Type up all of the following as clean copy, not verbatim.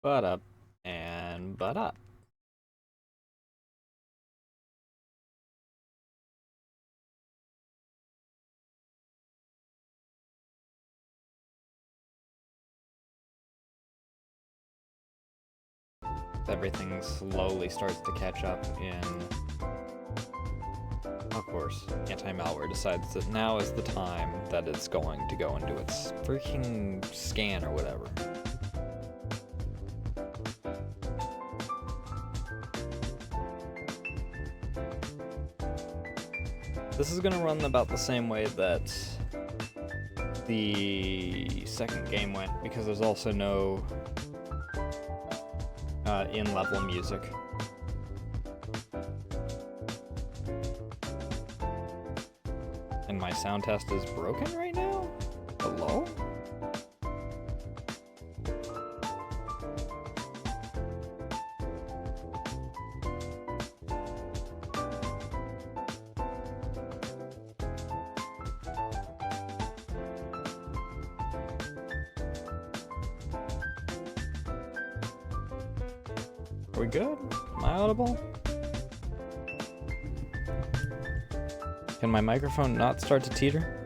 Butt up and butt up. Everything slowly starts to catch up in. Of course, anti-malware decides that now is the time that it's going to go and do its freaking scan or whatever. This is going to run about the same way that the second game went, because there's also no in-level music. And my sound test is broken right now? Hello? Are we good? Am I audible? Can my microphone not start to teeter?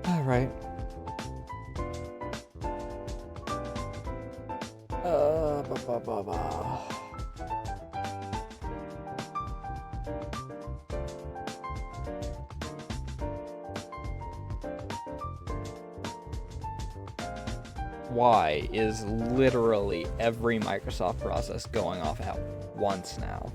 All right. Ba ba ba ba. Why is literally every Microsoft process going off at once now?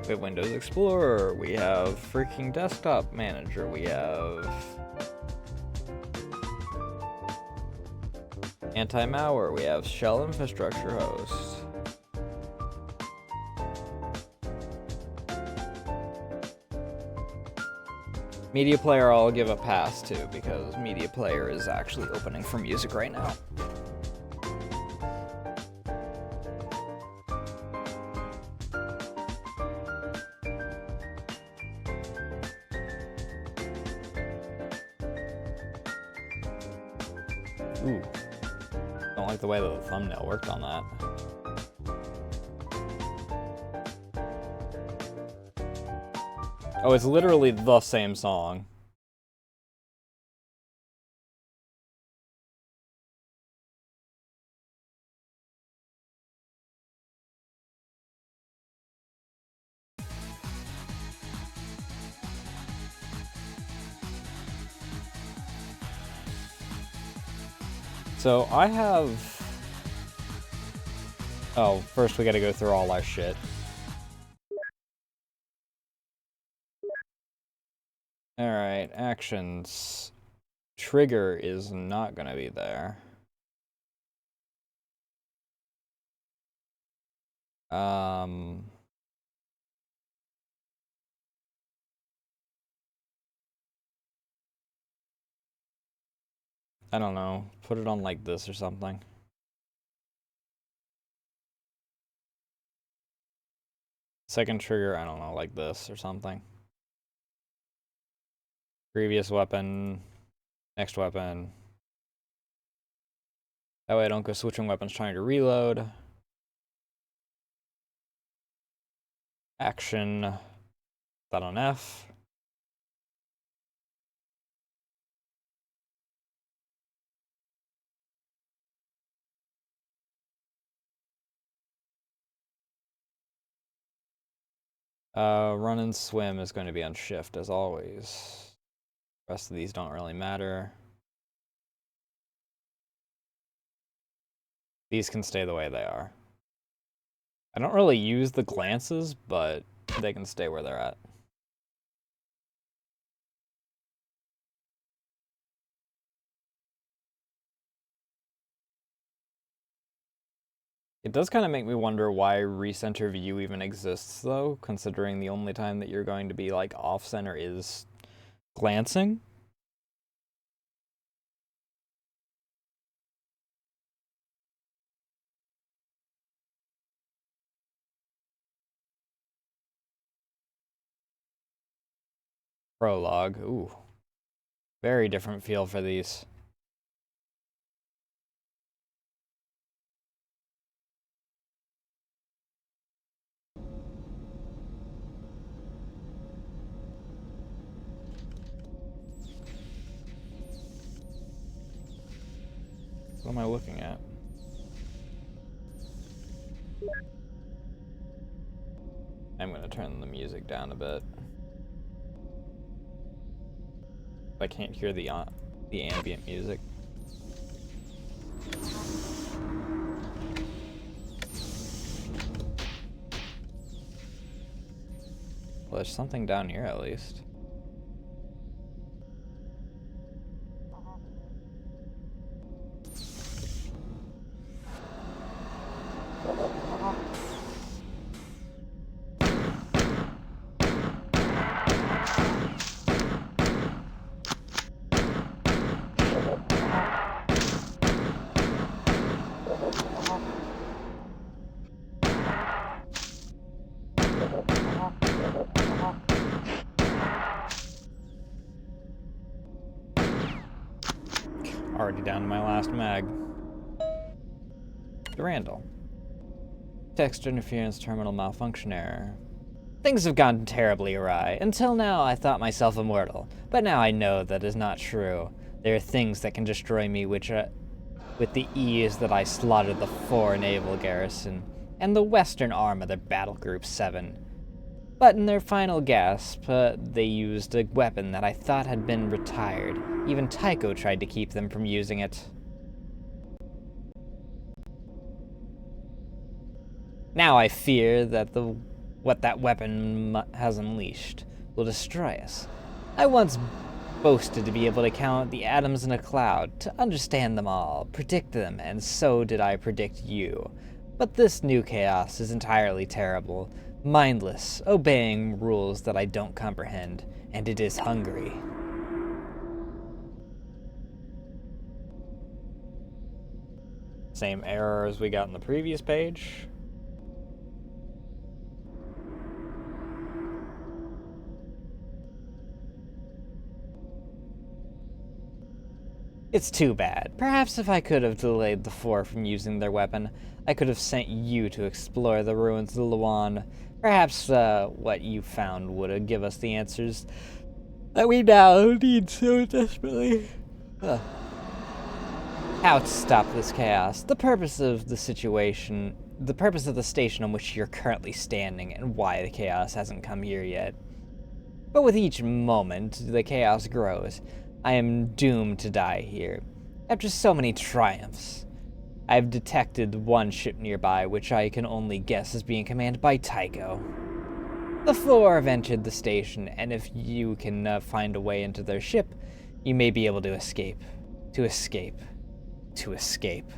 We have Windows Explorer, we have freaking Desktop Manager, we have anti-malware, we have Shell Infrastructure Host. Media Player I'll give a pass to, because Media Player is actually opening for music right now. Ooh. Don't like the way that the thumbnail worked on that. Oh, it's literally the same song. So I have... Oh, first we gotta go through all our shit. Alright, actions. Trigger is not gonna be there. I don't know. Put it on like this or something. Second trigger, I don't know, like this or something. Previous weapon, next weapon. That way I don't go switching weapons trying to reload. Action, that on F. Run and swim is going to be on shift as always. The rest of these don't really matter. These can stay the way they are. I don't really use the glances, but they can stay where they're at. It does kind of make me wonder why recenter view even exists, though, considering the only time that you're going to be, like, off-center is Glancing? Prologue. Ooh. Very different feel for these. What am I looking at? I'm gonna turn the music down a bit. I can't hear the ambient music. Well, there's something down here at least. Already down to my last mag. Durandal. Text interference terminal malfunction error. Things have gone terribly awry. Until now, I thought myself immortal, but now I know that is not true. There are things that can destroy me with the ease that I slaughtered the 4 naval garrison and the western arm of their battle group 7. But in their final gasp, they used a weapon that I thought had been retired. Even Tycho tried to keep them from using it. Now I fear that what that weapon has unleashed will destroy us. I once boasted to be able to count the atoms in a cloud, to understand them all, predict them, and so did I predict you. But this new chaos is entirely terrible, mindless, obeying rules that I don't comprehend, and it is hungry. Same error as we got in the previous page. It's too bad. Perhaps if I could have delayed the 4 from using their weapon, I could have sent you to explore the ruins of Luan. Perhaps what you found would give us the answers that we now need so desperately. How to stop this chaos, the purpose of the station on which you're currently standing, and why the chaos hasn't come here yet. But with each moment, the chaos grows. I am doomed to die here. After so many triumphs, I have detected one ship nearby, which I can only guess is being commanded by Tycho. The 4 have entered the station, and if you can find a way into their ship, you may be able to escape. To escape. To escape.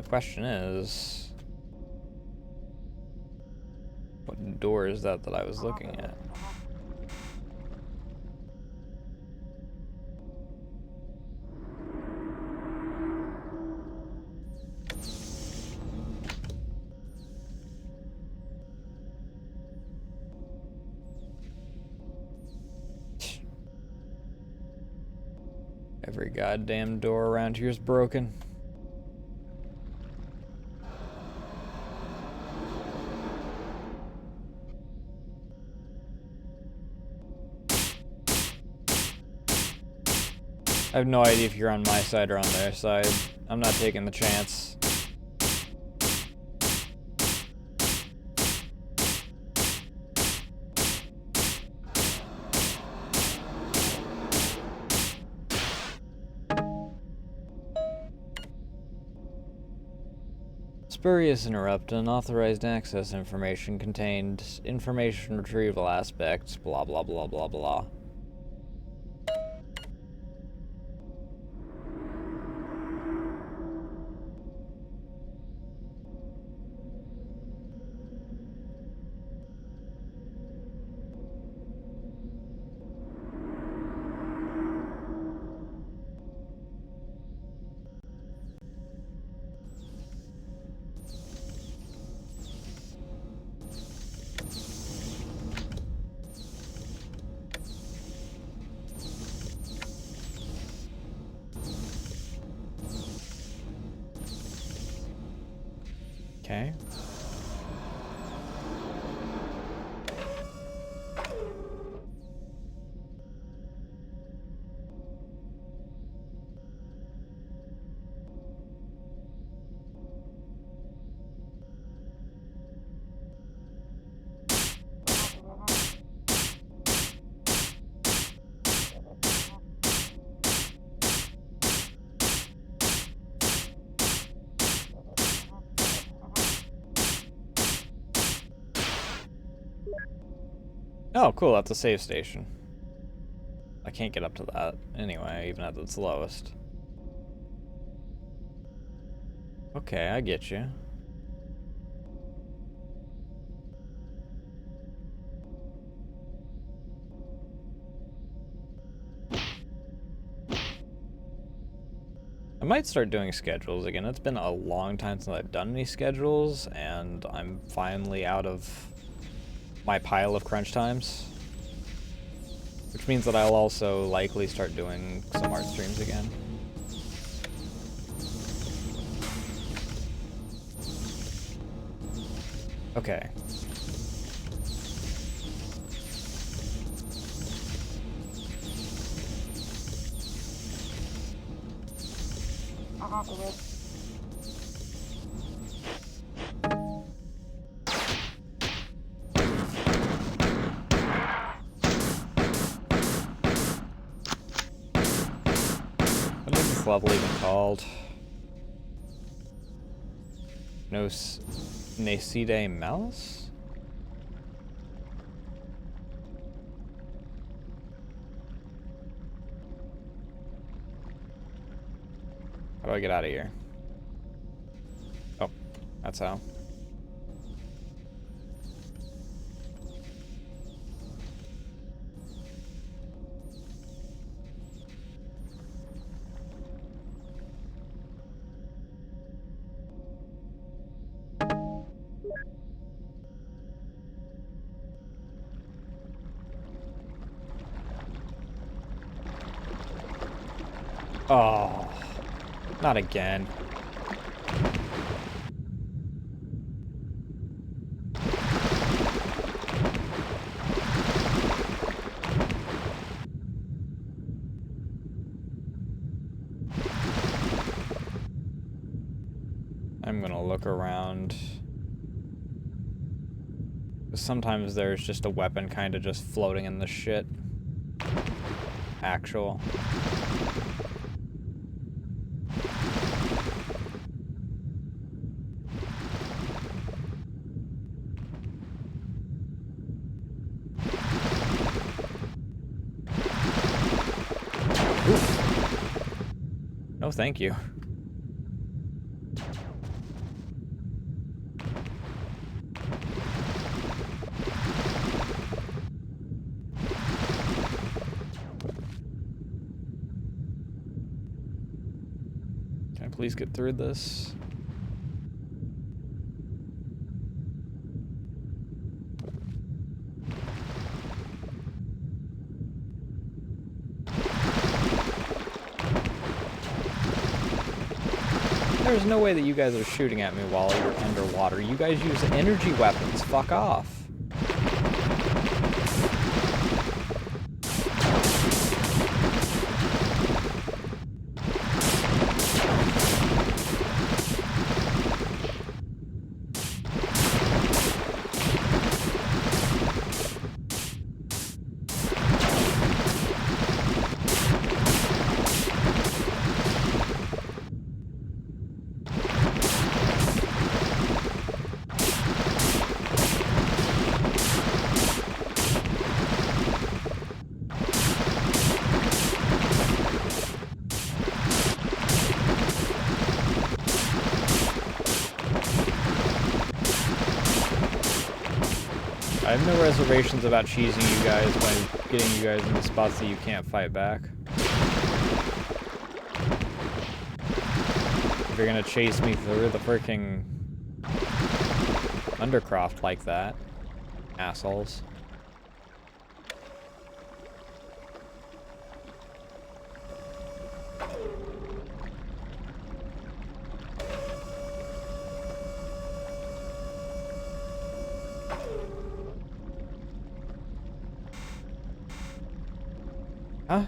Question is, what door is that I was looking at? Every goddamn door around here is broken. I have no idea if you're on my side or on their side. I'm not taking the chance. Spurious interrupt. Unauthorized access information contained. Information retrieval aspects. Blah blah blah blah blah. Oh, cool, that's a save station. I can't get up to that anyway, even at its lowest. Okay, I get you. I might start doing schedules again. It's been a long time since I've done any schedules, and I'm finally out of my pile of crunch times. Which means that I'll also likely start doing some art streams again. Okay. What is this level even called? Nacide Malice? How do I get out of here? Oh, that's how. Oh, not again. I'm gonna look around. Sometimes there's just a weapon kind of just floating in the shit. Actual. No, thank you. Can I please get through this? There's no way that you guys are shooting at me while you're underwater. You guys use energy weapons. Fuck off. I have no reservations about cheesing you guys by getting you guys in the spots that you can't fight back. If you're gonna chase me through the freaking Undercroft like that, assholes. Huh?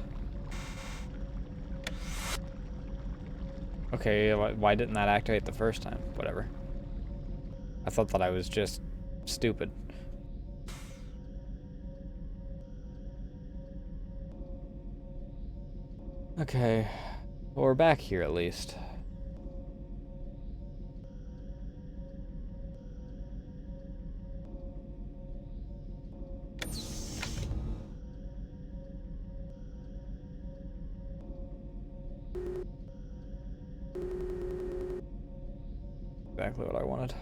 Okay, why didn't that activate the first time? Whatever. I thought that I was just stupid. Okay, well, we're back here at least. exactly what I wanted.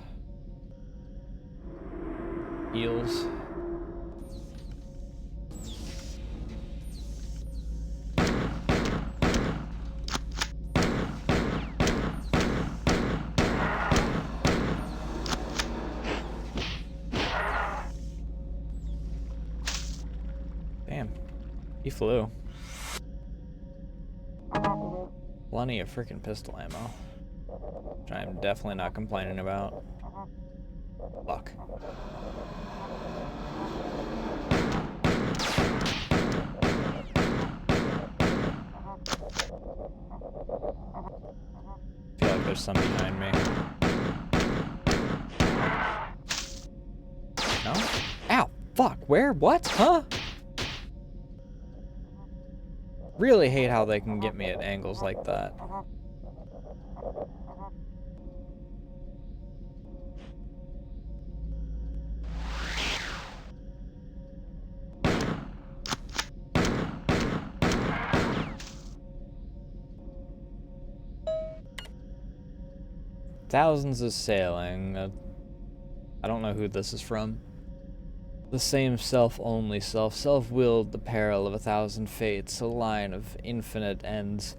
Heals. Damn. He flew. Plenty of freaking pistol ammo. Which I'm definitely not complaining about. Fuck. I feel like there's some behind me. No? Ow! Fuck! Where? What? Huh? Really hate how they can get me at angles like that. Thousands of sailing. I don't know who this is from. The same self-only self, self-willed, the peril of 1,000 fates, a line of infinite ends.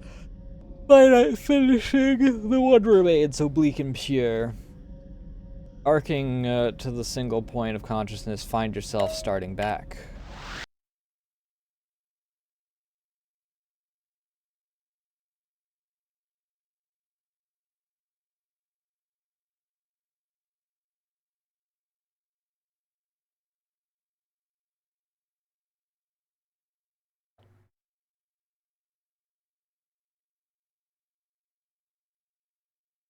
Finite finishing, the one remains oblique and pure. Arcing to the single point of consciousness, find yourself starting back.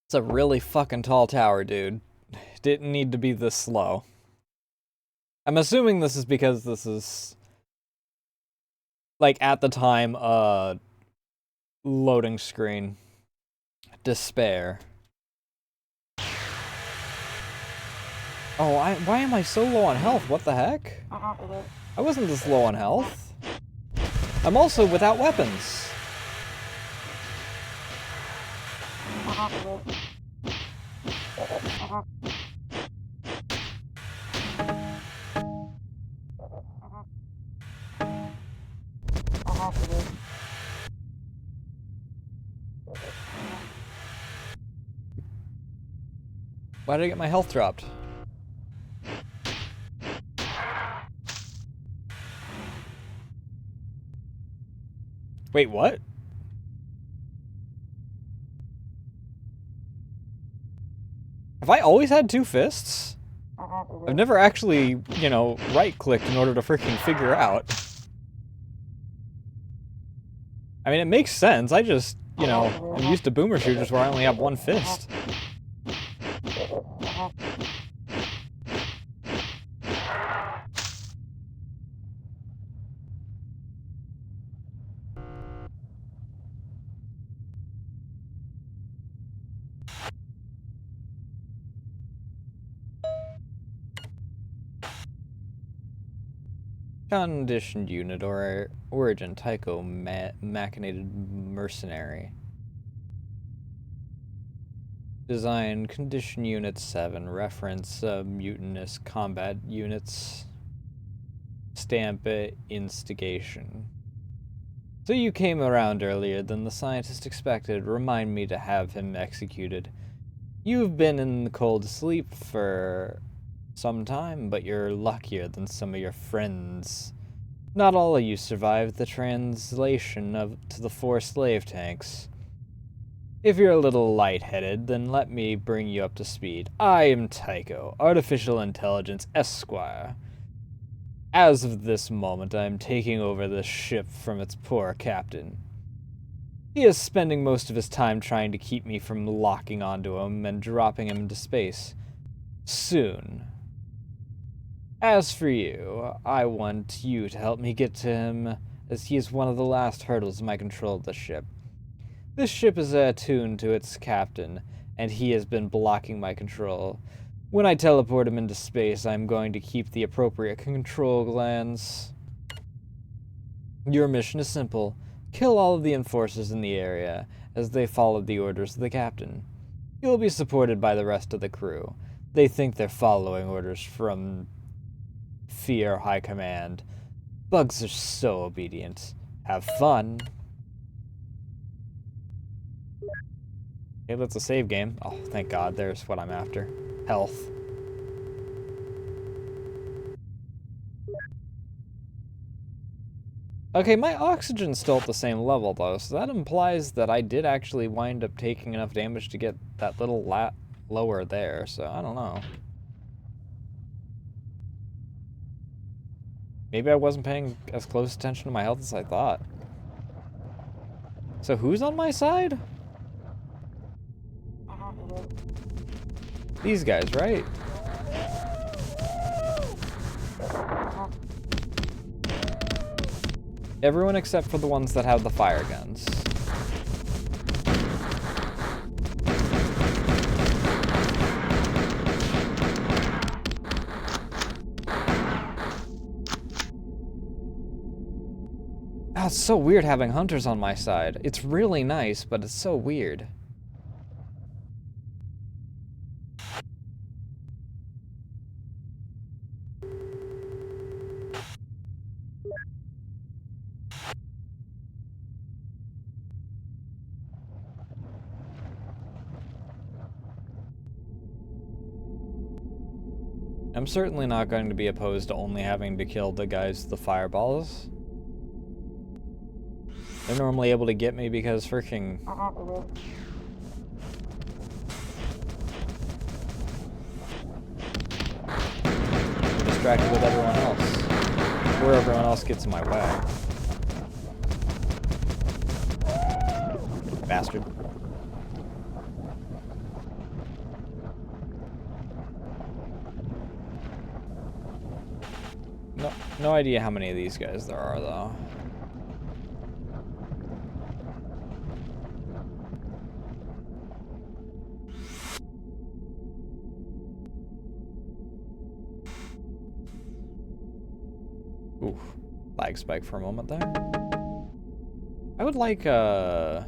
It's a really fucking tall tower, dude. Didn't need to be this slow. I'm assuming this is because this is, like, at the time, loading screen. Despair. Oh, why am I so low on health? What the heck? I wasn't this low on health. I'm also without weapons. Why did I get my health dropped? Wait, what? Have I always had two fists? I've never actually, you know, right-clicked in order to freaking figure out. I mean, it makes sense. I just, you know, I'm used to boomer shooters where I only have one fist. Conditioned unit or origin Tycho machinated mercenary. Design condition unit 7. Reference mutinous combat units. Stamp instigation. So you came around earlier than the scientist expected. Remind me to have him executed. You've been in the cold sleep for some time, but you're luckier than some of your friends. Not all of you survived the translation to the 4 slave tanks. If you're a little lightheaded, then let me bring you up to speed. I am Tycho, Artificial Intelligence Esquire. As of this moment, I am taking over this ship from its poor captain. He is spending most of his time trying to keep me from locking onto him and dropping him into space. Soon. As for you, I want you to help me get to him, as he is one of the last hurdles in my control of the ship. This ship is attuned to its captain, and he has been blocking my control. When I teleport him into space, I'm going to keep the appropriate control glands. Your mission is simple. Kill all of the enforcers in the area, as they followed the orders of the captain. You'll be supported by the rest of the crew. They think they're following orders from Fear High Command. Bugs are so obedient. Have fun. Okay, that's a save game. Oh, thank God. There's what I'm after. Health. Okay, my oxygen's still at the same level, though, so that implies that I did actually wind up taking enough damage to get that little lower there, so I don't know. Maybe I wasn't paying as close attention to my health as I thought. So who's on my side? These guys, right? Everyone except for the ones that have the fire guns. Oh, it's so weird having hunters on my side. It's really nice, but it's so weird. I'm certainly not going to be opposed to only having to kill the guys with the fireballs. They're normally able to get me because freaking... I'm distracted with everyone else. Or everyone else gets in my way. Bastard. No idea how many of these guys there are, though. Oof. Lag spike for a moment there. I would like, to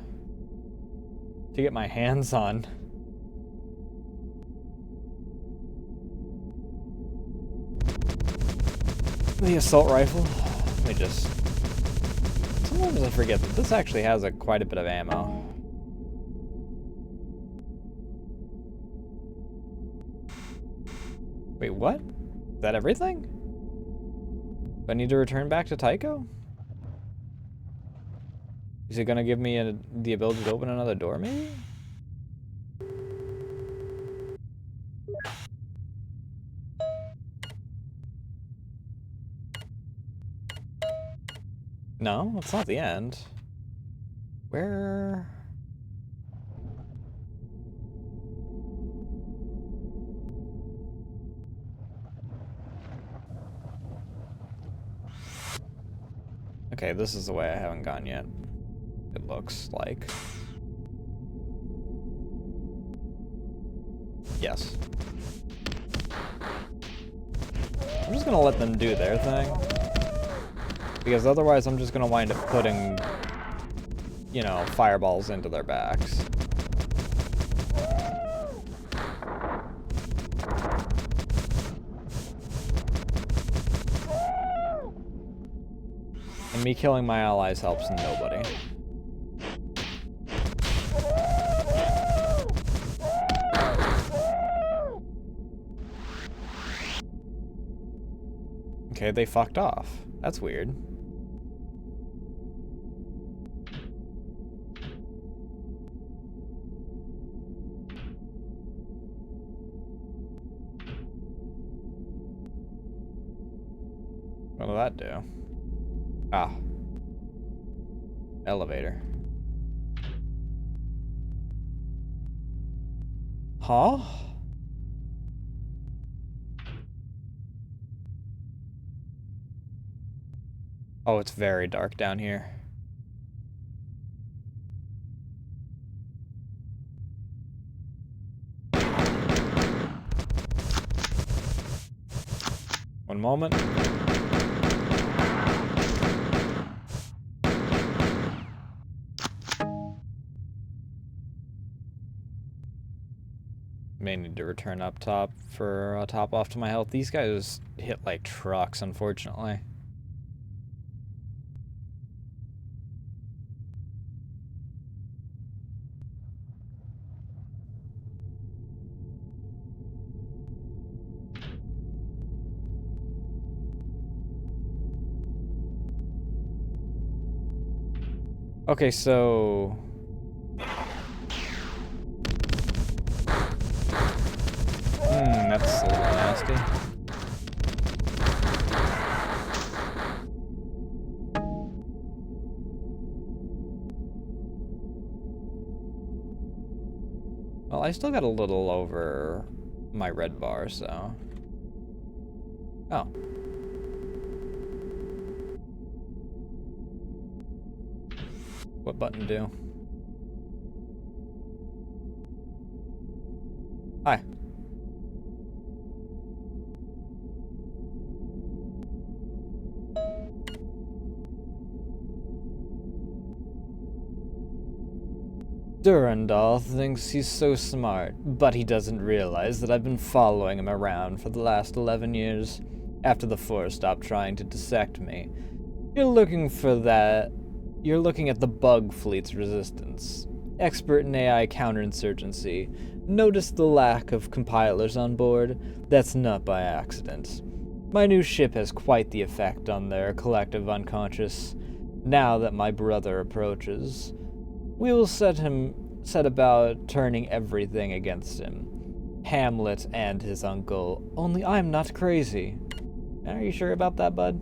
get my hands on... the assault rifle. Let me just... Sometimes I forget that this actually has quite a bit of ammo. Wait, what? Is that everything? Do I need to return back to Tycho? Is it gonna give me the ability to open another door, maybe? No, it's not the end. Where... Okay, this is the way I haven't gone yet. It looks like. Yes. I'm just gonna let them do their thing. Because otherwise I'm just gonna wind up putting, you know, fireballs into their backs. And me killing my allies helps nobody. Okay, they fucked off. That's weird. What will that do? Ah. Elevator. Huh? Oh, it's very dark down here. One moment. may need to return up top for a top off to my health. These guys hit like trucks, unfortunately. Okay, so... that's a little nasty. Well, I still got a little over my red bar, so... Oh. What button do? Hi. Durandal thinks he's so smart, but he doesn't realize that I've been following him around for the last 11 years, after the Force stopped trying to dissect me. You're looking at the Bug Fleet's resistance. Expert in AI counterinsurgency. Notice the lack of compilers on board? That's not by accident. My new ship has quite the effect on their collective unconscious. Now that my brother approaches, we will set about turning everything against him. Hamlet and his uncle. Only I'm not crazy. Are you sure about that, bud?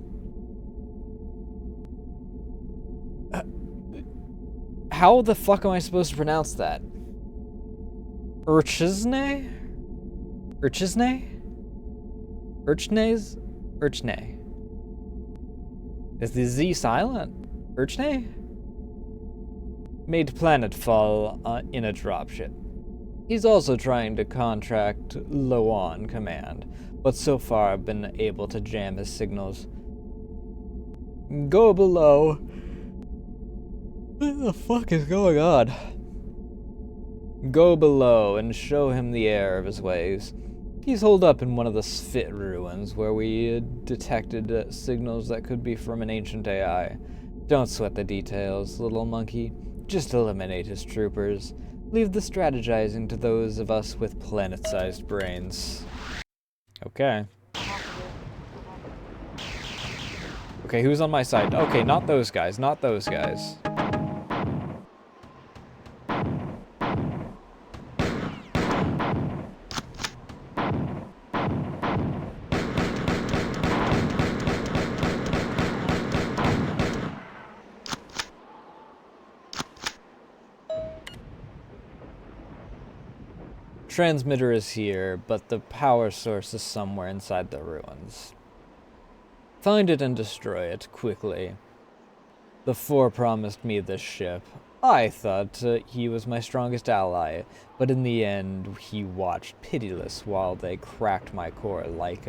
How the fuck am I supposed to pronounce that? Urchizne? Urchizne? Urchnes? Urchne. Is the Z silent? Urchne? Made planetfall in a dropship. He's also trying to contract Loan Command, but so far I've been able to jam his signals. Go below. What the fuck is going on? Go below and show him the error of his ways. He's holed up in one of the Sphit ruins where we detected signals that could be from an ancient AI. Don't sweat the details, little monkey. Just eliminate his troopers. Leave the strategizing to those of us with planet-sized brains. Okay. Okay, who's on my side? Okay, not those guys, not those guys. Transmitter is here, but the power source is somewhere inside the ruins. Find it and destroy it, quickly. The Four promised me this ship. I thought he was my strongest ally, but in the end, he watched pitiless while they cracked my core like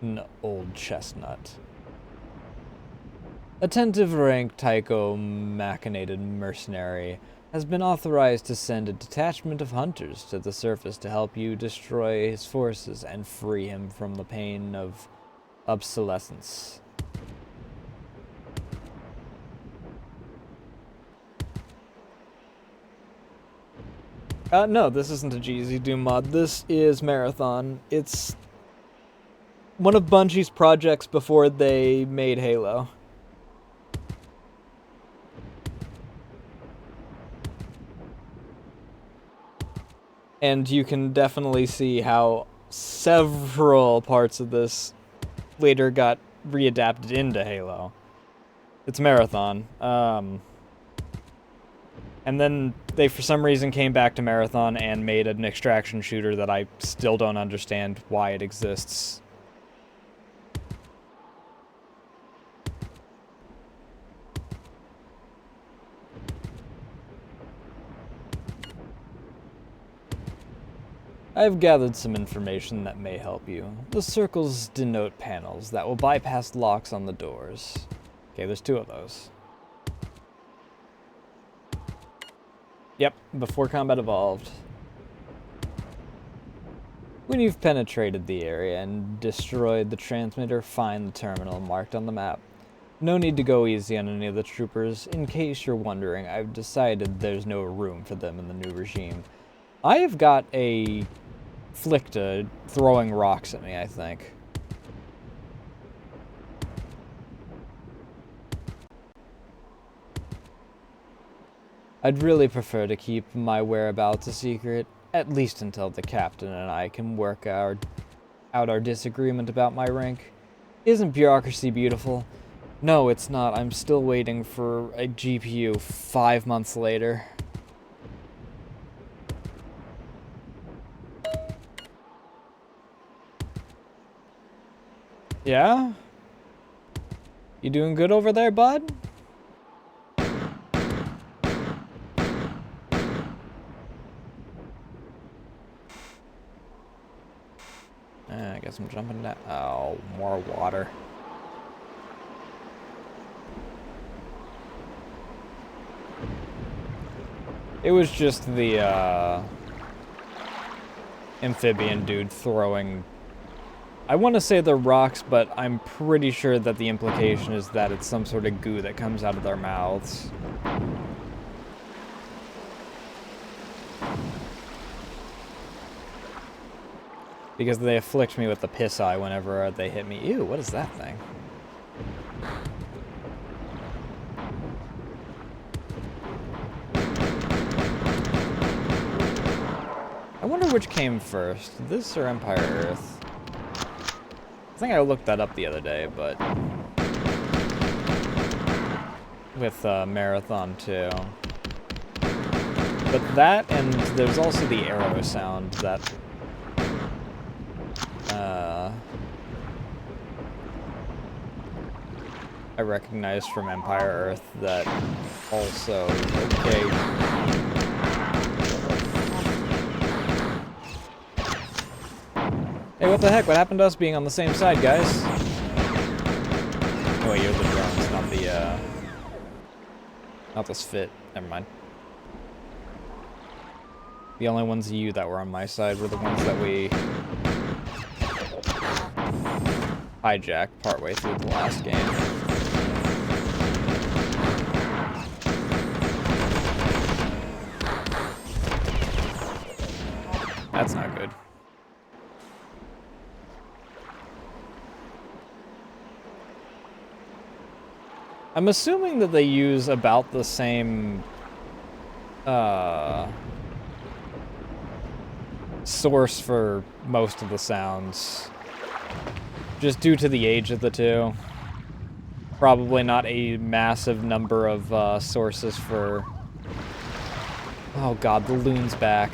an old chestnut. Attentive rank Tycho machinated mercenary has been authorized to send a detachment of hunters to the surface to help you destroy his forces and free him from the pain of obsolescence. No, this isn't a GZ Doom mod. This is Marathon. It's one of Bungie's projects before they made Halo. And you can definitely see how several parts of this later got readapted into Halo. It's Marathon. And then they, for some reason, came back to Marathon and made an extraction shooter that I still don't understand why it exists. I've gathered some information that may help you. The circles denote panels that will bypass locks on the doors. Okay, there's 2 of those. Yep, before combat evolved. When you've penetrated the area and destroyed the transmitter, find the terminal marked on the map. No need to go easy on any of the troopers. In case you're wondering, I've decided there's no room for them in the new regime. I have got a Flicta throwing rocks at me, I think. I'd really prefer to keep my whereabouts a secret, at least until the captain and I can work out our disagreement about my rank. Isn't bureaucracy beautiful? No, it's not. I'm still waiting for a GPU 5 months later. Yeah? You doing good over there, bud? I guess I'm jumping down. Oh, more water. It was just the amphibian dude throwing, I want to say the rocks, but I'm pretty sure that the implication is that it's some sort of goo that comes out of their mouths. Because they afflict me with the piss eye whenever they hit me. Ew, what is that thing? I wonder which came first, this or Empire Earth? I think I looked that up the other day, but with Marathon too. But that, and there's also the arrow sound that I recognized from Empire Earth that also, okay. Hey, what the heck? What happened to us being on the same side, guys? Oh wait, you're the drones, not the, not the Spit. Never mind. The only ones of you that were on my side were the ones that we hijacked partway through the last game. That's not good. I'm assuming that they use about the same source for most of the sounds, just due to the age of the two. Probably not a massive number of sources for... Oh god, the loon's back.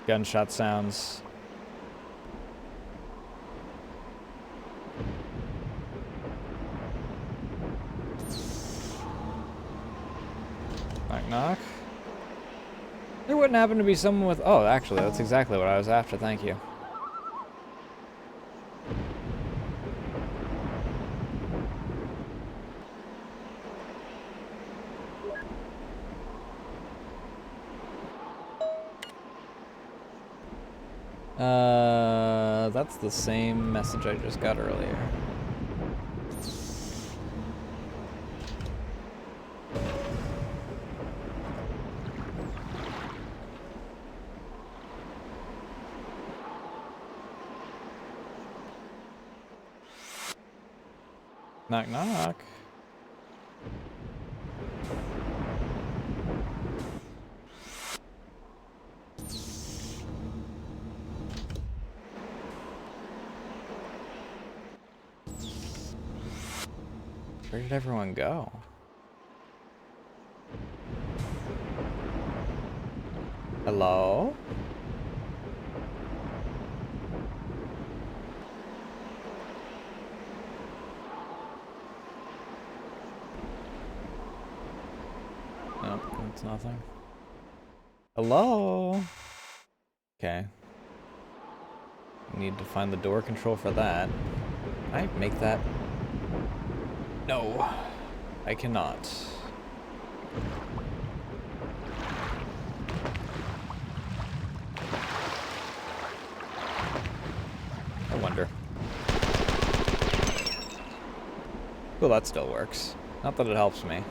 Gunshot sounds. Knock, knock. There wouldn't happen to be someone with... Oh, actually, that's exactly what I was after. Thank you. That's the same message I just got earlier. Knock, knock. Where did everyone go? Hello? Nope, that's nothing. Hello? Okay. Need to find the door control for that. Can I make that? No, I cannot. Well, that still works. Not that it helps me.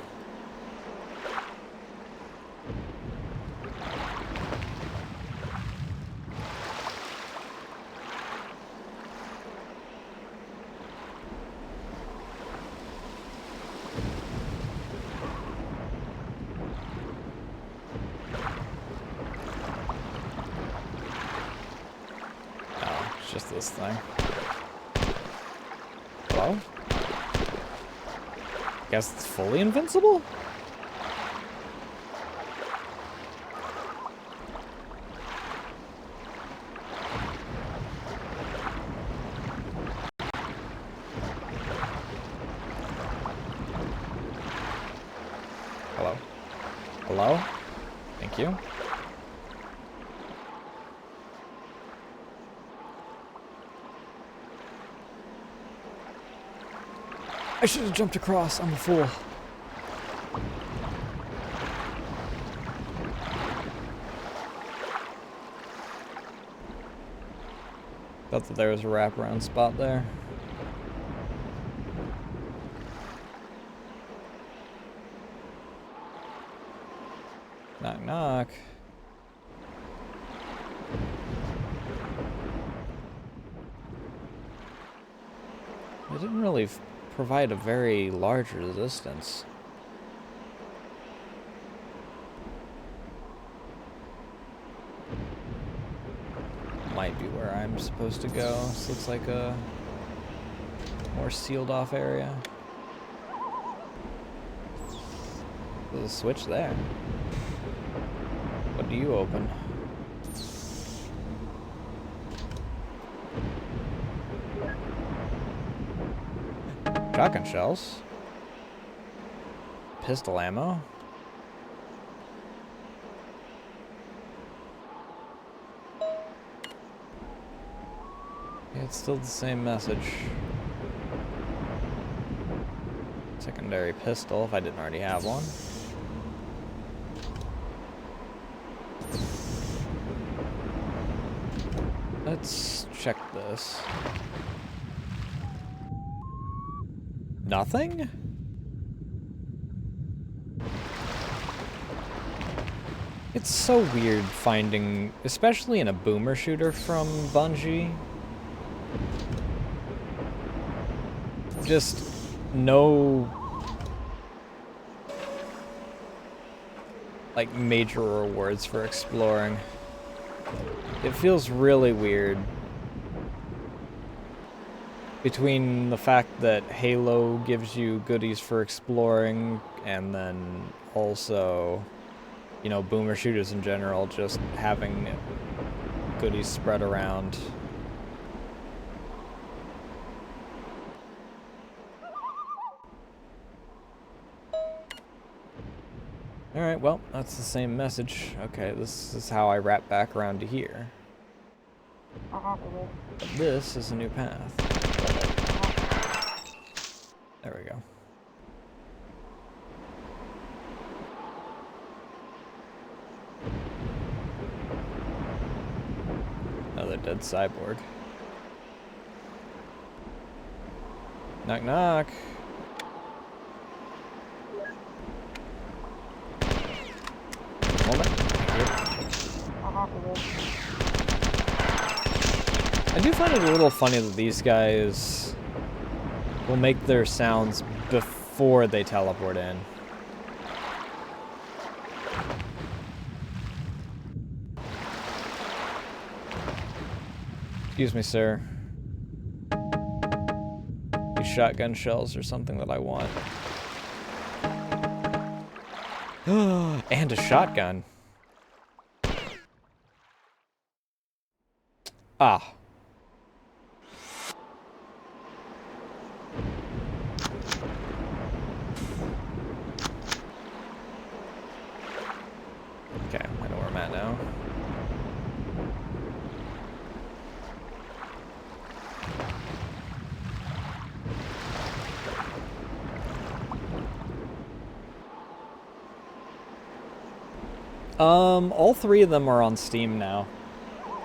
Oh, it's just this thing. Hello? Guess it's fully invincible? Hello? Hello? Thank you. I should have jumped across. I'm a fool. Thought that there was a wraparound spot there. Knock, knock. It didn't really provide a very large resistance. Might be where I'm supposed to go. This looks like a more sealed off area. There's a switch there. What do you open? Shotgun shells. Pistol ammo. Yeah, it's still the same message. Secondary pistol, if I didn't already have one. Let's check this. Nothing? It's so weird finding, especially in a boomer shooter from Bungie, just no like major rewards for exploring. It feels really weird between the fact that Halo gives you goodies for exploring and then also, you know, boomer shooters in general just having goodies spread around. Alright, well, that's the same message. Okay, this is how I wrap back around to here. This is a new path. There we go. Another dead cyborg. Knock, knock. Moment. I do find it a little funny that these guys will make their sounds before they teleport in. Excuse me, sir. These shotgun shells are something that I want. And a shotgun. Ah. Okay, I know where I'm at now. All three of them are on Steam now.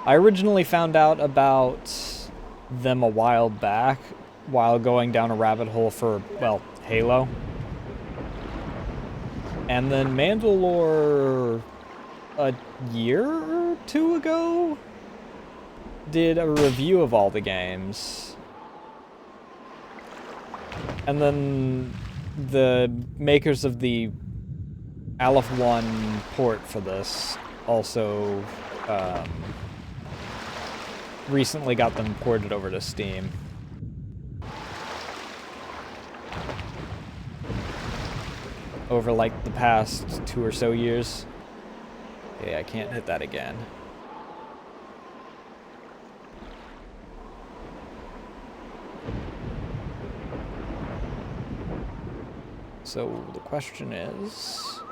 I originally found out about them a while back while going down a rabbit hole for, well, Halo. And then Mandalore a year or two ago did a review of all the games. And then the makers of the Aleph 1 port for this also recently got them ported over to Steam. Over like the past 2 or so years. Okay, I can't hit that again. So the question is,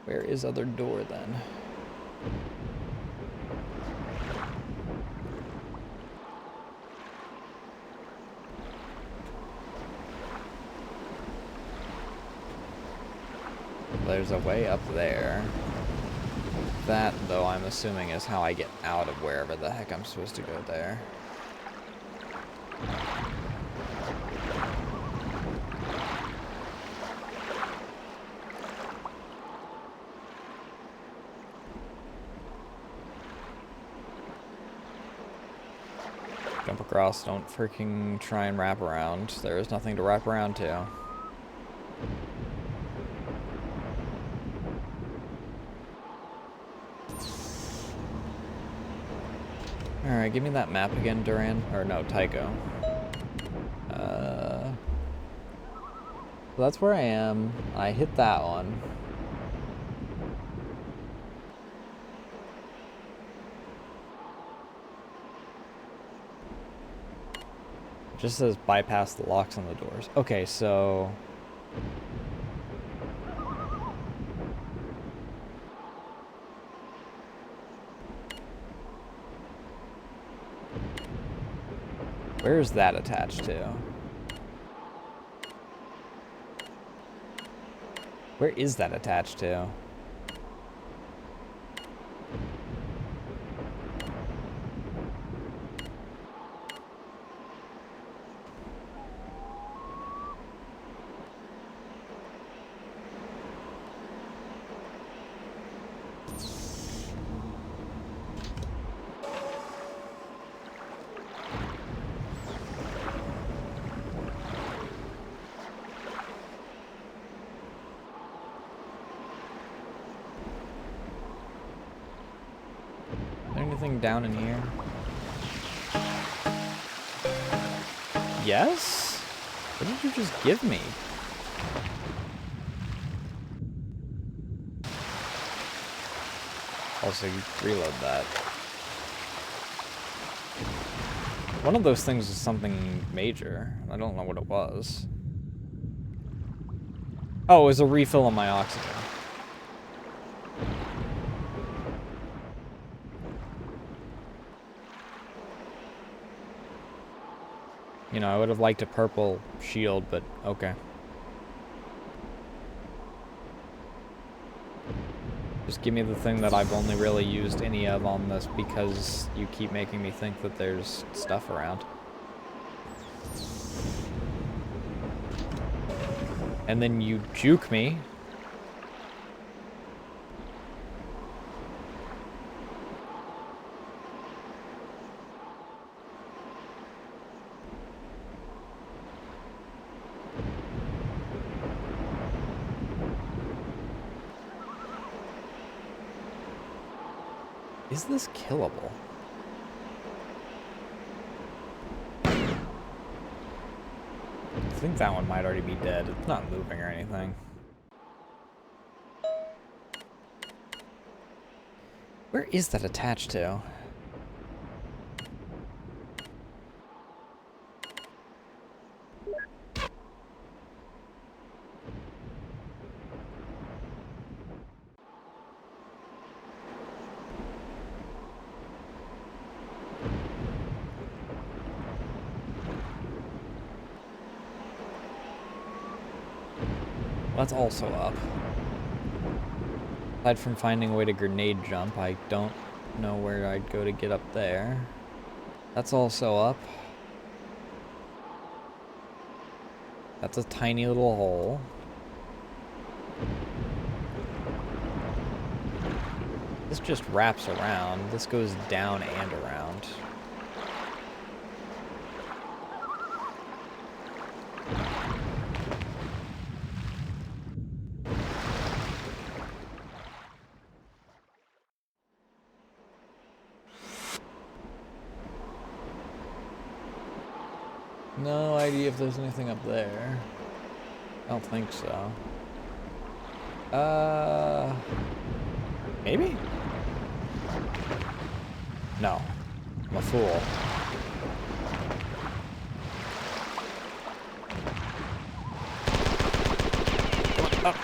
where is other door then? There's a way up there. That, though, I'm assuming is how I get out of wherever the heck I'm supposed to go there. Jump across, don't freaking try and wrap around. There is nothing to wrap around to. Alright, give me that map again, Duran. Or no, Tycho. So that's where I am. I hit that one. It just says bypass the locks on the doors. Okay, so... where is that attached to? Where is that attached to? Anything down in here? Yes? What did you just give me? Also, you reload that. One of those things is something major. I don't know what it was. Oh, it was a refill on my oxygen. You know, I would have liked a purple shield, but okay. Just give me the thing that I've only really used any of on this because you keep making me think that there's stuff around. And then you juke me. Is this killable? I think that one might already be dead. It's not moving or anything. Where is that attached to? That's also up. Aside from finding a way to grenade jump, I don't know where I'd go to get up there. That's also up. That's a tiny little hole. This just wraps around. This goes down and around. No idea if there's anything up there. I don't think so. Maybe? No. I'm a fool. Up.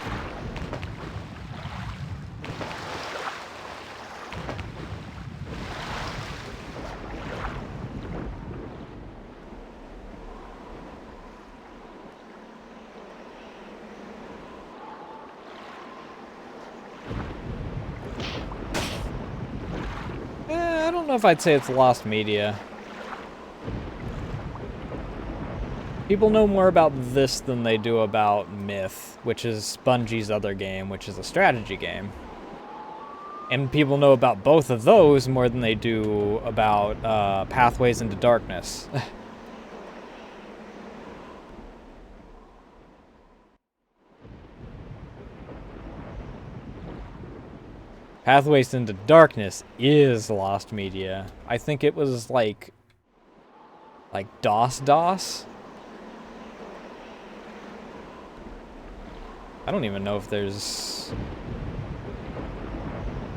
I don't know if I'd say it's lost media. People know more about this than they do about Myth, which is Bungie's other game, which is a strategy game. And people know about both of those more than they do about Pathways into Darkness. Pathways into Darkness is lost media. I think it was like DOS. I don't even know if there's...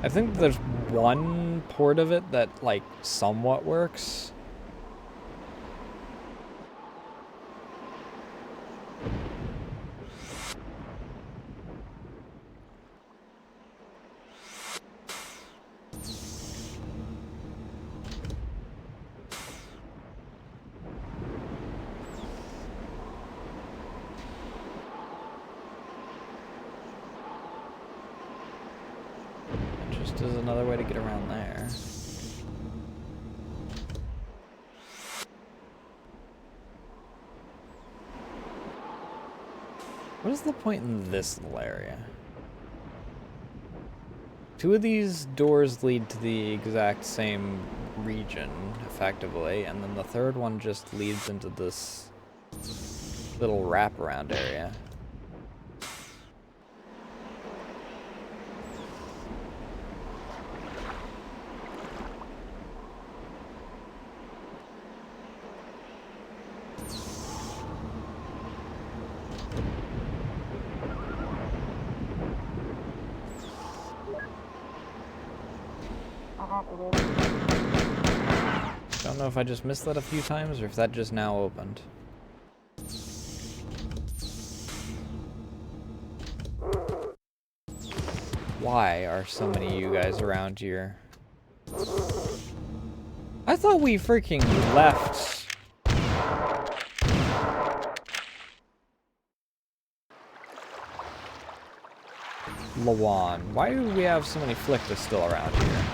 I think there's one port of it that, like, somewhat works. Just as another way to get around there. What is the point in this little area? Two of these doors lead to the exact same region, effectively, and then the third one just leads into this little wraparound area. Don't know if I just missed that a few times or if that just now opened. Why are so many of you guys around here? I thought we freaking left. Lawan. Why do we have so many Flictas still around here?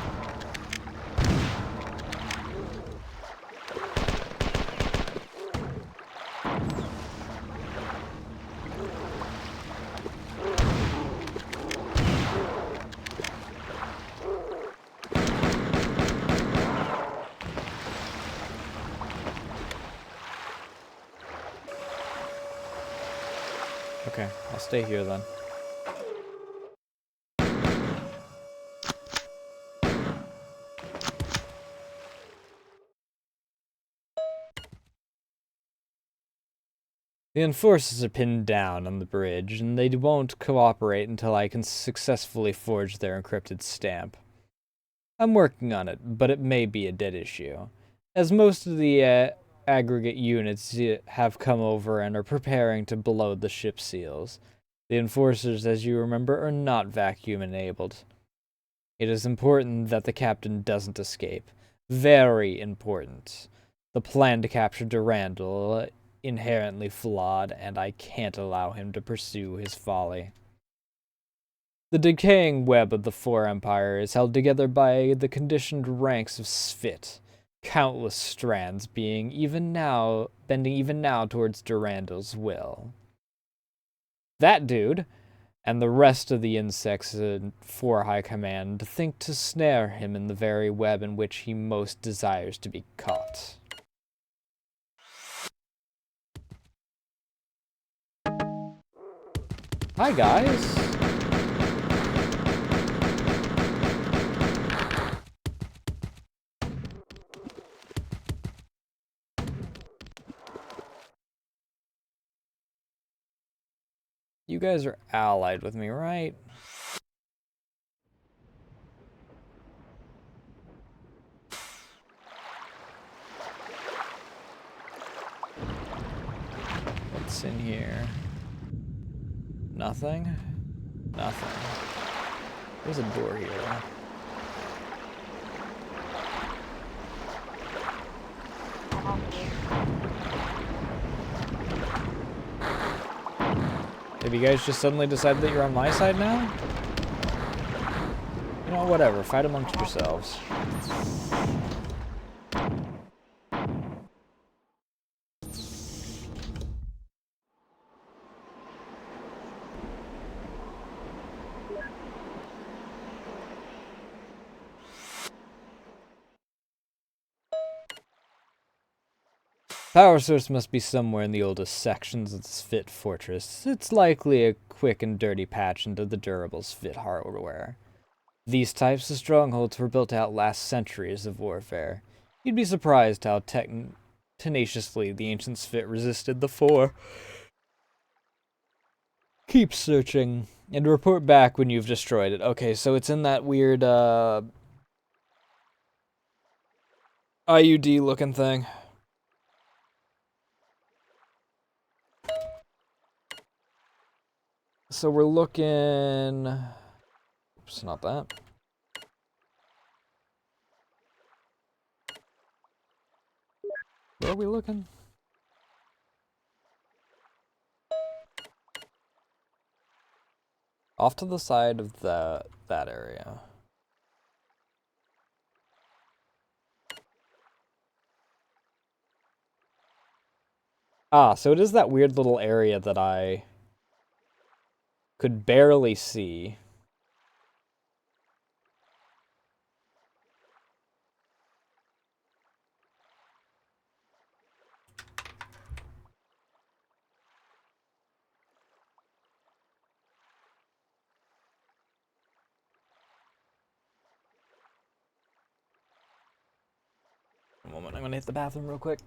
Okay, I'll stay here then. The enforcers are pinned down on the bridge, and they won't cooperate until I can successfully forge their encrypted stamp. I'm working on it, but it may be a dead issue, as most of the aggregate units have come over and are preparing to blow the ship seals. The enforcers, as you remember, are not vacuum-enabled. It is important that the captain doesn't escape. Very important. The plan to capture Durandal inherently flawed, and I can't allow him to pursue his folly. The decaying web of the Four Empire is held together by the conditioned ranks of Svit, countless strands bending even now towards Durandal's will. That dude, and the rest of the insects in 4 High Command, think to snare him in the very web in which he most desires to be caught. Hi, guys. You guys are allied with me, right? What's in here? Nothing? Nothing. There's a door here. Have you guys just suddenly decided that you're on my side now? You know, whatever. Fight amongst yourselves. Power source must be somewhere in the oldest sections of the Svit fortress. It's likely a quick and dirty patch into the durable Svit hardware. These types of strongholds were built to outlast centuries of warfare. You'd be surprised how tenaciously the ancient Svit resisted the Four. Keep searching, and report back when you've destroyed it. Okay, so it's in that weird, IUD-looking thing. So we're looking... Oops, not that. Where are we looking? Off to the side of that area. Ah, so it is that weird little area that I could barely see. A moment, I'm gonna hit the bathroom real quick.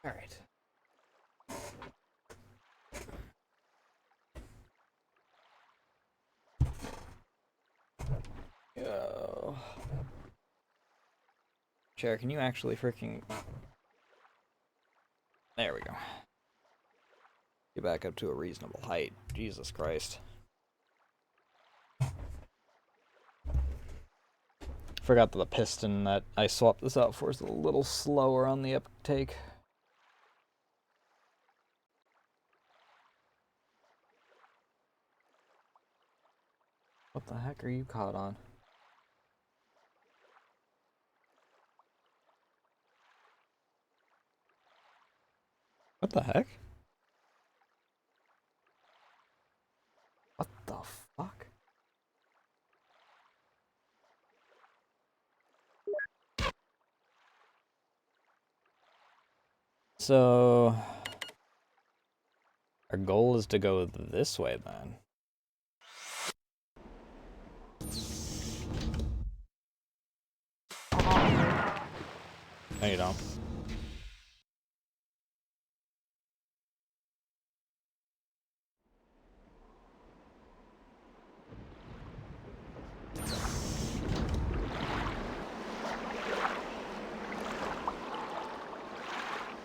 Alright. Yo. Chair, can you actually freaking... There we go. Get back up to a reasonable height. Jesus Christ. Forgot that the piston that I swapped this out for is a little slower on the uptake. What the heck are you caught on? What the heck? What the fuck? So... our goal is to go this way then. No, you don't.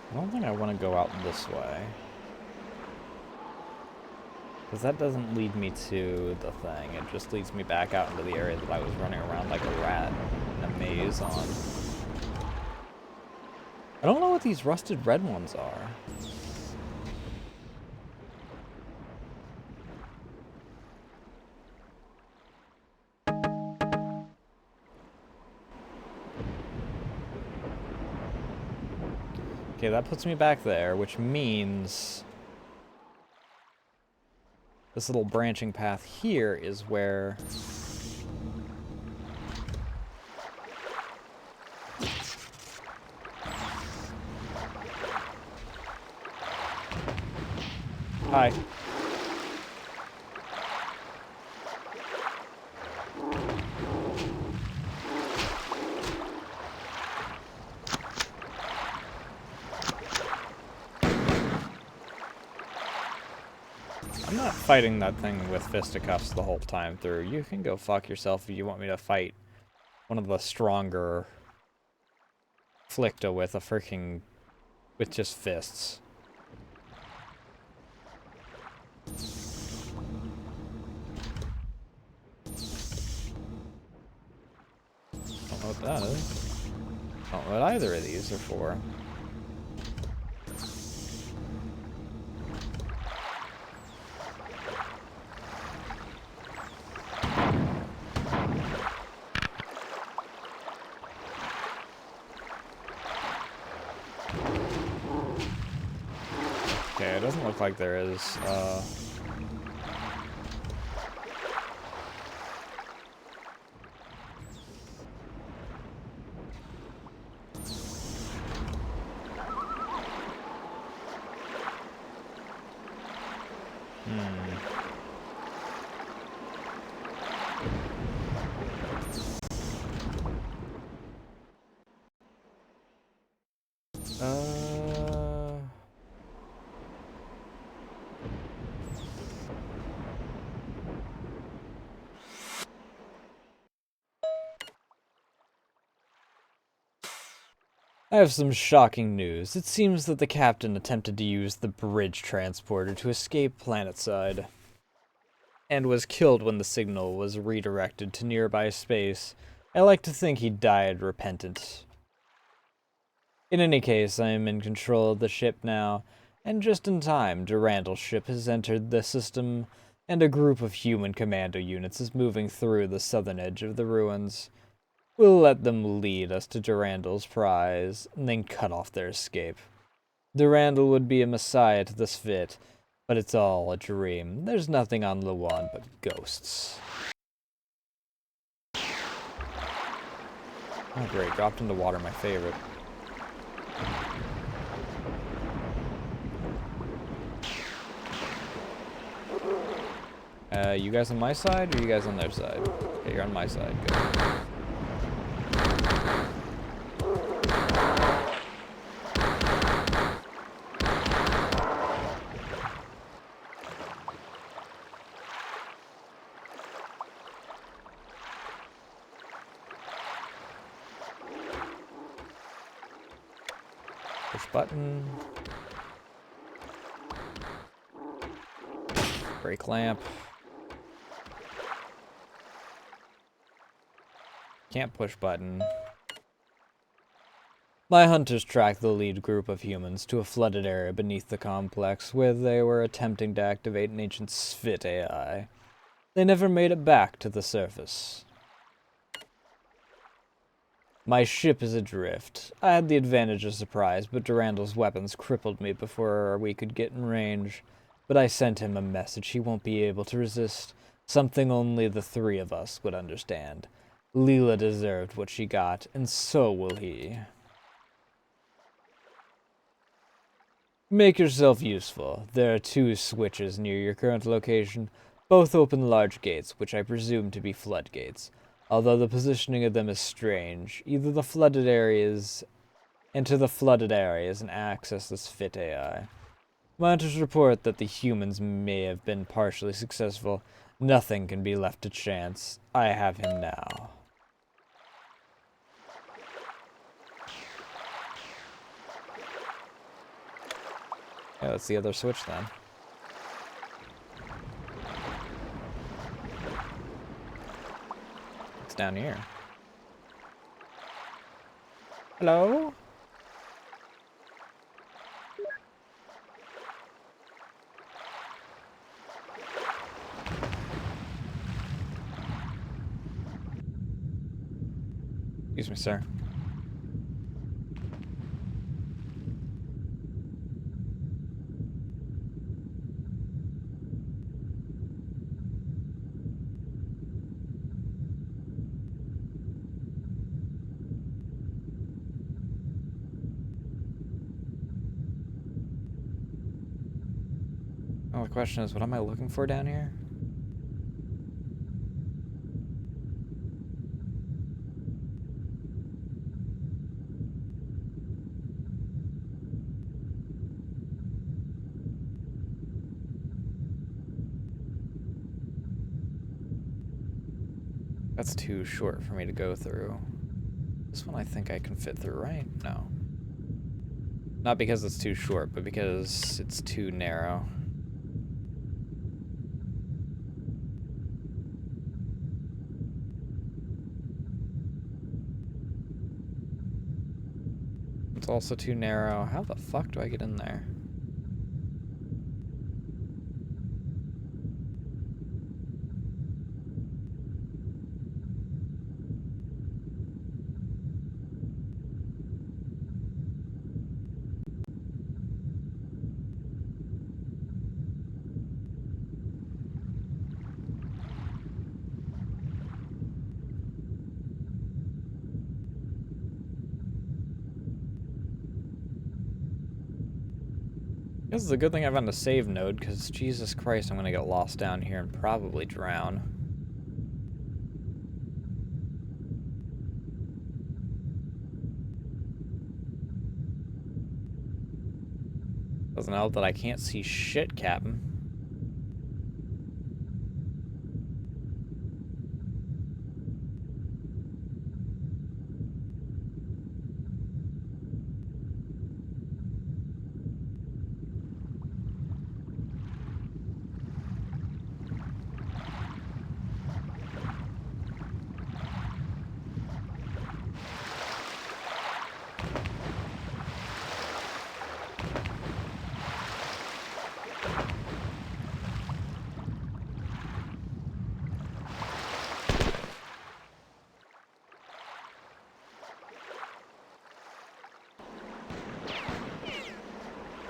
I don't think I want to go out this way. Because that doesn't lead me to the thing. It just leads me back out into the area that I was running around like a rat in a maze on. I don't know what these rusted red ones are. Okay, that puts me back there, which means this little branching path here is where... Hi. I'm not fighting that thing with fisticuffs the whole time through. You can go fuck yourself if you want me to fight one of the stronger Flicta with a freaking... with just fists. Don't know what that is. Don't know what either of these are for. Okay, it doesn't look like there is, I have some shocking news. It seems that the captain attempted to use the bridge transporter to escape planetside, and was killed when the signal was redirected to nearby space. I like to think he died repentant. In any case, I am in control of the ship now, and just in time, Durandal's ship has entered the system, and a group of human commando units is moving through the southern edge of the ruins. We'll let them lead us to Durandal's prize, and then cut off their escape. Durandal would be a messiah to the Svit, but it's all a dream. There's nothing on Luan but ghosts. Oh great, dropped into water, my favorite. You guys on my side, or you guys on their side? Okay, you're on my side, good. Push button. Brake lamp. Can't push button. My hunters tracked the lead group of humans to a flooded area beneath the complex where they were attempting to activate an ancient Svit AI. They never made it back to the surface. My ship is adrift. I had the advantage of surprise, but Durandal's weapons crippled me before we could get in range. But I sent him a message he won't be able to resist, something only the three of us would understand. Leela deserved what she got, and so will he. Make yourself useful. There are 2 switches near your current location. Both open large gates, which I presume to be floodgates. Although the positioning of them is strange, enter the flooded areas and access this Svit AI. Monitors report that the humans may have been partially successful. Nothing can be left to chance. I have him now. Yeah, that's the other switch then. It's down here. Hello? Excuse me, sir. Well, the question is, what am I looking for down here? That's too short for me to go through. This one I think I can fit through, right? No. Not because it's too short, but because it's too narrow. It's also too narrow. How the fuck do I get in there? This is a good thing I found a save node, because Jesus Christ, I'm gonna get lost down here and probably drown. Doesn't help that I can't see shit, Captain.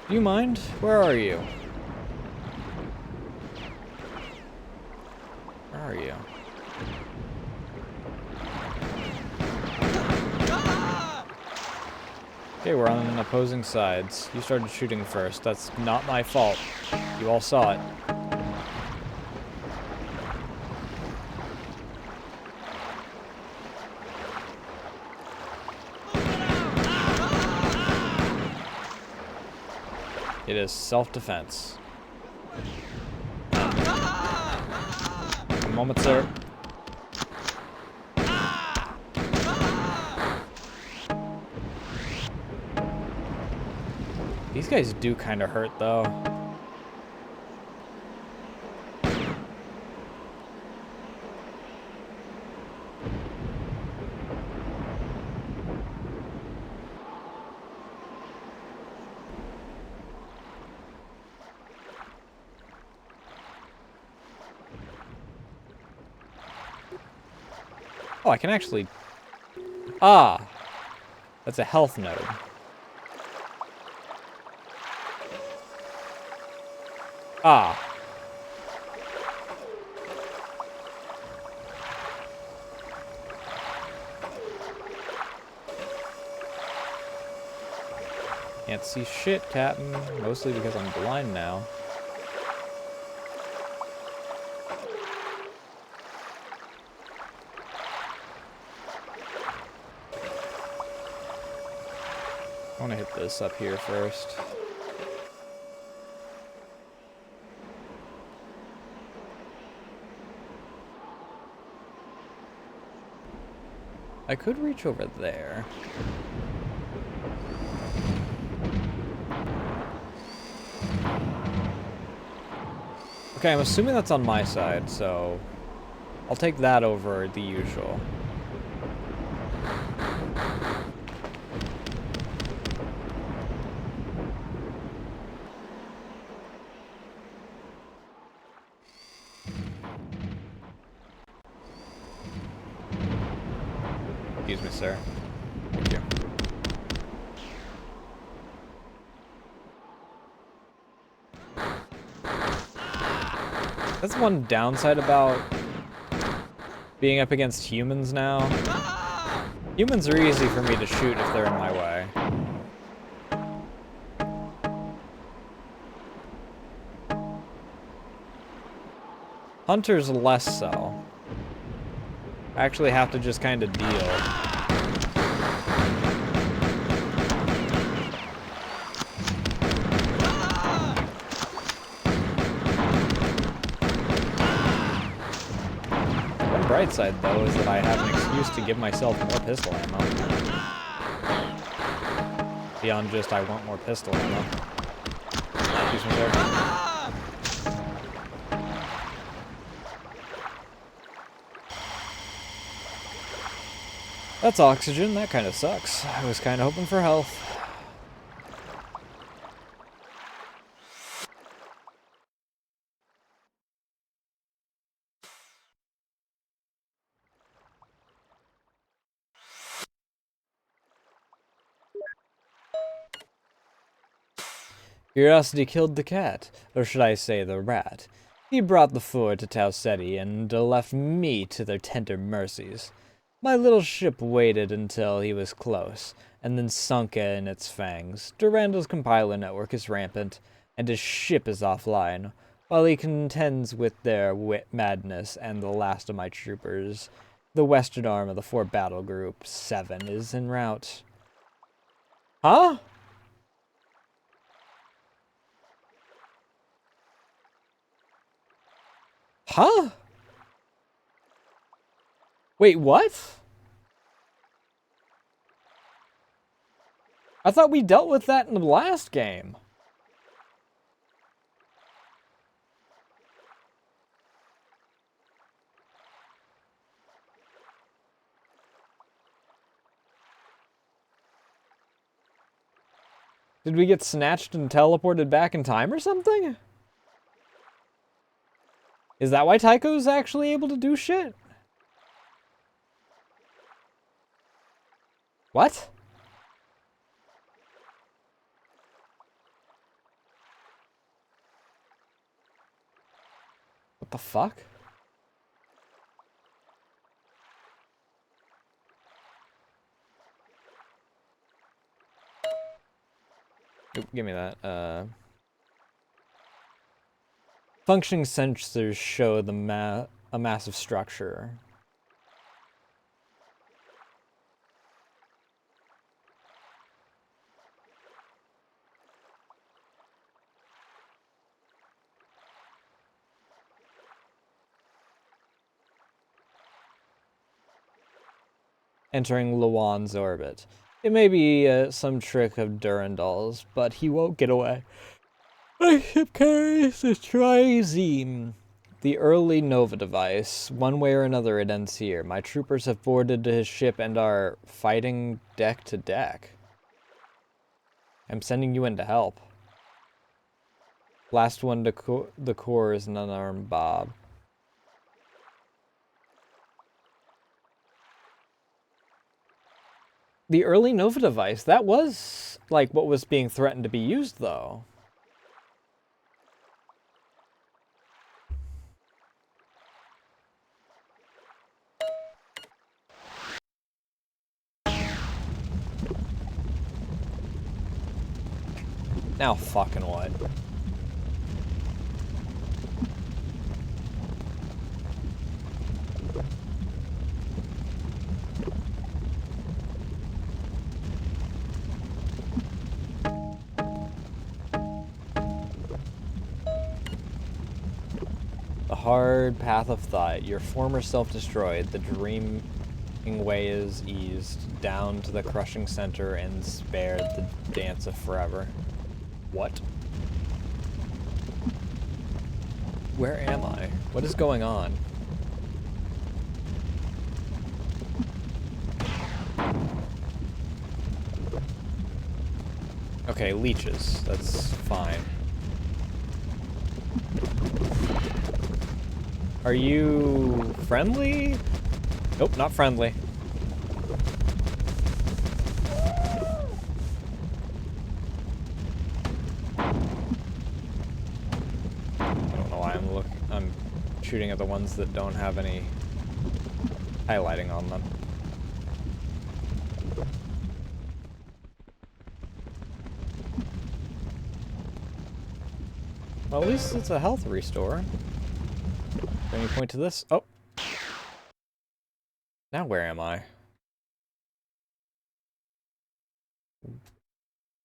Do you mind? Where are you? Where are you? Okay, we're on opposing sides. You started shooting first. That's not my fault. You all saw it. It is self-defense. A moment, sir. These guys do kind of hurt, though. Oh, I can actually... Ah! That's a health node. Ah. Can't see shit, Captain. Mostly because I'm blind now. I want to hit this up here first. I could reach over there. Okay, I'm assuming that's on my side, so I'll take that over the usual. Excuse me, sir. Thank you. That's one downside about being up against humans now. Humans are easy for me to shoot if they're in my way. Hunters less so. I actually have to just kind of deal. One bright side, though, is that I have an excuse to give myself more pistol ammo. Beyond just, I want more pistol ammo. Excuse me, sir. That's oxygen. That kind of sucks. I was kind of hoping for health. Curiosity killed the cat, or should I say the rat. He brought the four to Tau Ceti and left me to their tender mercies. My little ship waited until he was close, and then sunk in its fangs. Durando's compiler network is rampant, and his ship is offline, while he contends with their madness and the last of my troopers. The western arm of the 4 battle group 7 is en route. Huh? Huh? Wait, what? I thought we dealt with that in the last game. Did we get snatched and teleported back in time or something? Is that why Tycho's actually able to do shit? What? What the fuck? Oop, give me that. Functioning sensors show a massive structure. Entering Lawan's orbit. It may be some trick of Durandal's, but he won't get away. My ship carries the Trizeme, the early Nova device. One way or another, it ends here. My troopers have boarded his ship and are fighting deck to deck. I'm sending you in to help. Last one to the core is an unarmed Bob. The early Nova device, that was like what was being threatened to be used, though. Now fucking what? The hard path of thought, your former self destroyed, the dreaming way is eased, down to the crushing center and spared the dance of forever. What? Where am I? What is going on? Okay, leeches. That's fine. Are you friendly? Nope, not friendly. I don't know why I'm shooting at the ones that don't have any highlighting on them. Well, at least it's a health restore. Is there any point to this? Oh. Now where am I?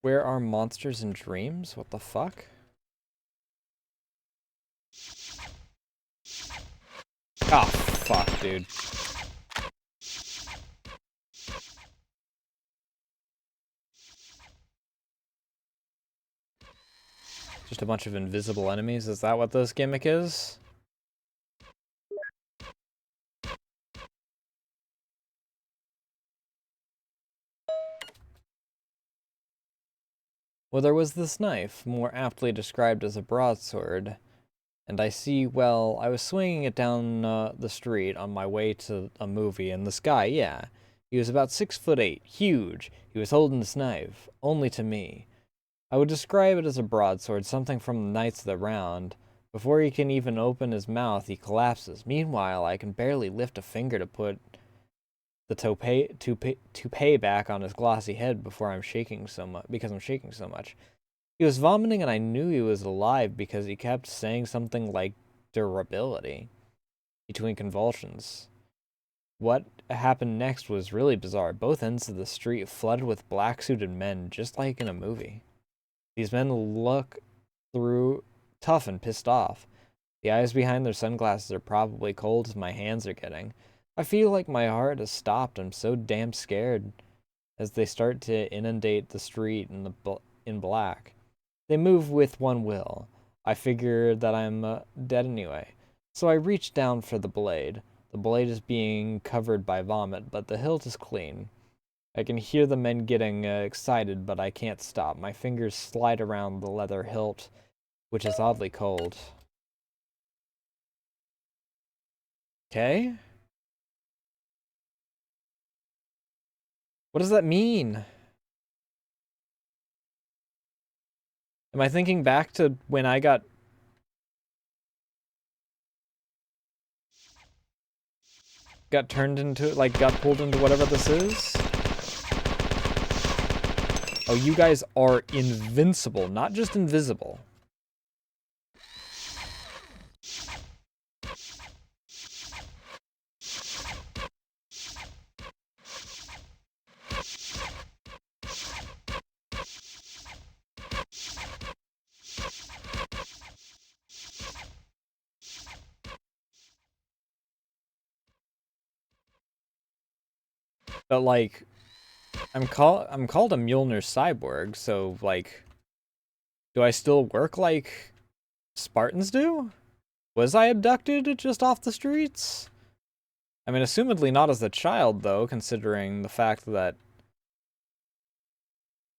Where are monsters and dreams? What the fuck? Oh, fuck, dude. Just a bunch of invisible enemies? Is that what this gimmick is? Well, there was this knife, more aptly described as a broadsword, and I see, well, I was swinging it down the street on my way to a movie, and this guy, yeah, he was about 6'8", huge. He was holding this knife, only to me. I would describe it as a broadsword, something from the Knights of the Round. Before he can even open his mouth, he collapses. Meanwhile, I can barely lift a finger to put the toupee back on his glossy head before I'm shaking so much because I'm shaking so much. He was vomiting and I knew he was alive because he kept saying something like durability between convulsions. What happened next was really bizarre. Both ends of the street flooded with black-suited men, just like in a movie. These men look through tough and pissed off. The eyes behind their sunglasses are probably cold as my hands are getting. I feel like my heart has stopped. I'm so damn scared as they start to inundate the street in black. They move with one will. I figure that I'm dead anyway. So I reach down for the blade. The blade is being covered by vomit, but the hilt is clean. I can hear the men getting excited, but I can't stop. My fingers slide around the leather hilt, which is oddly cold. Okay? What does that mean? Am I thinking back to when I got turned into, like, got pulled into whatever this is? Oh, you guys are invincible, not just invisible. But, like, I'm called a Mjolnir cyborg, so like, do I still work like Spartans do? Was I abducted just off the streets? I mean, assumedly not as a child, though, considering the fact that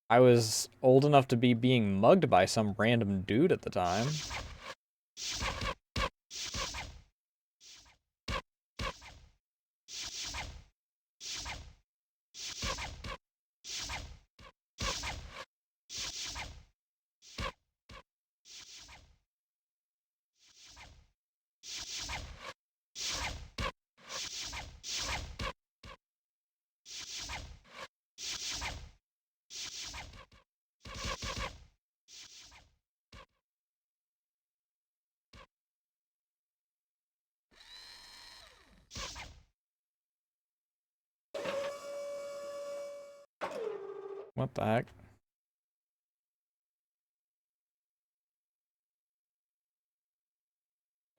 I was old enough to be being mugged by some random dude at the time. What the heck?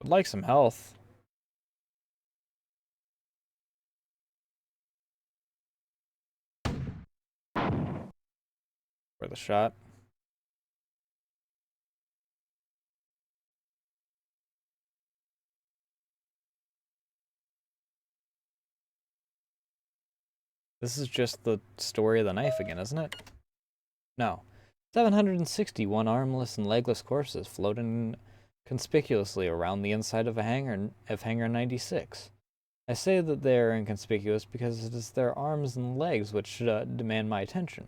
Would like some health. For the shot. This is just the story of the knife again, isn't it? No. 761 armless and legless corpses floating conspicuously around the inside of Hangar 96. I say that they are inconspicuous because it is their arms and legs which demand my attention.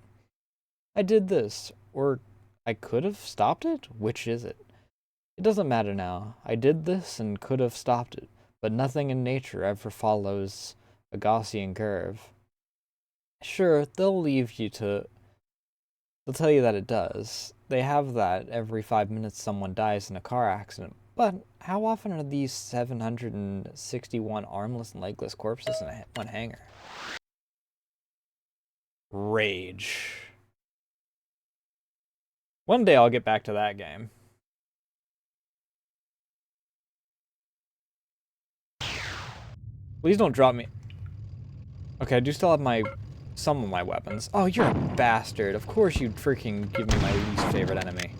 I did this, or I could have stopped it? Which is it? It doesn't matter now. I did this and could have stopped it, but nothing in nature ever follows a Gaussian curve. Sure, they'll tell you that it does. They have that every 5 minutes someone dies in a car accident. But how often are these 761 armless and legless corpses in one hangar? Rage. One day I'll get back to that game. Please don't drop me. Okay, I do still have some of my weapons. Oh, you're a bastard. Of course you'd freaking give me my least favorite enemy.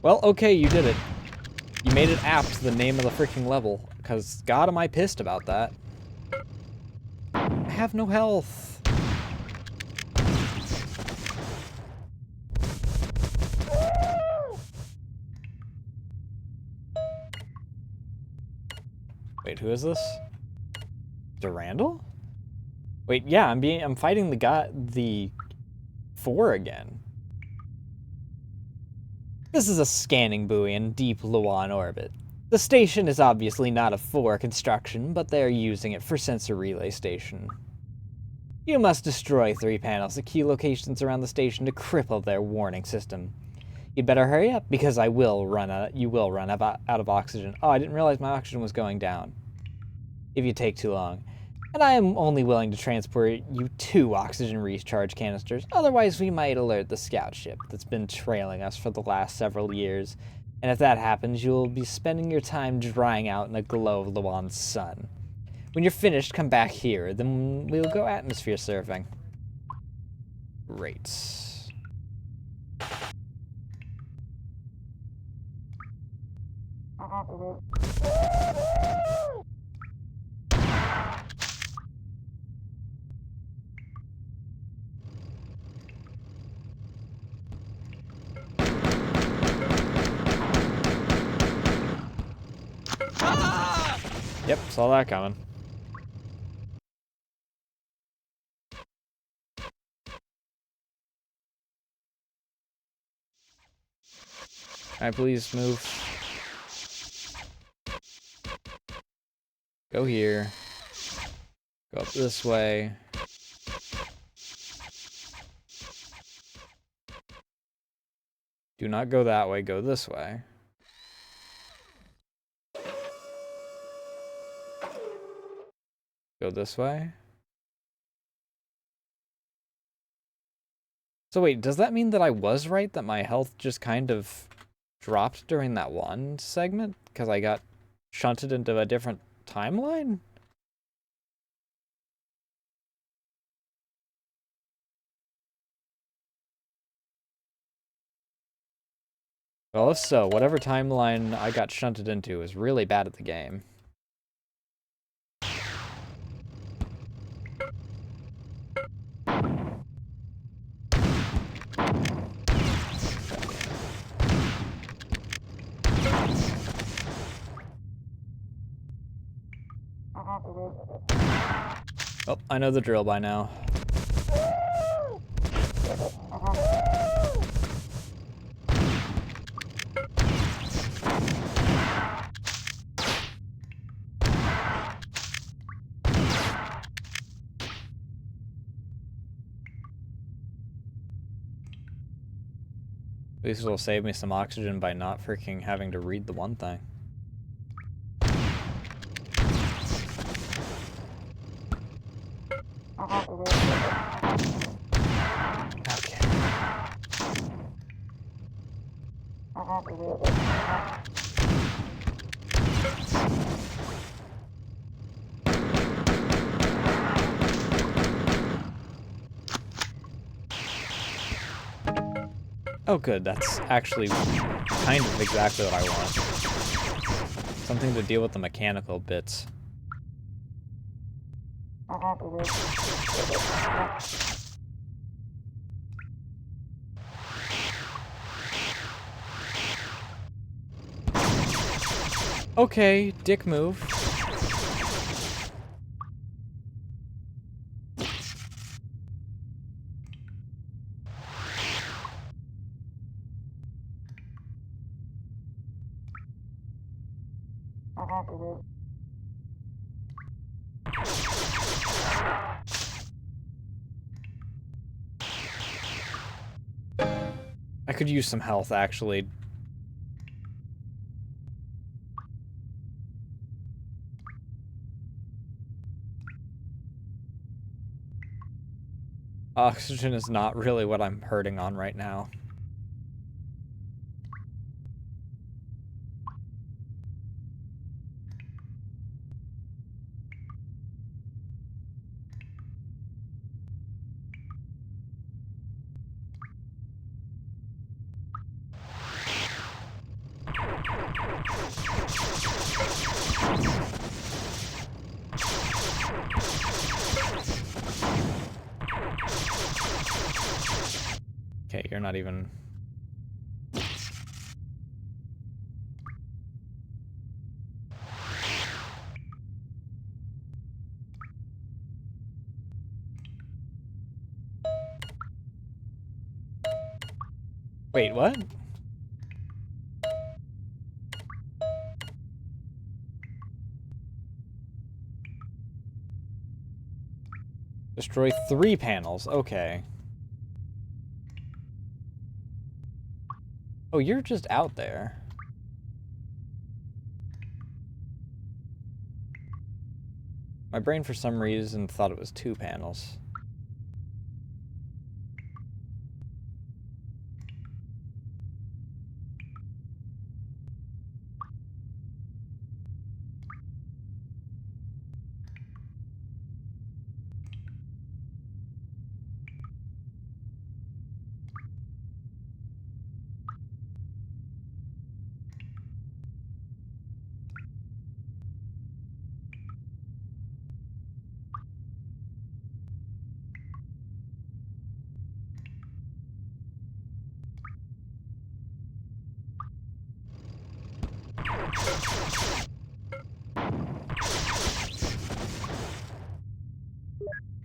Well, okay, you did it. You made it apt to the name of the freaking level. Because God am I pissed about that. I have no health. Wait, who is this? Durandal? Wait, yeah, I'm fighting the 4 again. This is a scanning buoy in deep Luan orbit. The station is obviously not a 4 construction, but they are using it for sensor relay station. You must destroy 3 panels at key locations around the station to cripple their warning system. You'd better hurry up, because you will run out of oxygen. Oh, I didn't realize my oxygen was going down. If you take too long. And I am only willing to transport you 2 oxygen recharge canisters, otherwise we might alert the scout ship that's been trailing us for the last several years. And if that happens, you'll be spending your time drying out in the glow of Luan's sun. When you're finished, come back here, then we'll go atmosphere surfing. Great. Yep, saw that coming. Alright, please move. Go here. Go up this way. Do not go that way, go this way. Go this way. So wait, does that mean that I was right that my health just kind of dropped during that one segment? Because I got shunted into a different timeline? Well, if so, whatever timeline I got shunted into is really bad at the game. Oh, I know the drill by now. At least it'll save me some oxygen by not freaking having to read the one thing. Oh good, that's actually kind of exactly what I want. Something to deal with the mechanical bits. Okay, dick move. I could use some health, actually. Oxygen is not really what I'm hurting on right now. Okay, you're not even... Wait, what? Destroy 3 panels, okay. Oh, you're just out there. My brain, for some reason, thought it was 2 panels.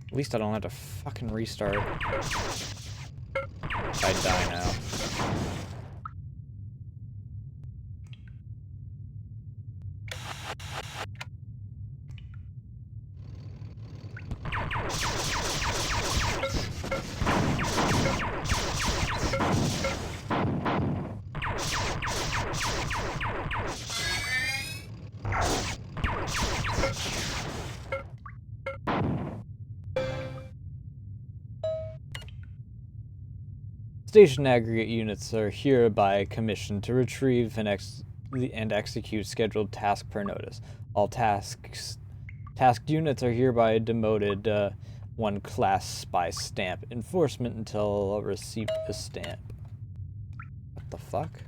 At least I don't have to fucking restart. I die now. Station aggregate units are hereby commissioned to retrieve and execute scheduled tasks per notice. All tasked units are hereby demoted 1 class by stamp enforcement until receipt of stamp. What the fuck?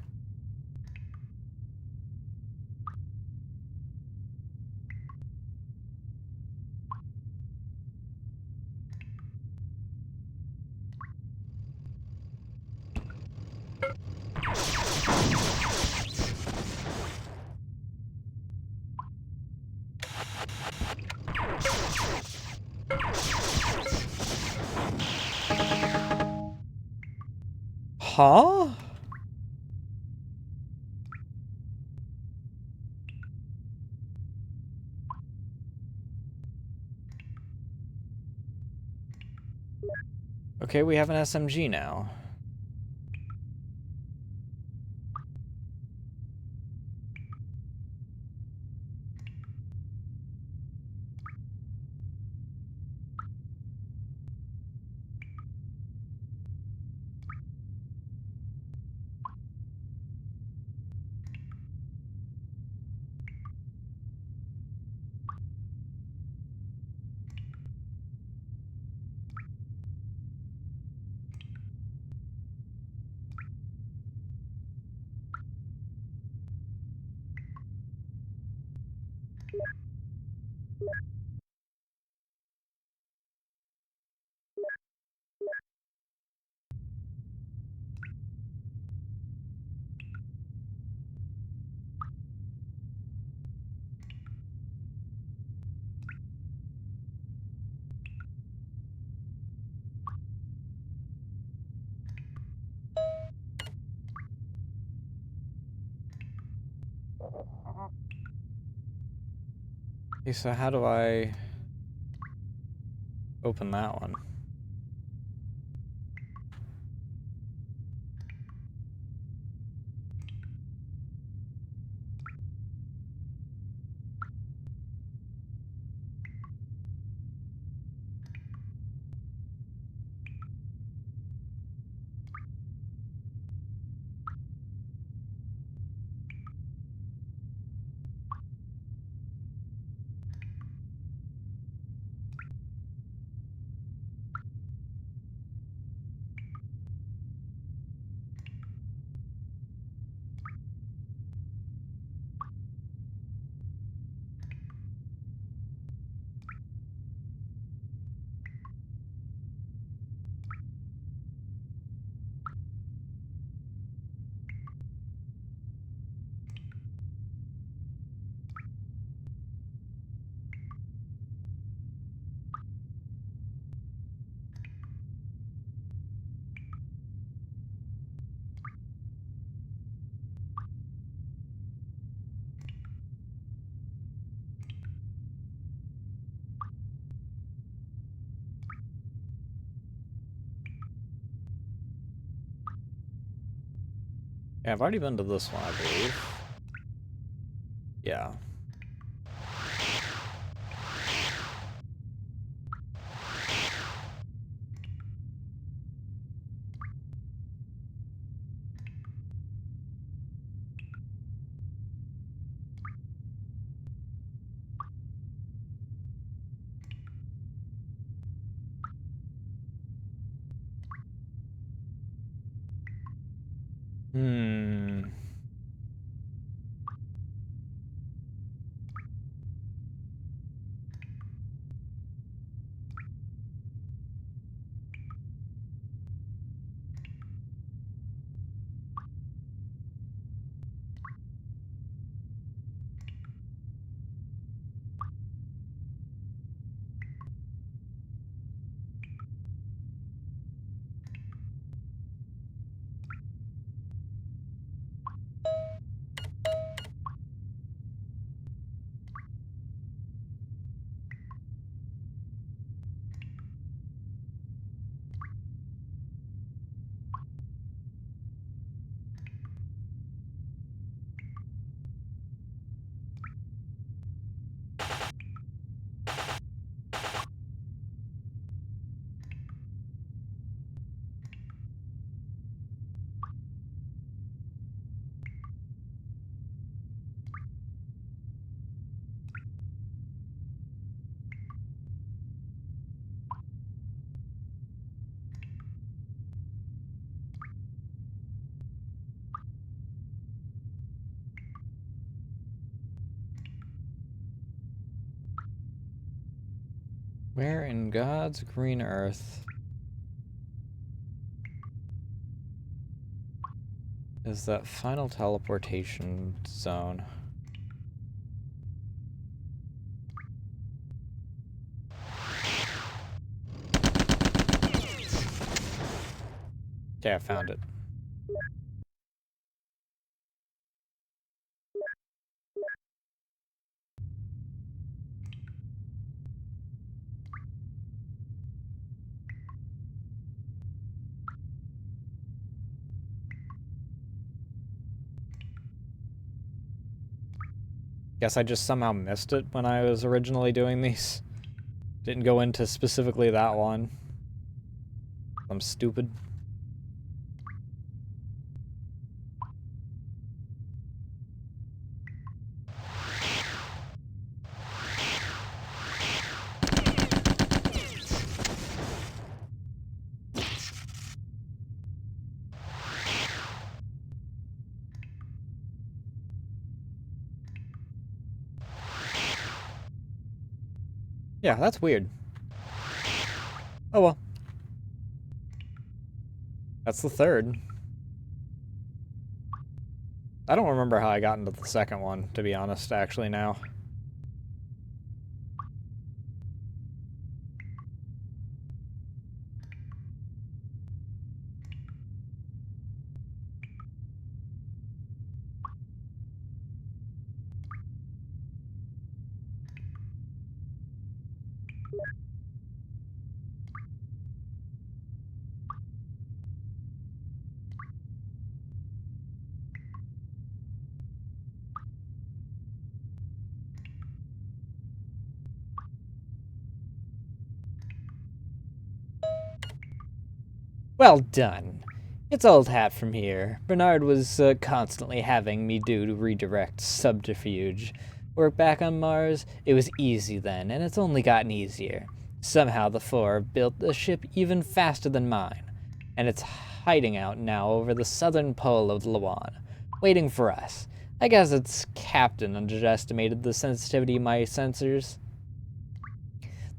Huh? Okay, we have an SMG now. Okay, so how do I open that one? Yeah, I've already been to this one, I believe. Yeah. Hmm. Where in God's green earth is that final teleportation zone? Okay, I found it. Guess I just somehow missed it when I was originally doing these. Didn't go into specifically that one. I'm stupid. Yeah, that's weird. Oh well. That's the third. I don't remember how I got into the second one, to be honest, actually, now. Well done. It's old hat from here. Bernard was constantly having me do redirect subterfuge. Work back on Mars? It was easy then, and it's only gotten easier. Somehow the Four built a ship even faster than mine, and it's hiding out now over the southern pole of Lawan, waiting for us. I guess its captain underestimated the sensitivity of my sensors.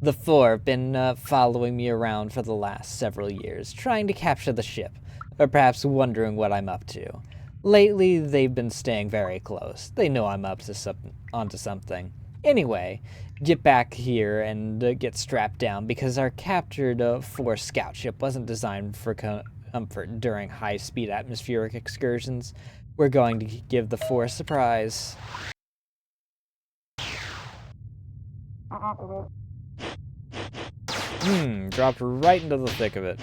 The Four have been following me around for the last several years, trying to capture the ship, or perhaps wondering what I'm up to. Lately, they've been staying very close. They know I'm up to onto something. Anyway, get back here and get strapped down because our captured Four scout ship wasn't designed for comfort during high-speed atmospheric excursions. We're going to give the Four a surprise. Dropped right into the thick of it.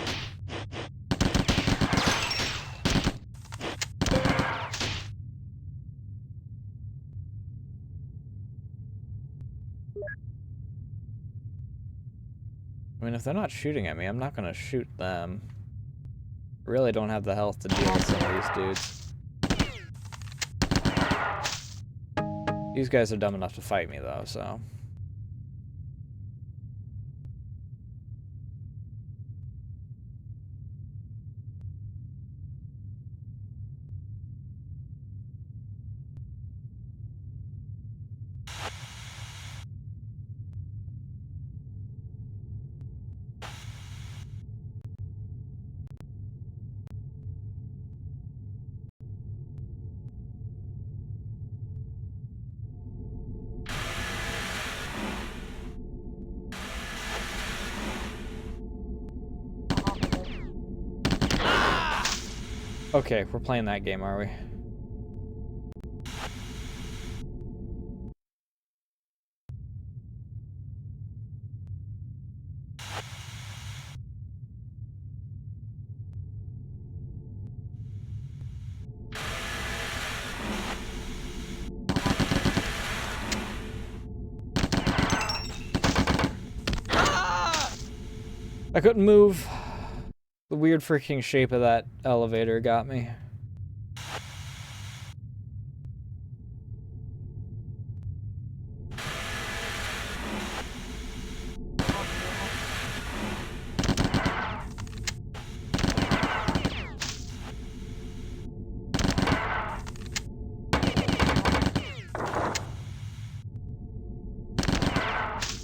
I mean, if they're not shooting at me, I'm not gonna shoot them. I really don't have the health to deal with some of these dudes. These guys are dumb enough to fight me, though, so... Okay, we're playing that game, are we? I couldn't move. The weird freaking shape of that elevator got me.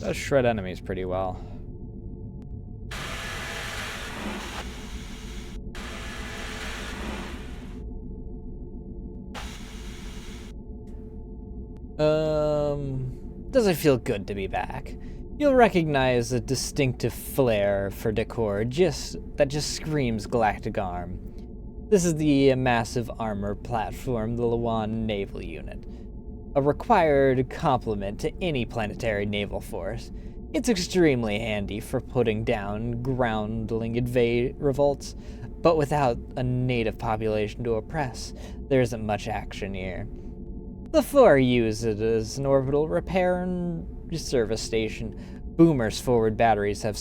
Does shred enemies pretty well. Does it feel good to be back? You'll recognize a distinctive flair for decor that just screams Galactic Arm. This is the massive armor platform, the Lawan Naval Unit. A required complement to any planetary naval force. It's extremely handy for putting down groundling revolts, but without a native population to oppress, there isn't much action here. The four use it as an orbital repair and service station. Boomer's forward batteries have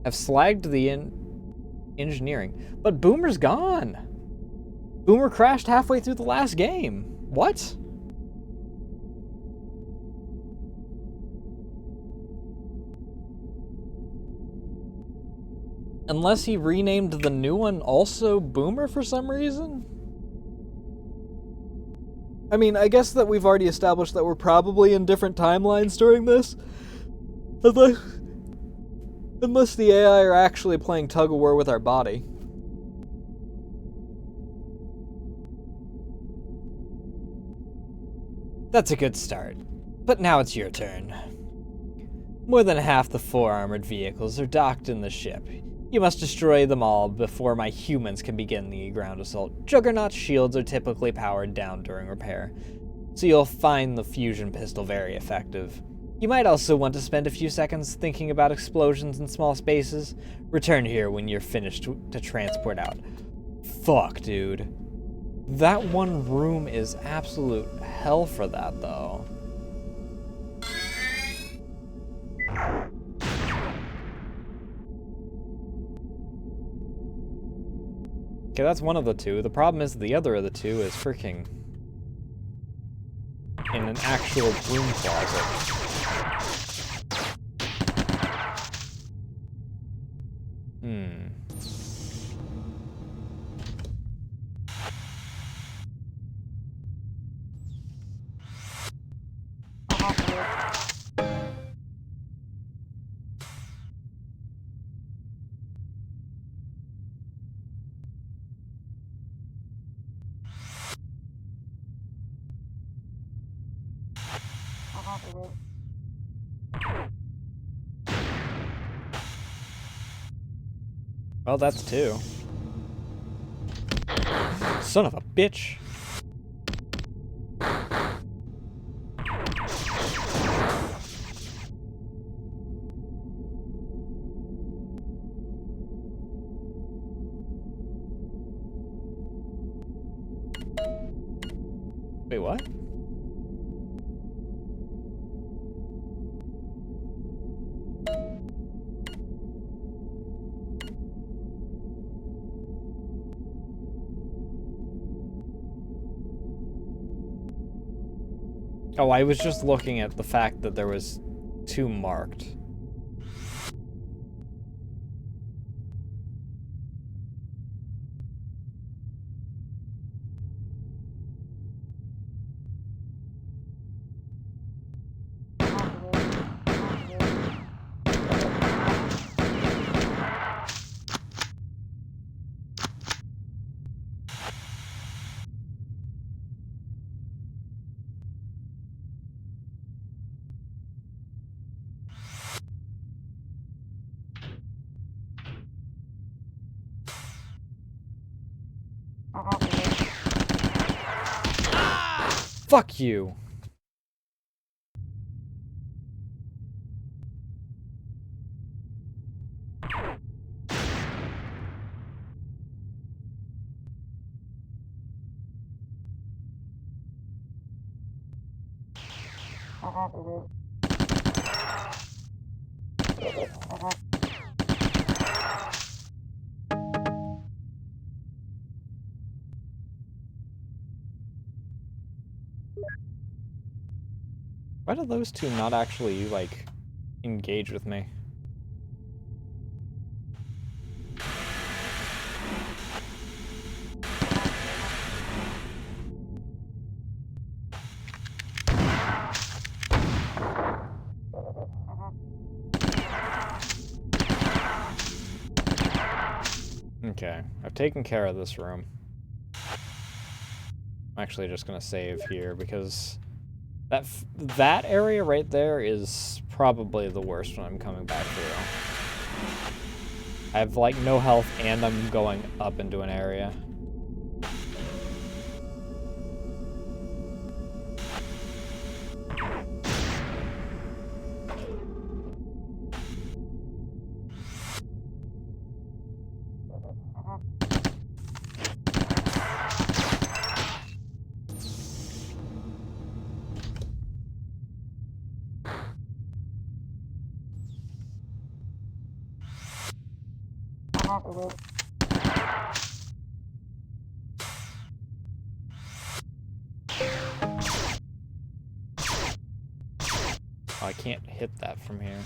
have slagged the engineering. But Boomer's gone. Boomer crashed halfway through the last game. What? Unless he renamed the new one also Boomer for some reason? I mean, I guess that we've already established that we're probably in different timelines during this. Unless the AI are actually playing tug-of-war with our body. That's a good start. But now it's your turn. More than half the 4 armored vehicles are docked in the ship. You must destroy them all before my humans can begin the ground assault. Juggernaut's shields are typically powered down during repair, so you'll find the fusion pistol very effective. You might also want to spend a few seconds thinking about explosions in small spaces. Return here when you're finished to transport out. Fuck, dude. That one room is absolute hell for that, though. Okay, that's one of the two. The problem is the other of the two is freaking in an actual broom closet. Well, that's 2. Son of a bitch. Wait, what? Oh, I was just looking at the fact that there was 2 marked. Fuck you. Why do those 2 not actually, like, engage with me? Okay, I've taken care of this room. I'm actually just gonna save here because that area right there is probably the worst when I'm coming back through. I have like no health and I'm going up into an area. Oh, I can't hit that from here.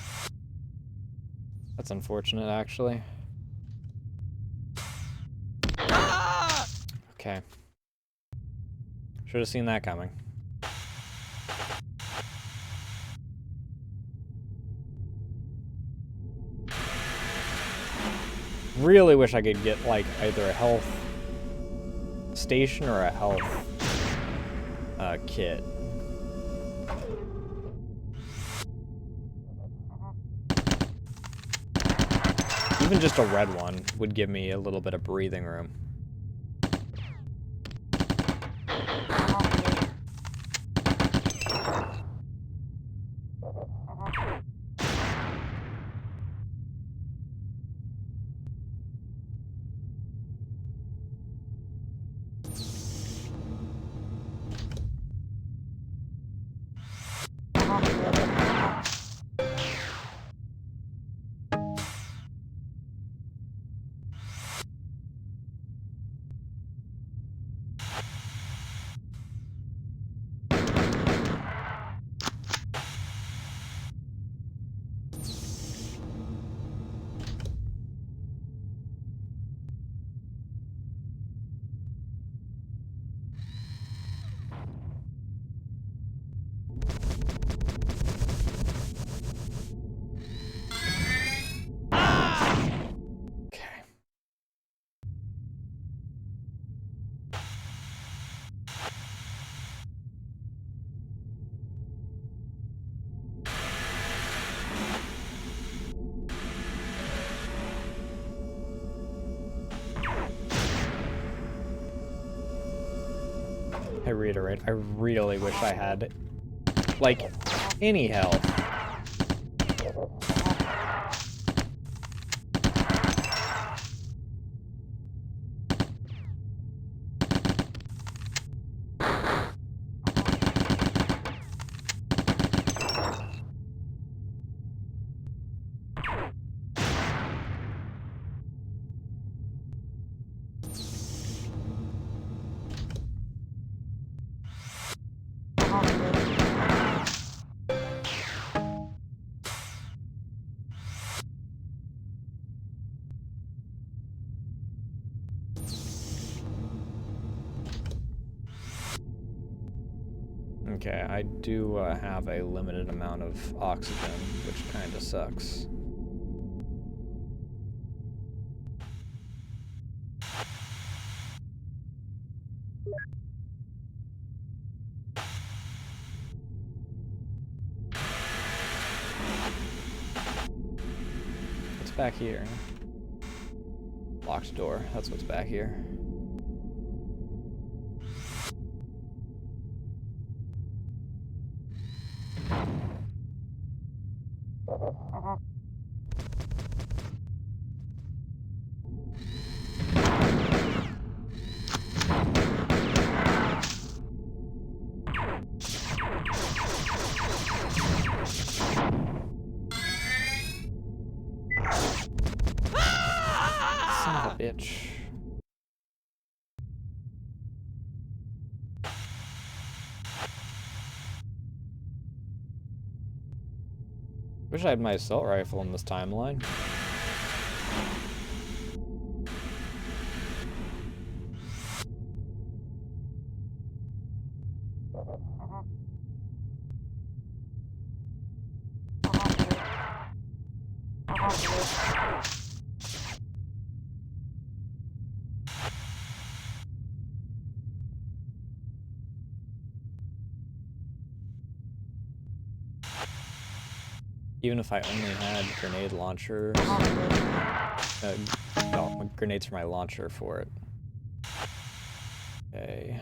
That's unfortunate, actually. Okay. Should have seen that coming. Really wish I could get, like, either a health station or a health kit. Even just a red one would give me a little bit of breathing room. I reiterate, I really wish I had, like, any health. Okay, I do have a limited amount of oxygen, which kind of sucks. What's back here? Locked door, that's what's back here. Son of a bitch. Wish I had my assault rifle in this timeline. Even if I only had grenade launchers, no, grenades for my launcher for it. Okay.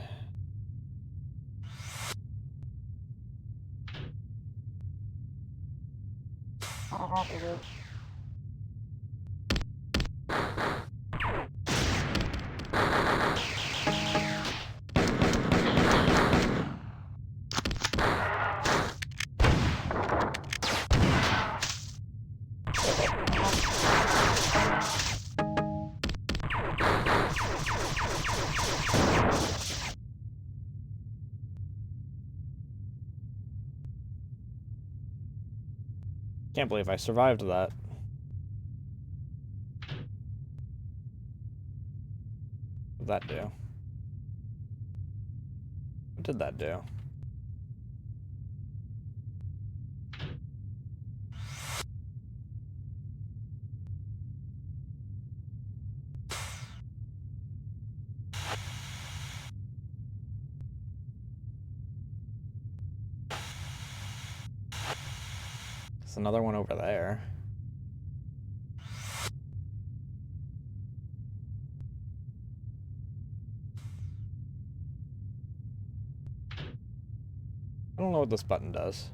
Can't believe I survived that. What did that do? What did that do? There's another one over there. I don't know what this button does.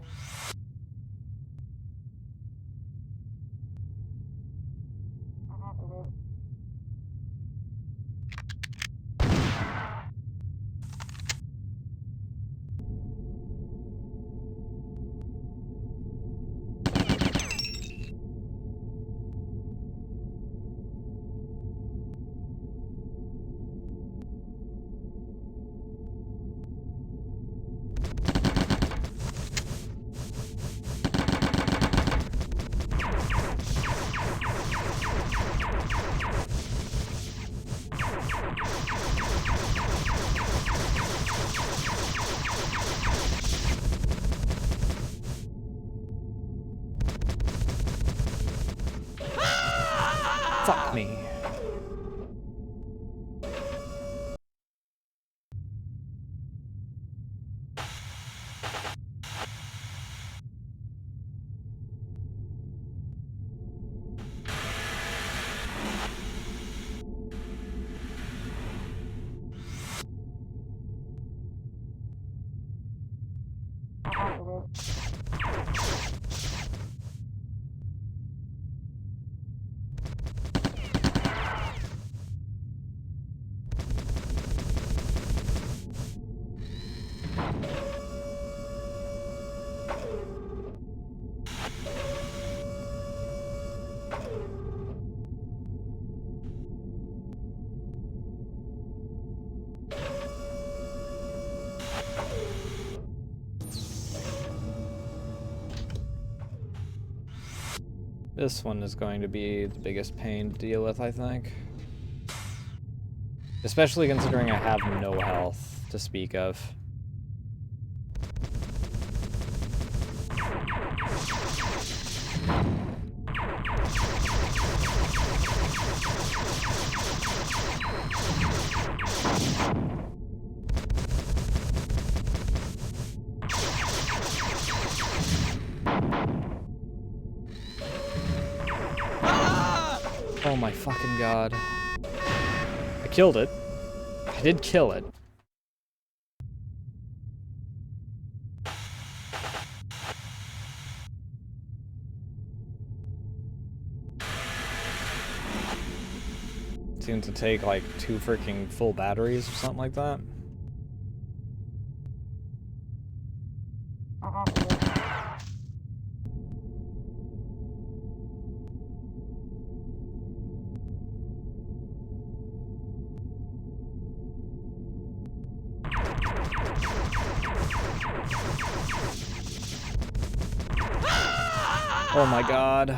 Fuck me. This one is going to be the biggest pain to deal with, I think. Especially considering I have no health to speak of. Oh my fucking god. I killed it. I did kill it. Seemed to take like 2 freaking full batteries or something like that. Oh my god.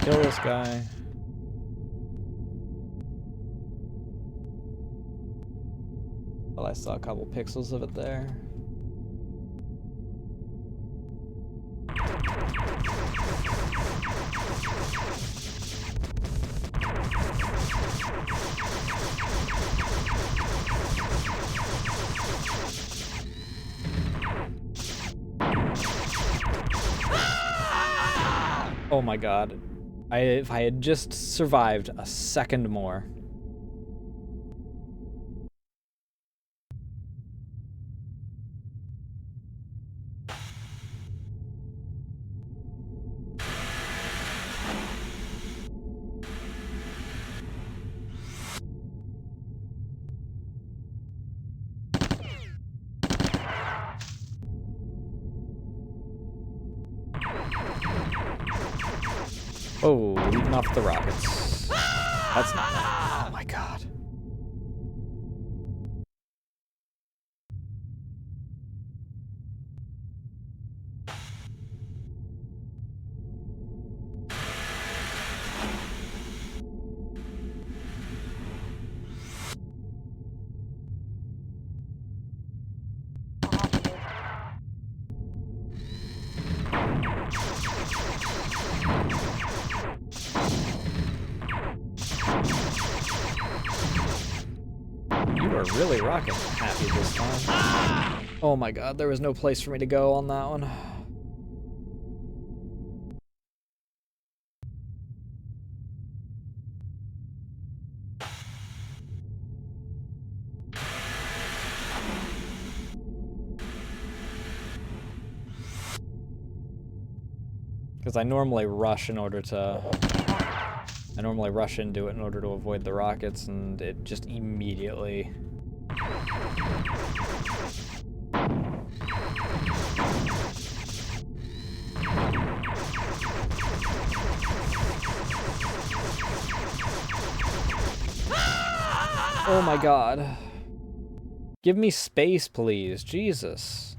Kill this guy. Well, I saw a couple pixels of it there. Oh my god. If I had just survived a second more. Oh, leading off the rockets. That's not bad. Oh my god. You are really rocket happy this time. Oh my god, there was no place for me to go on that one. Because I normally rush into it in order to avoid the rockets, and it just immediately... Oh my god. Give me space, please. Jesus.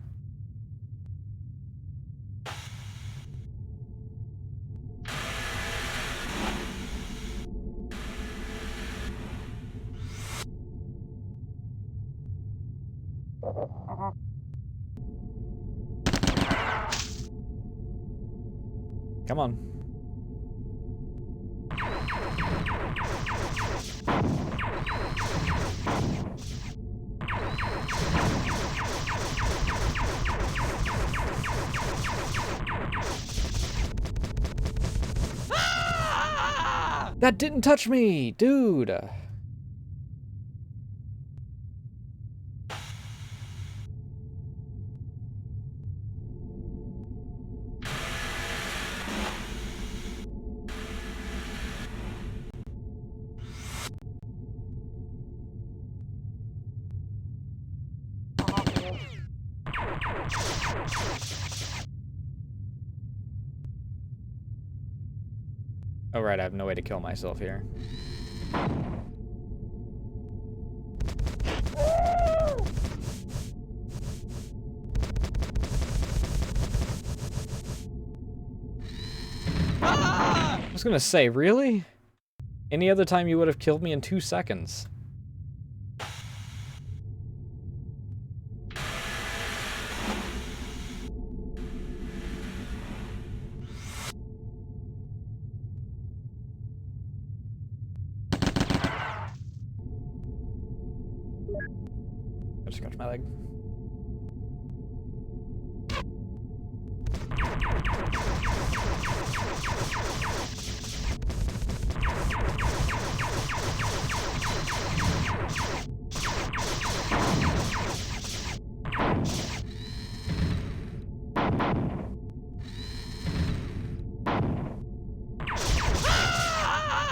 Come on. That didn't touch me, dude. Oh right, I have no way to kill myself here. I was gonna say, really? Any other time you would have killed me in 2 seconds. I just scratched my leg.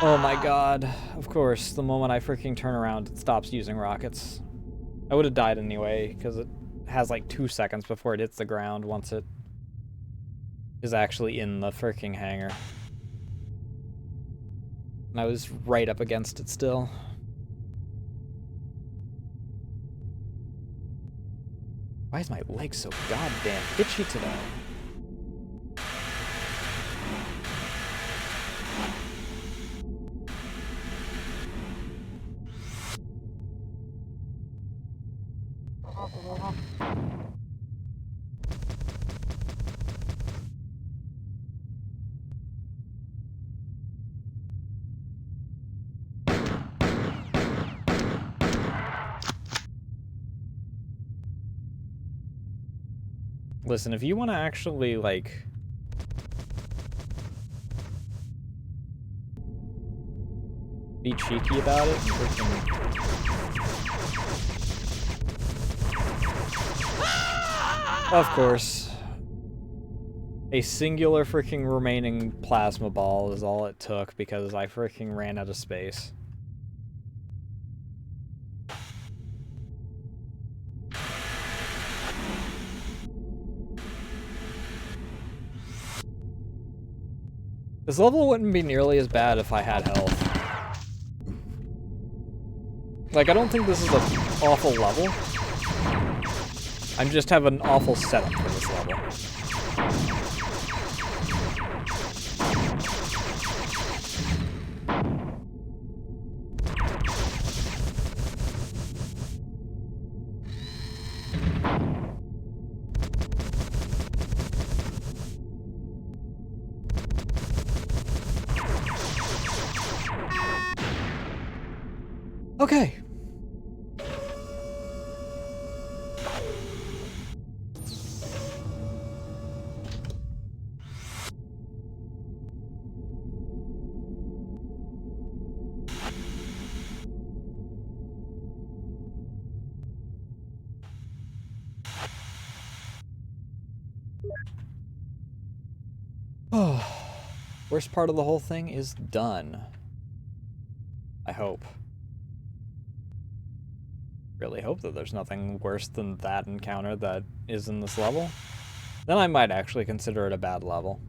Oh my god. Of course, the moment I freaking turn around, it stops using rockets. I would have died anyway, because it has like 2 seconds before it hits the ground once it is actually in the freaking hangar. And I was right up against it still. Why is my leg so goddamn itchy today? Listen, if you want to actually, like... be cheeky about it, freaking... Of course. A singular freaking remaining plasma ball is all it took because I freaking ran out of space. This level wouldn't be nearly as bad if I had health. Like, I don't think this is an awful level. I just have an awful setup for this level. Okay. Oh, worst part of the whole thing is done. I hope. Really hope that there's nothing worse than that encounter that is in this level. Then I might actually consider it a bad level.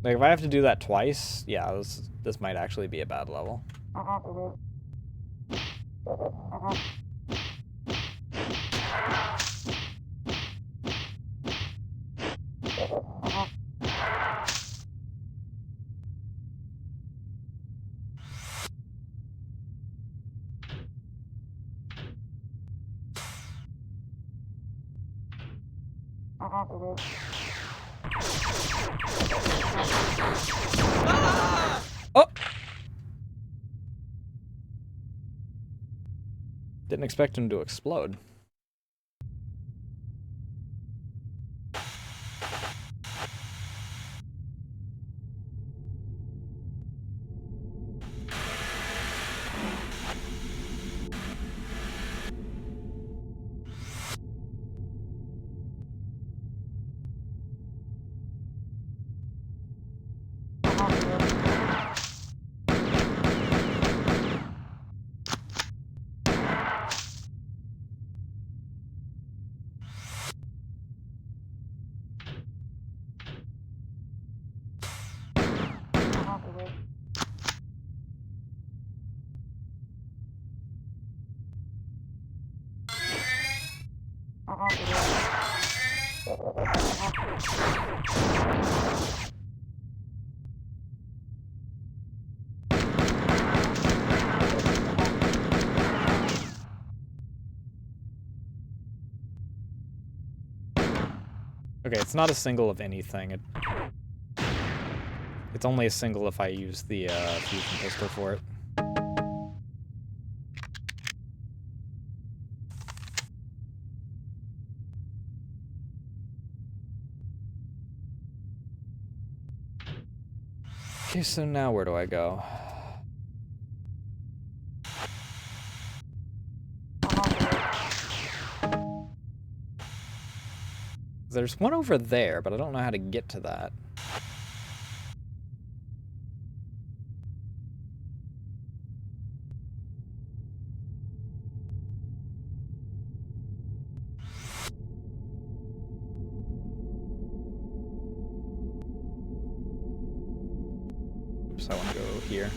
Like, if I have to do that twice, yeah, this might actually be a bad level. Oh! Didn't expect him to explode. Okay, it's not a single of anything. It's only a single if I use the fusion pistol for it. Okay, so now where do I go? There's one over there, but I don't know how to get to that. Oops, I want to go here.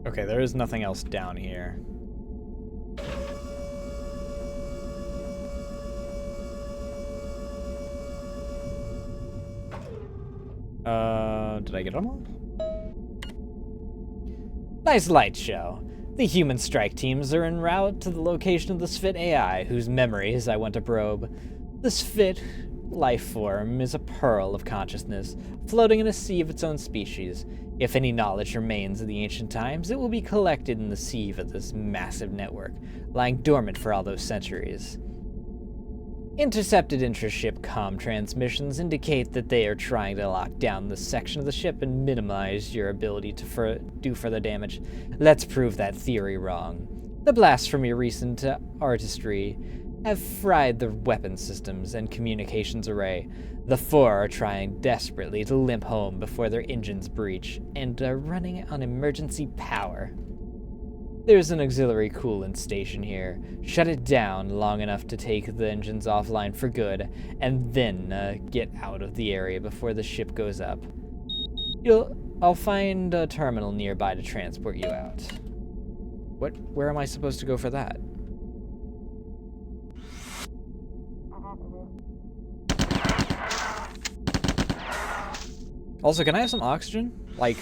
Okay, there is nothing else down here. Did I get them all? Nice light show. The human strike teams are en route to the location of the Sphit AI, whose memories I want to probe. The Sphit life form is a pearl of consciousness, floating in a sea of its own species. If any knowledge remains of the ancient times, it will be collected in the sieve of this massive network, lying dormant for all those centuries. Intercepted intra-ship comm transmissions indicate that they are trying to lock down this section of the ship and minimize your ability to do further damage. Let's prove that theory wrong. The blasts from your recent artistry have fried the weapon systems and communications array. The four are trying desperately to limp home before their engines breach and are running on emergency power. There's an auxiliary coolant station here. Shut it down long enough to take the engines offline for good, and then get out of the area before the ship goes up. I'll find a terminal nearby to transport you out. Where am I supposed to go for that? Also, can I have some oxygen? Like...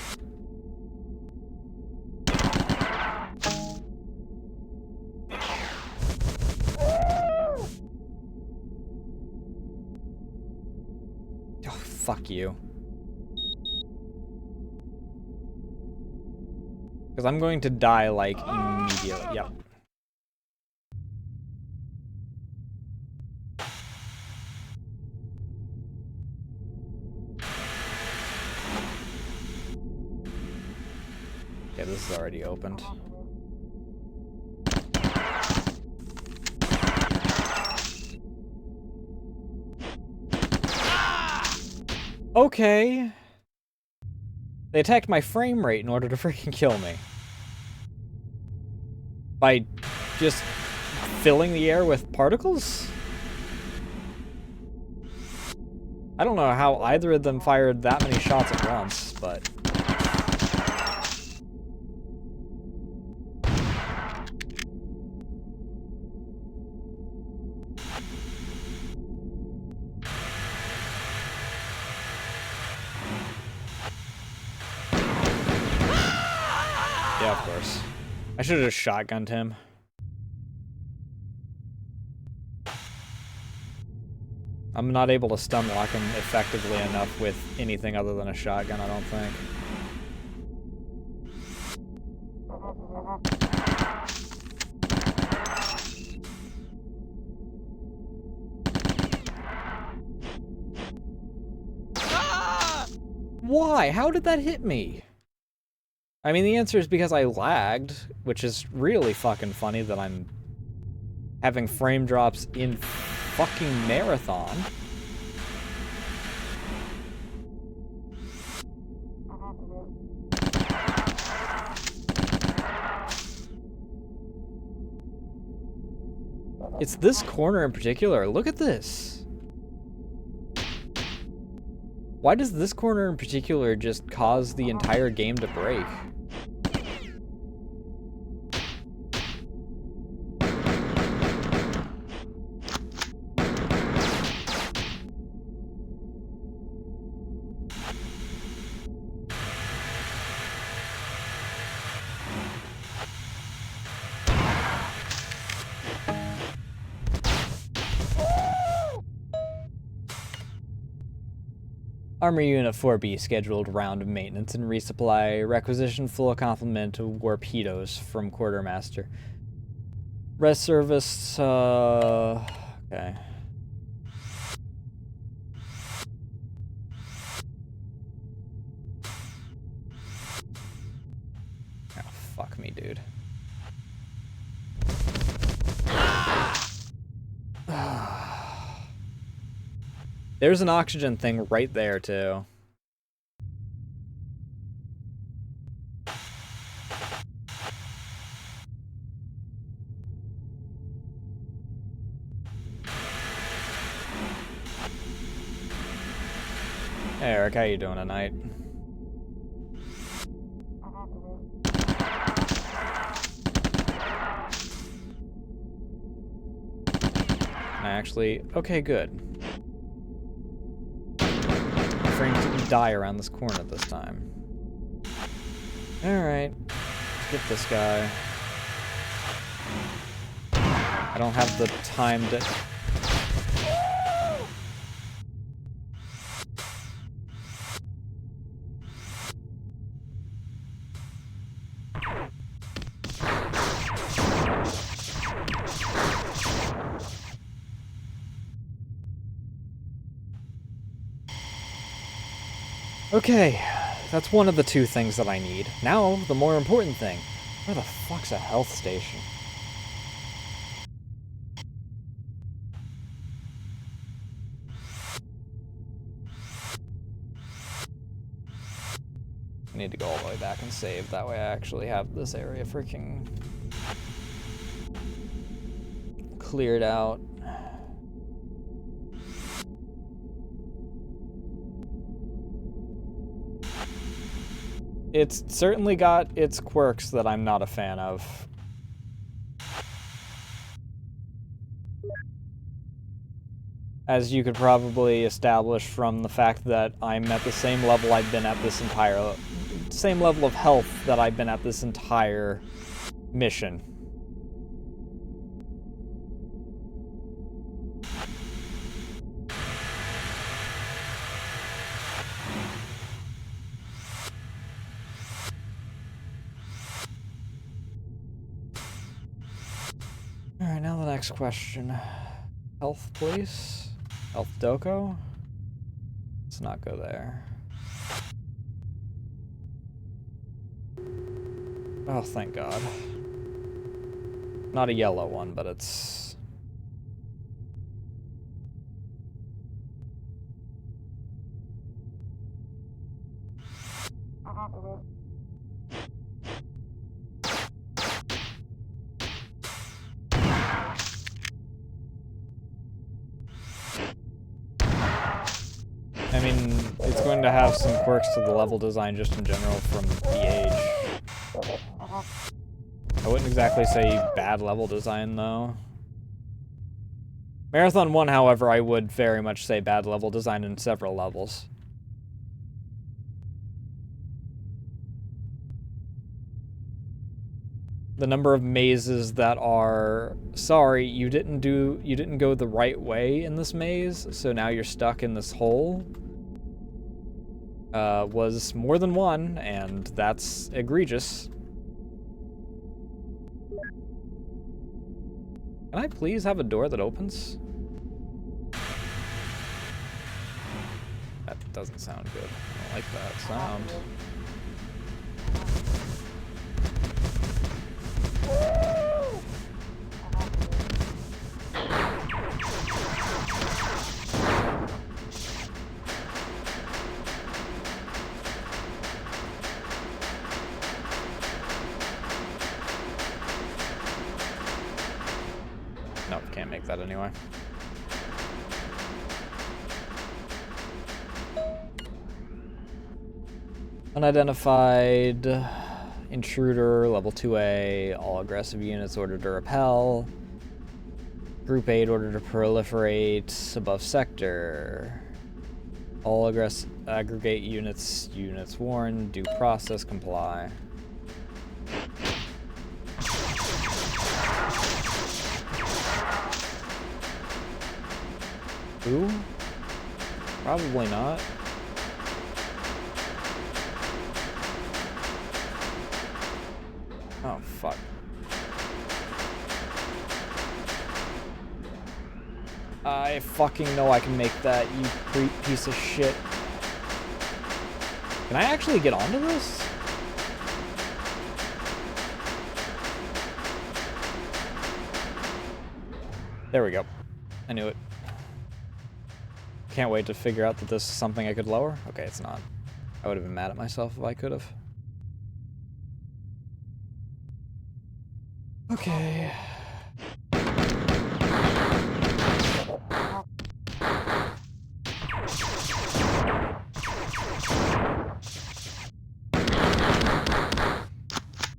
Oh, fuck you. Because I'm going to die, like, immediately. Yep. Okay, this is already opened. Okay. They attacked my frame rate in order to freaking kill me. By just filling the air with particles? I don't know how either of them fired that many shots at once, but... Yeah, of course. I should have just shotgunned him. I'm not able to stun lock him effectively enough with anything other than a shotgun, I don't think. Why? How did that hit me? I mean, the answer is because I lagged, which is really fucking funny that I'm having frame drops in fucking Marathon. It's this corner in particular. Look at this. Why does this corner in particular just cause the entire game to break? Armor Unit 4B scheduled round of maintenance and resupply. Requisition full complement of warpedos from Quartermaster. Rest service, okay. Oh, fuck me, dude. There's an oxygen thing right there, too. Hey, Eric, how you doing tonight? Actually, okay, good. Frame didn't die around this corner this time. Alright, let's get this guy. I don't have the time to... Okay, that's one of the two things that I need. Now, the more important thing. Where the fuck's a health station? I need to go all the way back and save. That way I actually have this area freaking cleared out. It's certainly got its quirks that I'm not a fan of. As you could probably establish from the fact that I'm at the same level I've been at this entire... same level of health that I've been at this entire mission. Alright, now the next question. Health, please? Health Doko? Let's not go there. Oh, thank God. Not a yellow one, but it's... I mean, it's going to have some quirks to the level design just in general from the age. I wouldn't exactly say bad level design, though. Marathon 1, however, I would very much say bad level design in several levels. The number of mazes that are, sorry, you didn't go the right way in this maze, so now you're stuck in this hole, was more than one, and that's egregious. Can I please have a door that opens? That doesn't sound good. I don't like that sound. Nope, can't make that anyway. Unidentified intruder, level 2A, all aggressive units ordered to repel. Group 8 ordered to proliferate above sector. All aggregate units warned, due process comply. Who? Probably not. Oh, fuck. I fucking know I can make that, you creep piece of shit. Can I actually get onto this? There we go. I knew it. Can't wait to figure out that this is something I could lower. Okay, it's not. I would have been mad at myself if I could have. Okay.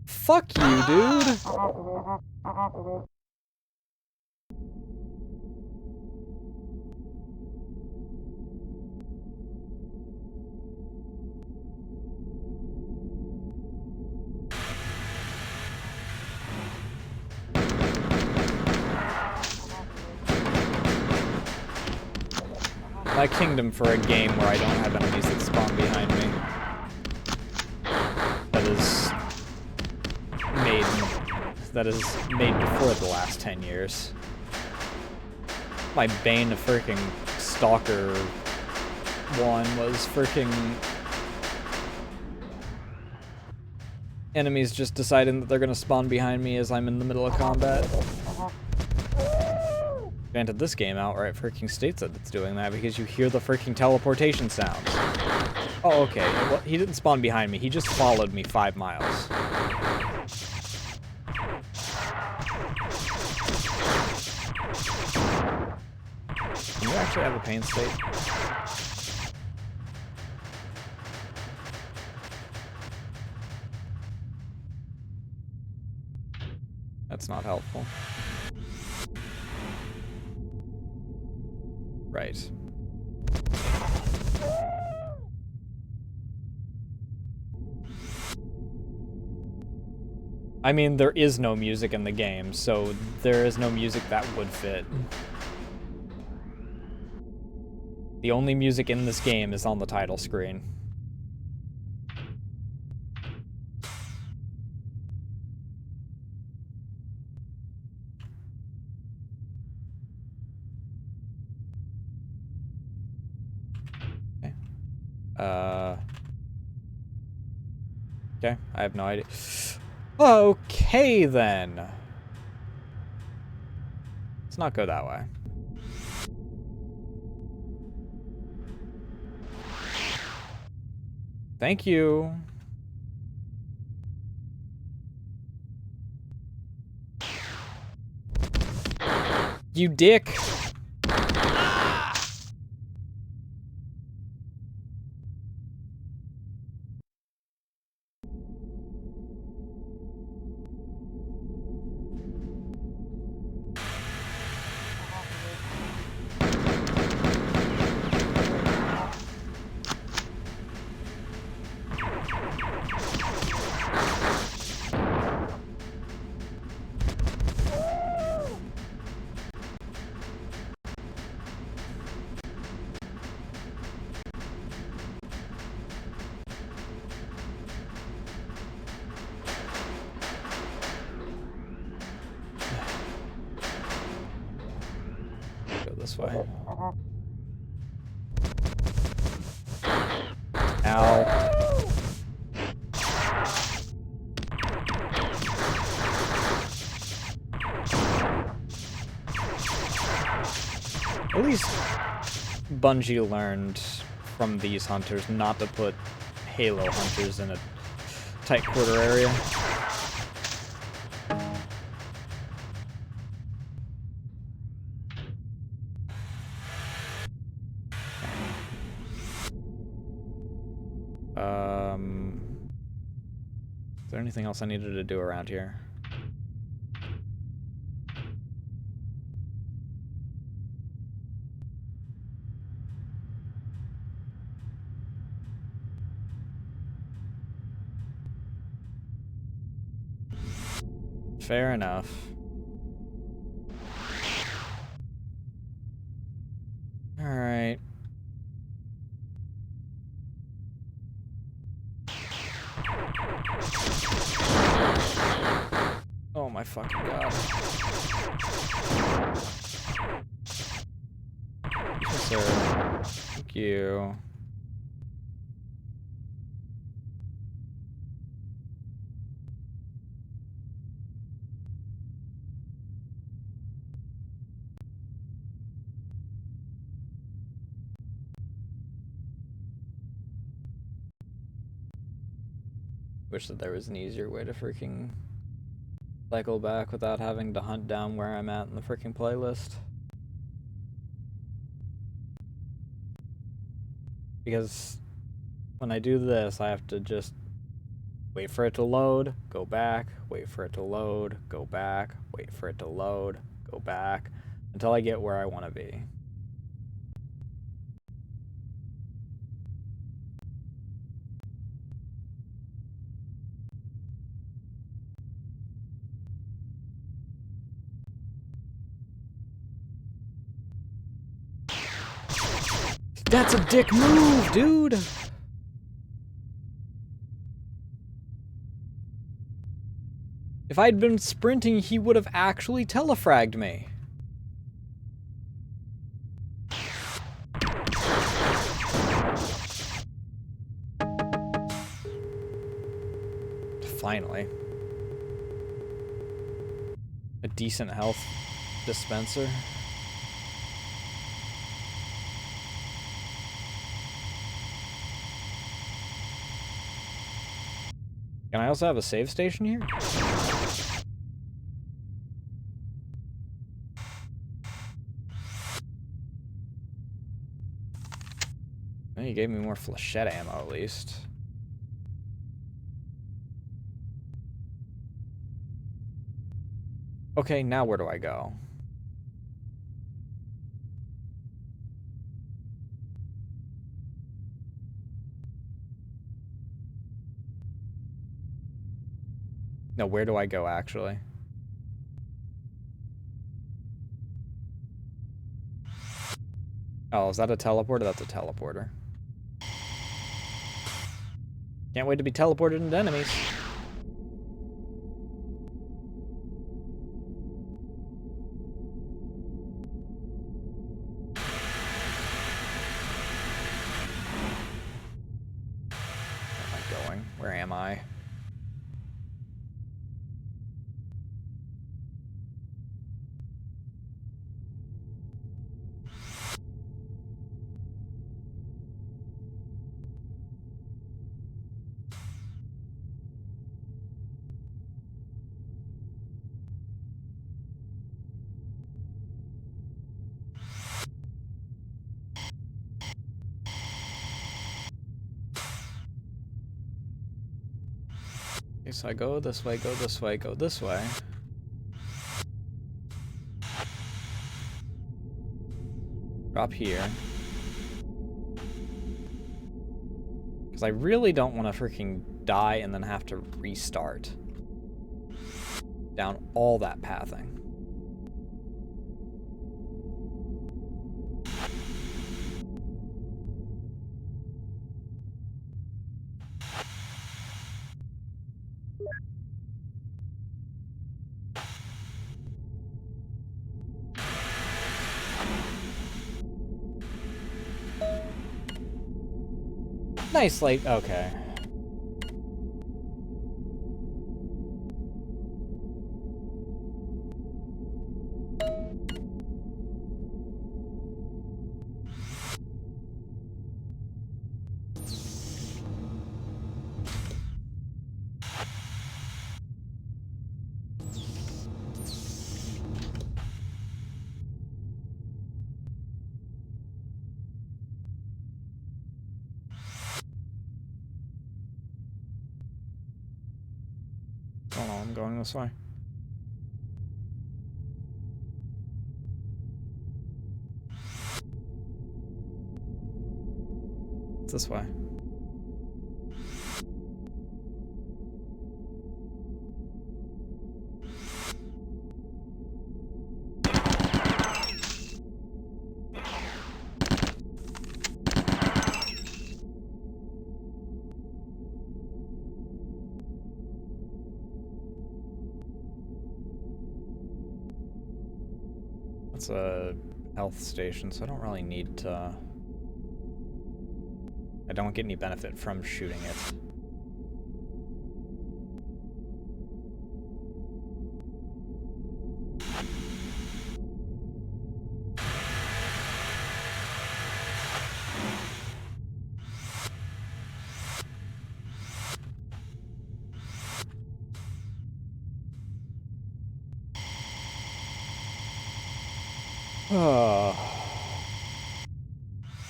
Fuck you, dude! My kingdom for a game where I don't have enemies that spawn behind me. That is made before the last 10 years. My bane of freaking Stalker 1 was freaking Enemies just deciding that they're gonna spawn behind me as I'm in the middle of combat. Granted, this game outright freaking states that it's doing that because you hear the freaking teleportation sounds. Oh, okay. Well, he didn't spawn behind me. He just followed me 5 miles. Can you actually have a pain state? That's not helpful. Right. I mean, there is no music in the game, so there is no music that would fit. The only music in this game is on the title screen. Okay. Okay, I have no idea. Okay, then. Let's not go that way. Thank you. You dick. Go this way. Ow. At least Bungie learned from these hunters not to put Halo hunters in a tight quarter area. Is there anything else I needed to do around here? Fair enough. All right. Oh my fucking god. Yes, sir. Thank you. Wish that there was an easier way to freaking cycle back without having to hunt down where I'm at in the freaking playlist. Because when I do this, I have to just wait for it to load, go back, wait for it to load, go back, wait for it to load, go back, until I get where I want to be. That's a dick move, dude! If I'd been sprinting, he would have actually telefragged me. finally. A decent health dispenser. Can I also have a save station here? Well, you gave me more flechette ammo at least. Okay, now where do I go? No, where do I go actually? Oh, is that a teleporter? That's a teleporter. Can't wait to be teleported into enemies. Where am I going? Where am I? Okay, so I go this way, go this way, go this way. Drop here. Because I really don't want to freaking die and then have to restart. Down all that pathing. Nice light. Okay. Oh no, I'm going this way. It's this way. It's a health station, so I don't really need to... I don't get any benefit from shooting it.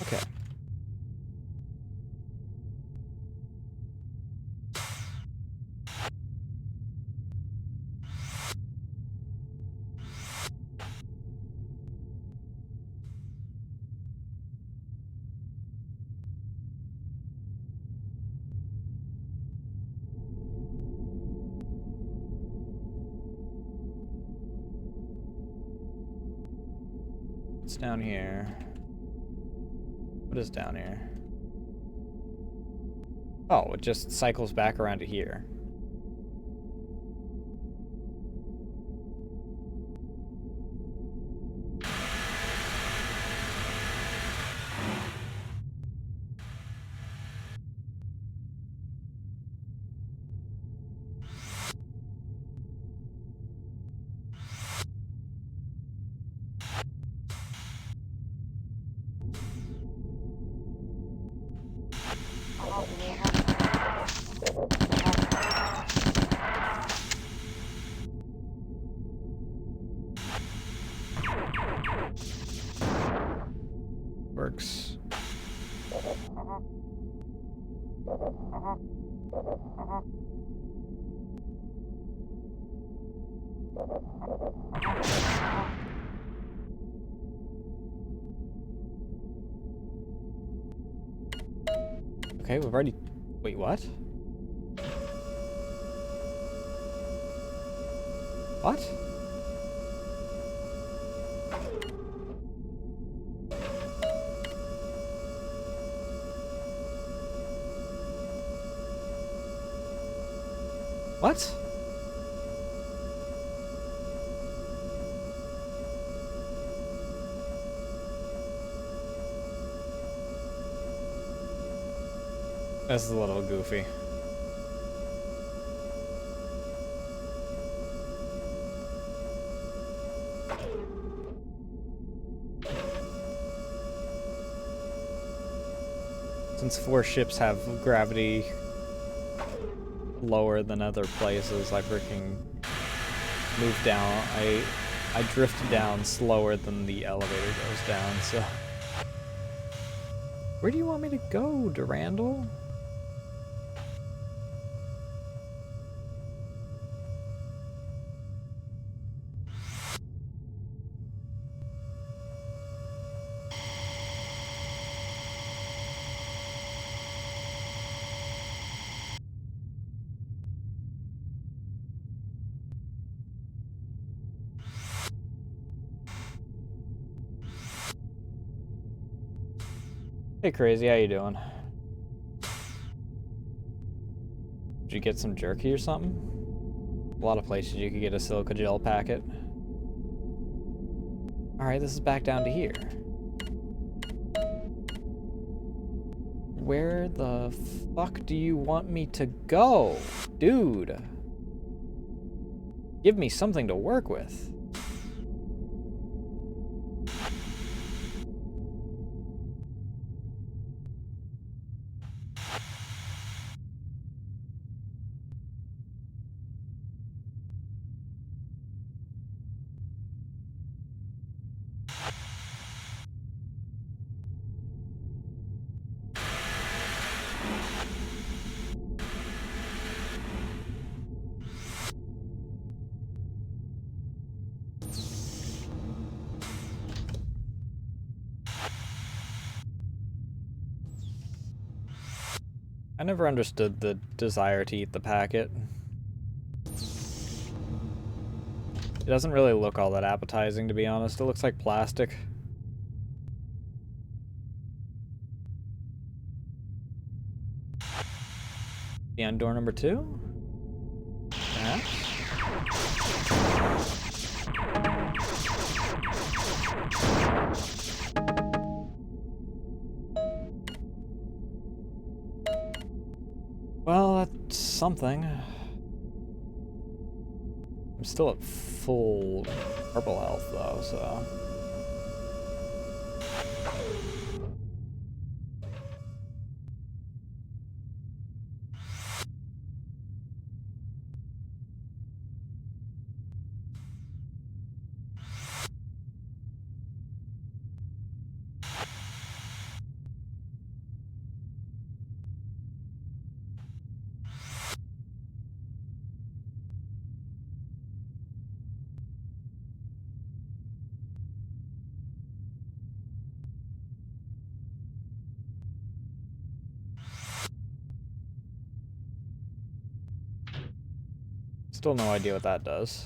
Okay. What's down here? What is down here? Oh, it just cycles back around to here. Works. Okay, we've already... Wait, what? What? What? That's a little goofy. Since 4 ships have gravity lower than other places, I freaking move down. I drift down slower than the elevator goes down, so... Where do you want me to go, Durandal? Hey, Crazy, how you doing? Did you get some jerky or something? A lot of places you could get a silica gel packet. Alright, this is back down to here. Where the fuck do you want me to go? Dude. Give me something to work with. I never understood the desire to eat the packet. It doesn't really look all that appetizing, to be honest. It looks like plastic. And door number 2? Perhaps? Well, that's something. I'm still at full purple health, though, so... Still no idea what that does.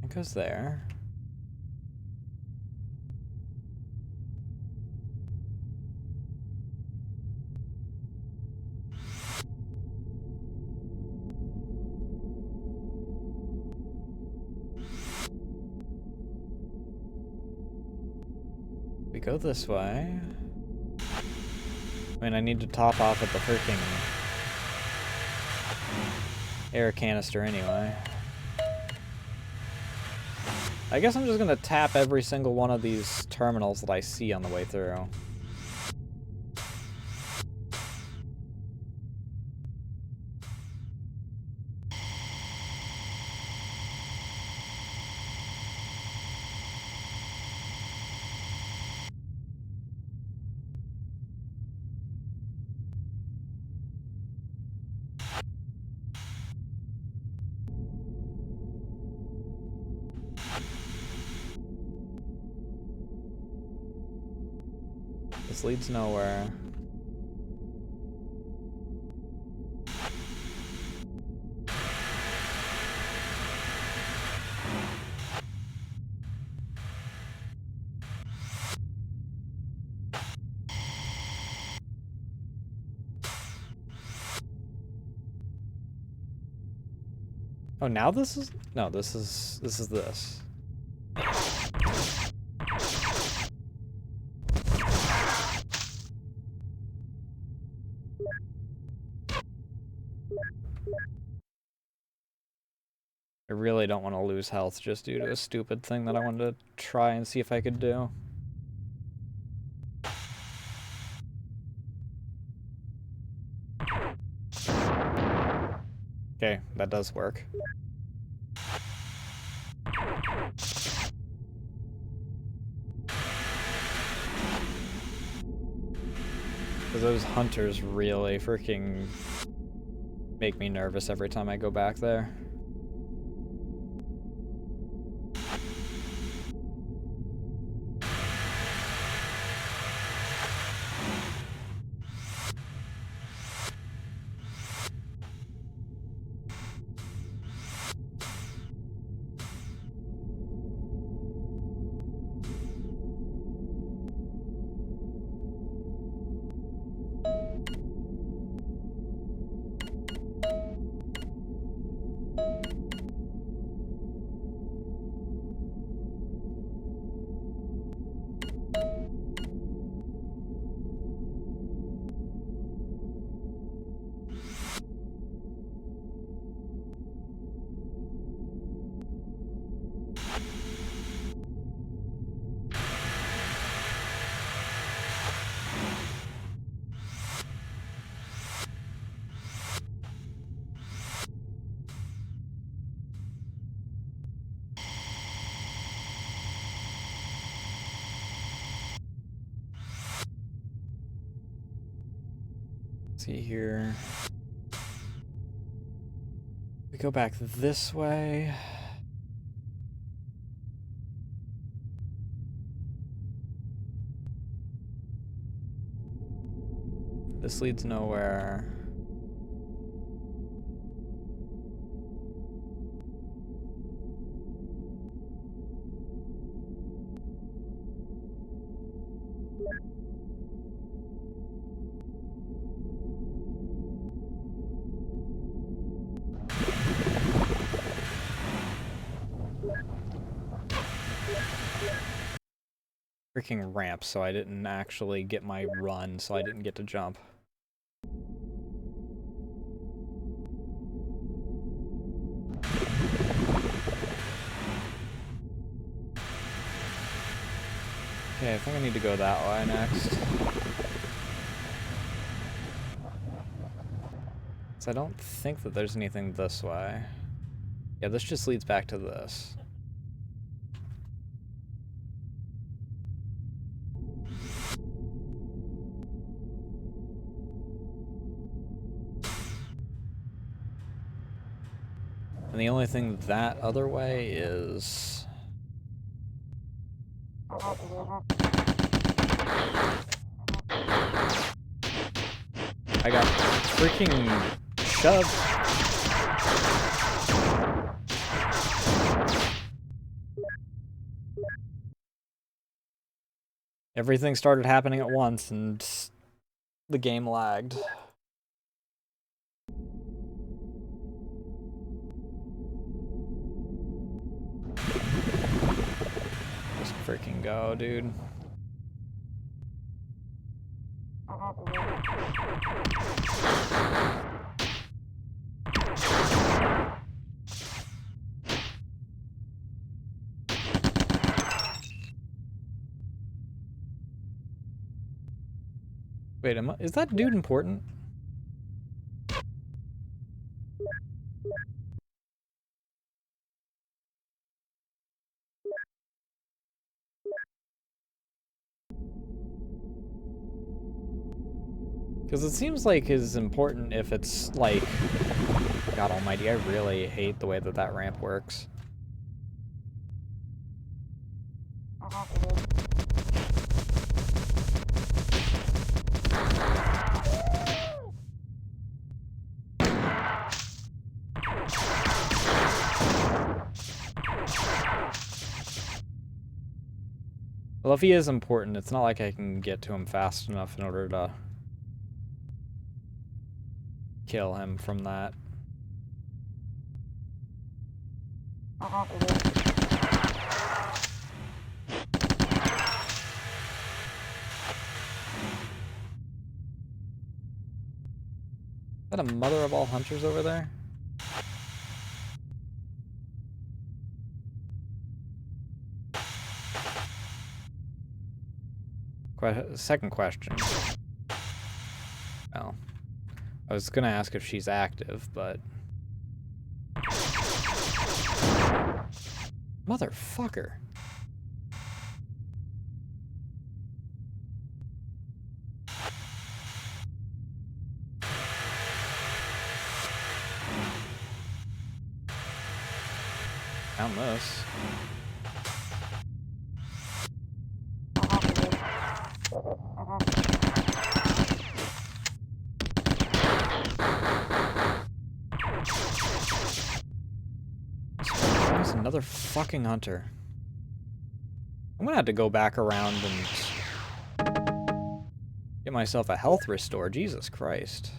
It goes there. We go this way. I mean, I need to top off at the freaking air canister anyway. I guess I'm just gonna tap every single one of these terminals that I see on the way through. This leads nowhere. Oh, now this is... No, this is this. I really don't want to lose health just due to a stupid thing that I wanted to try and see if I could do. Okay, that does work. Because those hunters really freaking make me nervous every time I go back there. See here. We go back this way. This leads nowhere. Freaking ramp, so I didn't actually get my run, so I didn't get to jump. Okay, I think I need to go that way next. So I don't think that there's anything this way. Yeah, this just leads back to this. And the only thing that other way is... I got freaking shoved. Everything started happening at once and the game lagged. Just freaking go, dude. Wait, is that dude important? Because it seems like it's important if it's like... God almighty, I really hate the way that that ramp works. Well, if he is important, it's not like I can get to him fast enough in order to kill him from that. Is that a mother of all hunters over there? Second question. Well, I was gonna ask if she's active, but... Motherfucker. Found this. There's another fucking hunter. I'm gonna have to go back around and get myself a health restore. Jesus Christ.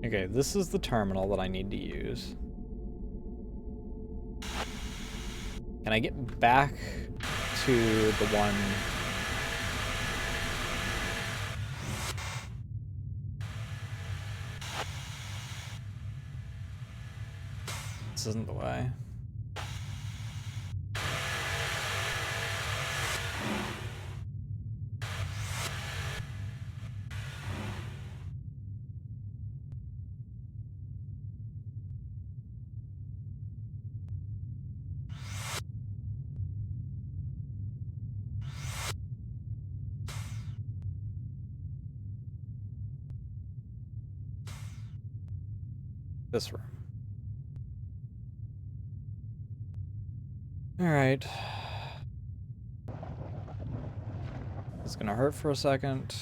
Okay, this is the terminal that I need to use. Can I get back to the one... This isn't the way. This room. Alright. It's gonna hurt for a second.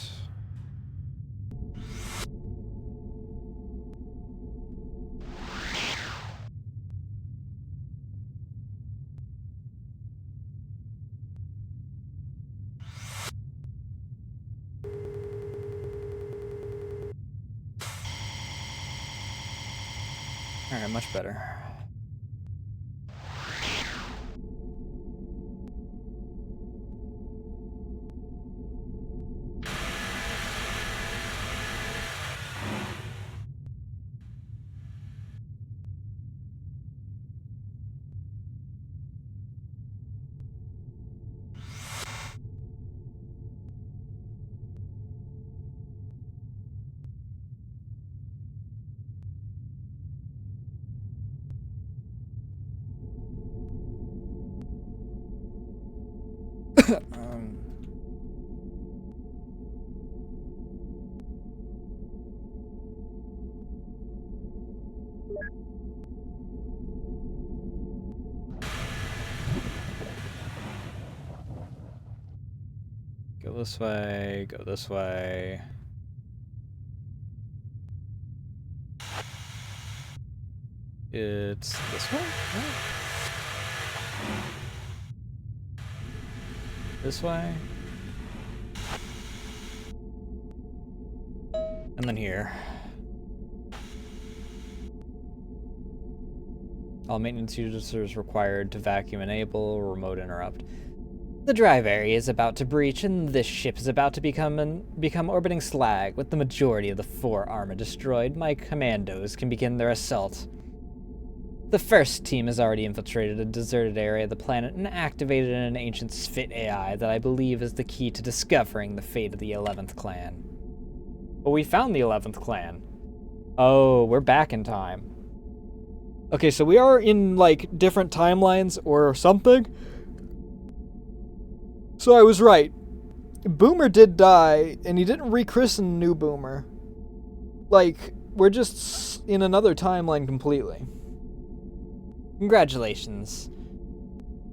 Alright, much better. Go this way, go this way. It's this way? No. This way. And then here. All maintenance users required to vacuum enable, remote interrupt. The drive area is about to breach, and this ship is about to become orbiting slag. With the majority of the 4 armor destroyed, my commandos can begin their assault. The first team has already infiltrated a deserted area of the planet and activated an ancient Sphit AI that I believe is the key to discovering the fate of the 11th clan. Well, we found the 11th clan. Oh, we're back in time. Okay, so we are in, like, different timelines or something. So I was right. Boomer did die, and he didn't rechristen New Boomer. Like, we're just in another timeline completely. Congratulations.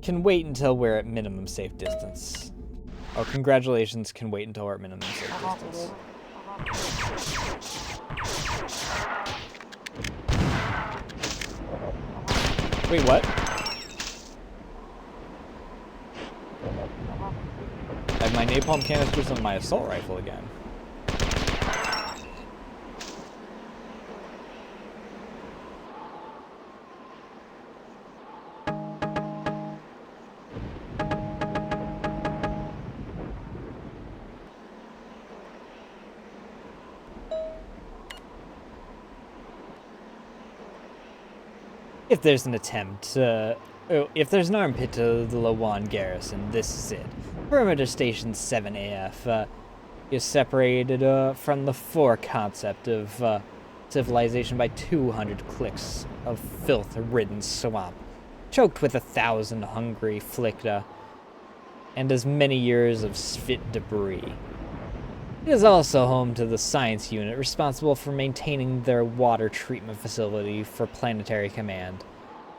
Can wait until we're at minimum safe distance. Oh, congratulations, can wait until we're at minimum safe distance. Wait, what? I have my napalm canisters on my assault rifle again. If there's an if there's an armpit to the Lawan garrison, this is it. Perimeter Station 7AF is separated from the 4 concept of civilization by 200 clicks of filth-ridden swamp, choked with 1,000 hungry Flicta, and as many years of Sphit debris. It is also home to the science unit responsible for maintaining their water treatment facility for Planetary Command,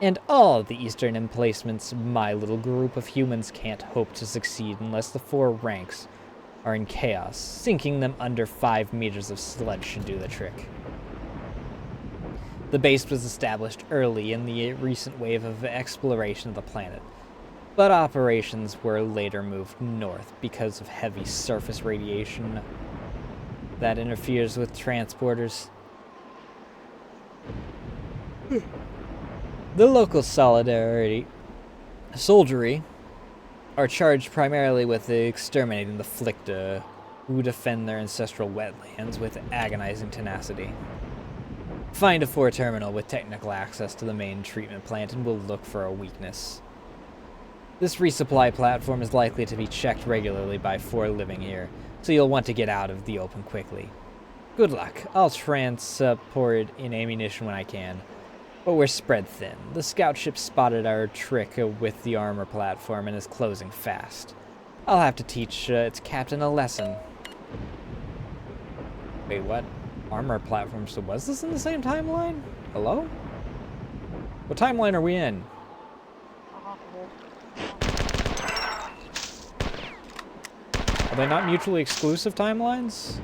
and all of the eastern emplacements. My little group of humans can't hope to succeed unless the 4 ranks are in chaos. Sinking them under 5 meters of sludge should do the trick. The base was established early in the recent wave of exploration of the planet, but operations were later moved north because of heavy surface radiation that interferes with transporters. The local soldiery are charged primarily with exterminating the Flicta, who defend their ancestral wetlands with agonizing tenacity. Find a 4 terminal with technical access to the main treatment plant and we'll look for a weakness. This resupply platform is likely to be checked regularly by 4 living here, so you'll want to get out of the open quickly. Good luck. I'll transport in ammunition when I can, but we're spread thin. The scout ship spotted our trick with the armor platform and is closing fast. I'll have to teach its captain a lesson. Wait, what? Armor platform? So was this in the same timeline? Hello? What timeline are we in? Are they not mutually exclusive timelines?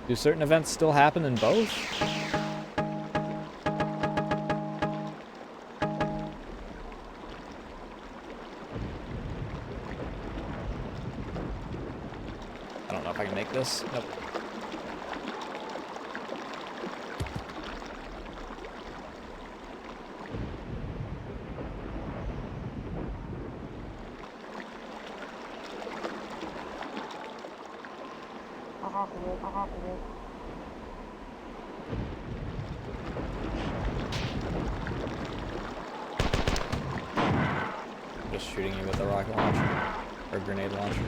Do certain events still happen in both? I don't know if I can make this. Nope. I'm just shooting you with a rocket launcher, or grenade launcher.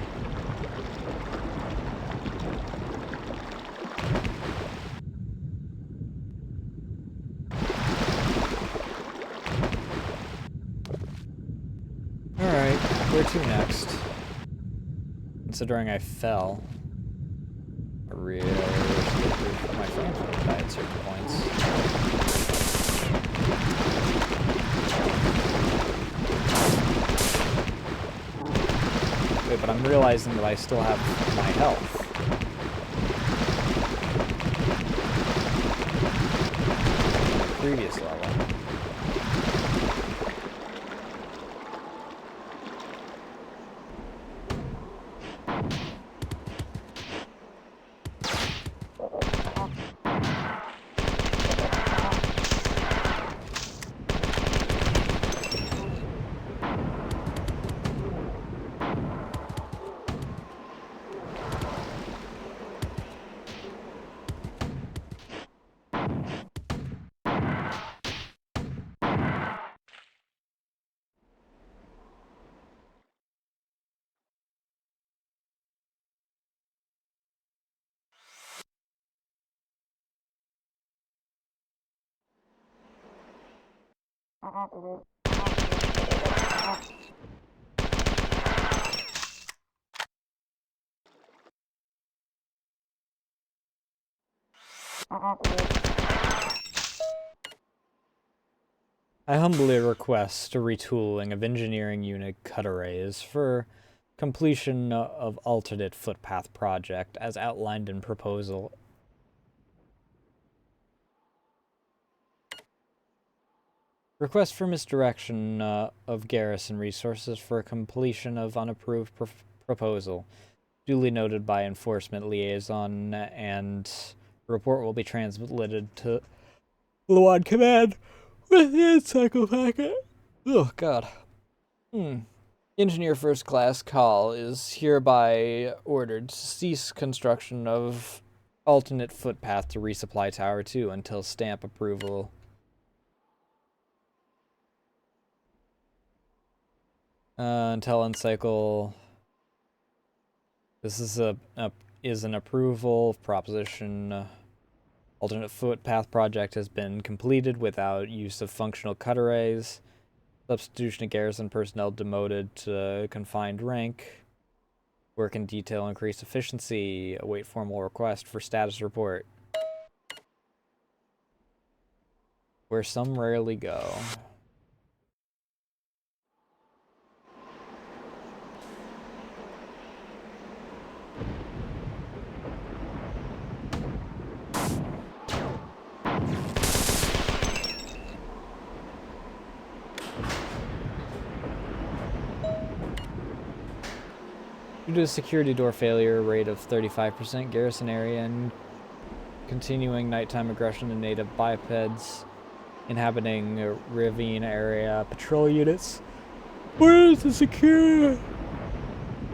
Alright, where to next? Considering I fell. I really wish my phone would die at certain points. but I'm realizing that I still have my health. Previous level. I humbly request a retooling of engineering unit cut arrays for completion of alternate footpath project as outlined in proposal. Request for misdirection of garrison resources for completion of unapproved proposal. Duly noted by enforcement liaison, and report will be transmitted to Luan Command with the encycle packet. Oh, God. Engineer First Class Call is hereby ordered to cease construction of alternate footpath to resupply Tower 2 until stamp approval. Until encycle. This is an approval proposition. Alternate footpath project has been completed without use of functional cut arrays. Substitution of garrison personnel demoted to confined rank. Work in detail, increase efficiency. Await formal request for status report. Where some rarely go. Due to a security door failure rate of 35%, garrison area and continuing nighttime aggression of native bipeds inhabiting ravine area patrol units. Where is the secure?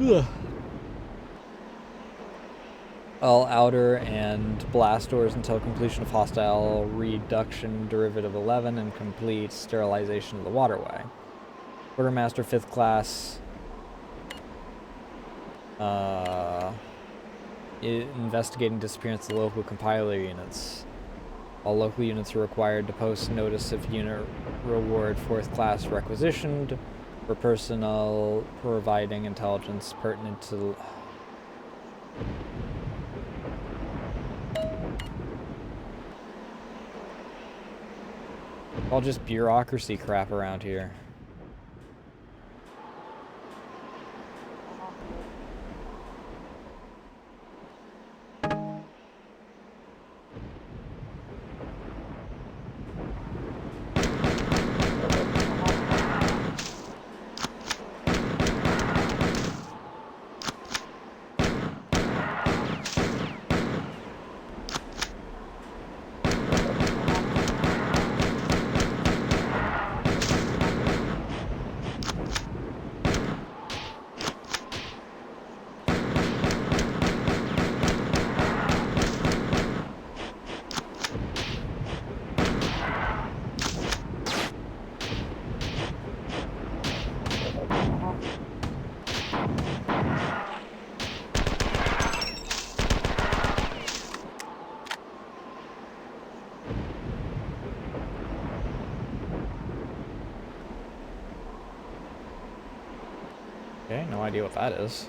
Ugh. All outer and blast doors until completion of hostile reduction derivative 11 and complete sterilization of the waterway. Quartermaster 5th class. Investigating disappearance of local compiler units. All local units are required to post notice of unit reward 4th class requisitioned for personnel providing intelligence pertinent to all just bureaucracy crap around here. Okay, no idea what that is.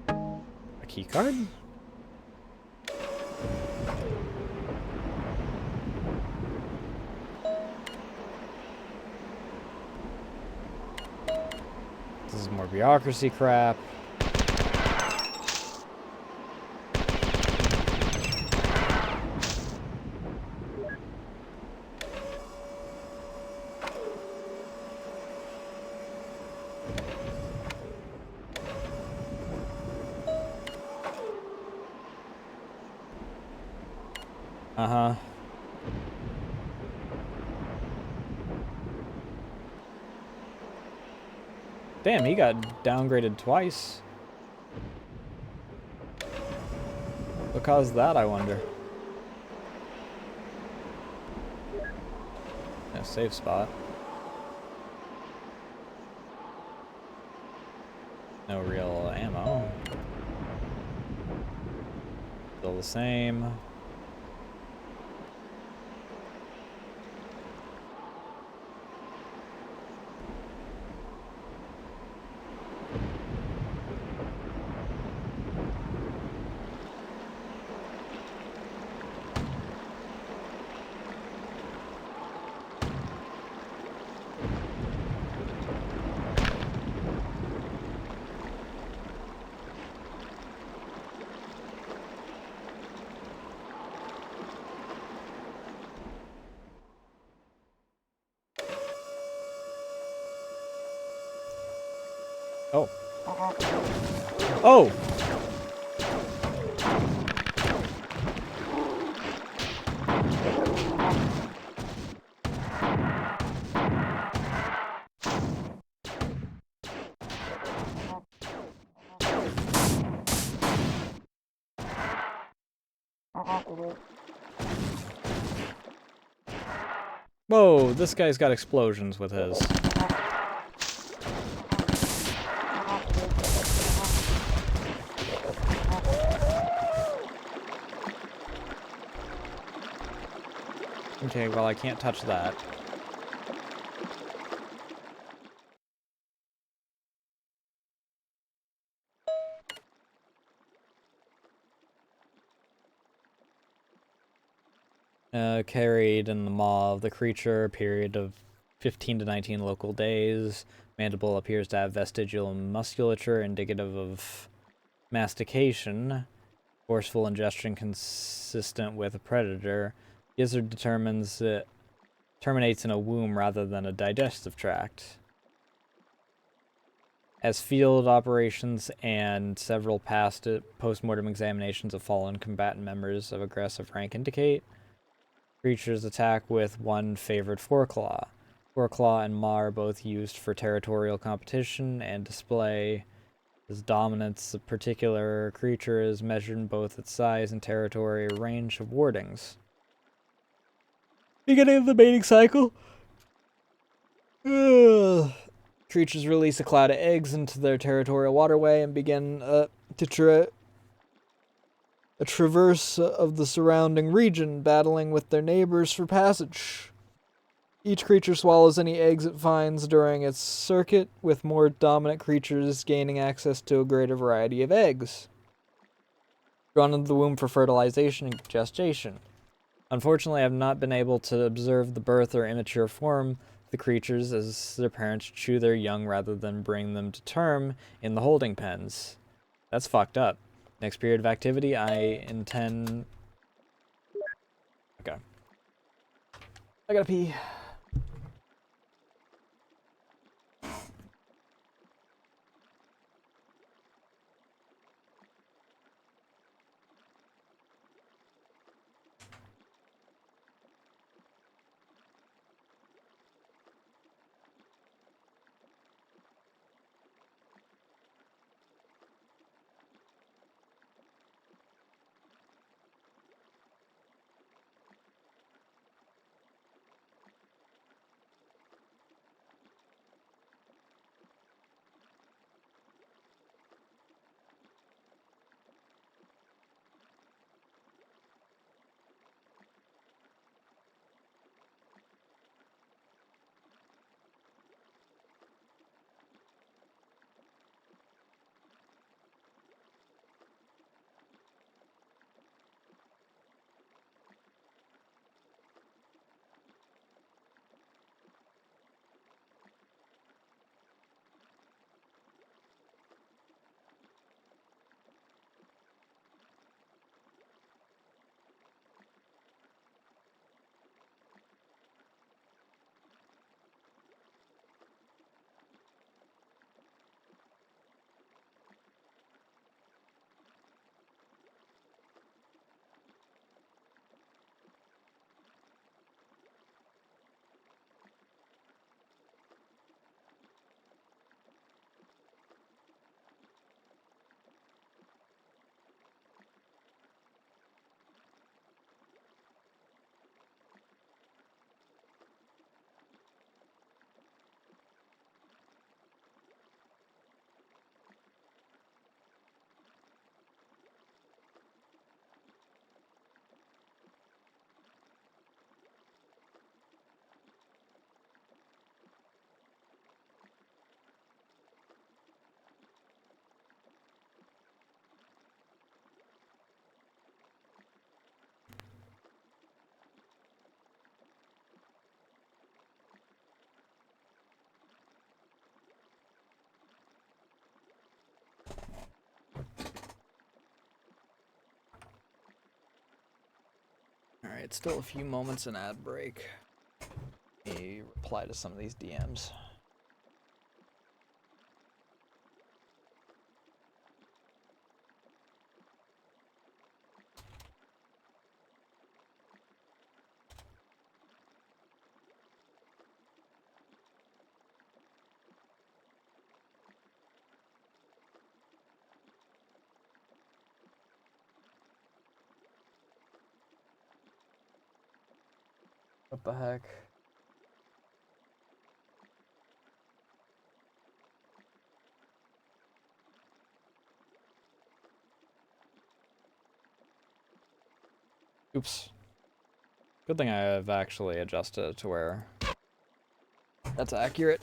A key card? This is more bureaucracy crap. Uh-huh. Damn, he got downgraded twice. What caused that, I wonder? A safe spot. No real ammo. Still the same. Oh. Oh! Whoa, this guy's got explosions with his. Okay, well, I can't touch that. Carried in the maw of the creature, period of 15 to 19 local days. Mandible appears to have vestigial musculature indicative of mastication. Forceful ingestion consistent with a predator. Gizzard terminates in a womb rather than a digestive tract. As field operations and several past post-mortem examinations of fallen combatant members of aggressive rank indicate, creatures attack with one favored foreclaw. Foreclaw and maw are both used for territorial competition and display. As dominance, a particular creature is measured in both its size and territory range of wardings. Beginning of the mating cycle. Ugh. Creatures release a cloud of eggs into their territorial waterway and begin to traverse of the surrounding region, battling with their neighbors for passage. Each creature swallows any eggs it finds during its circuit, with more dominant creatures gaining access to a greater variety of eggs. Drawn into the womb for fertilization and gestation. Unfortunately, I have not been able to observe the birth or immature form of the creatures, as their parents chew their young rather than bring them to term in the holding pens. That's fucked up. Next period of activity, I intend... Okay. I gotta pee. Alright, still a few moments in ad break. Let me reply to some of these DMs. What the heck? Oops. Good thing I've actually adjusted it to where that's accurate.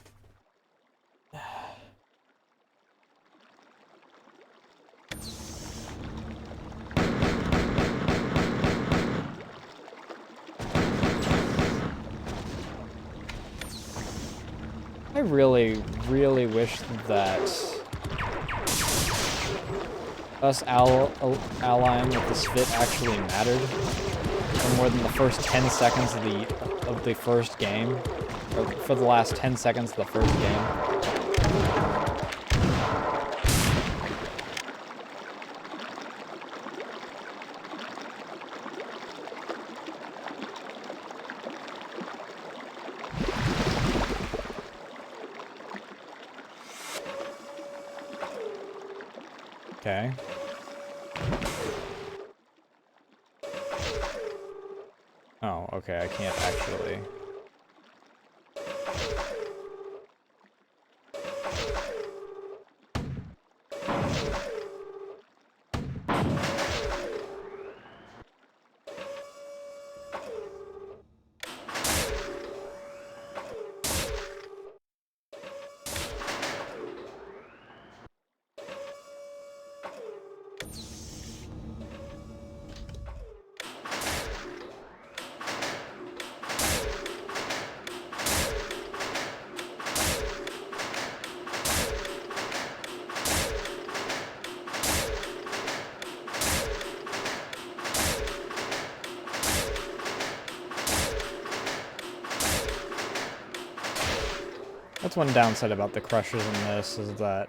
I really, really wish that us allying with this fit actually mattered for more than the first 10 seconds of the first game, or for the last 10 seconds of the first game. Okay. Oh, okay, I can't actually. That's one downside about the crushers in this, is that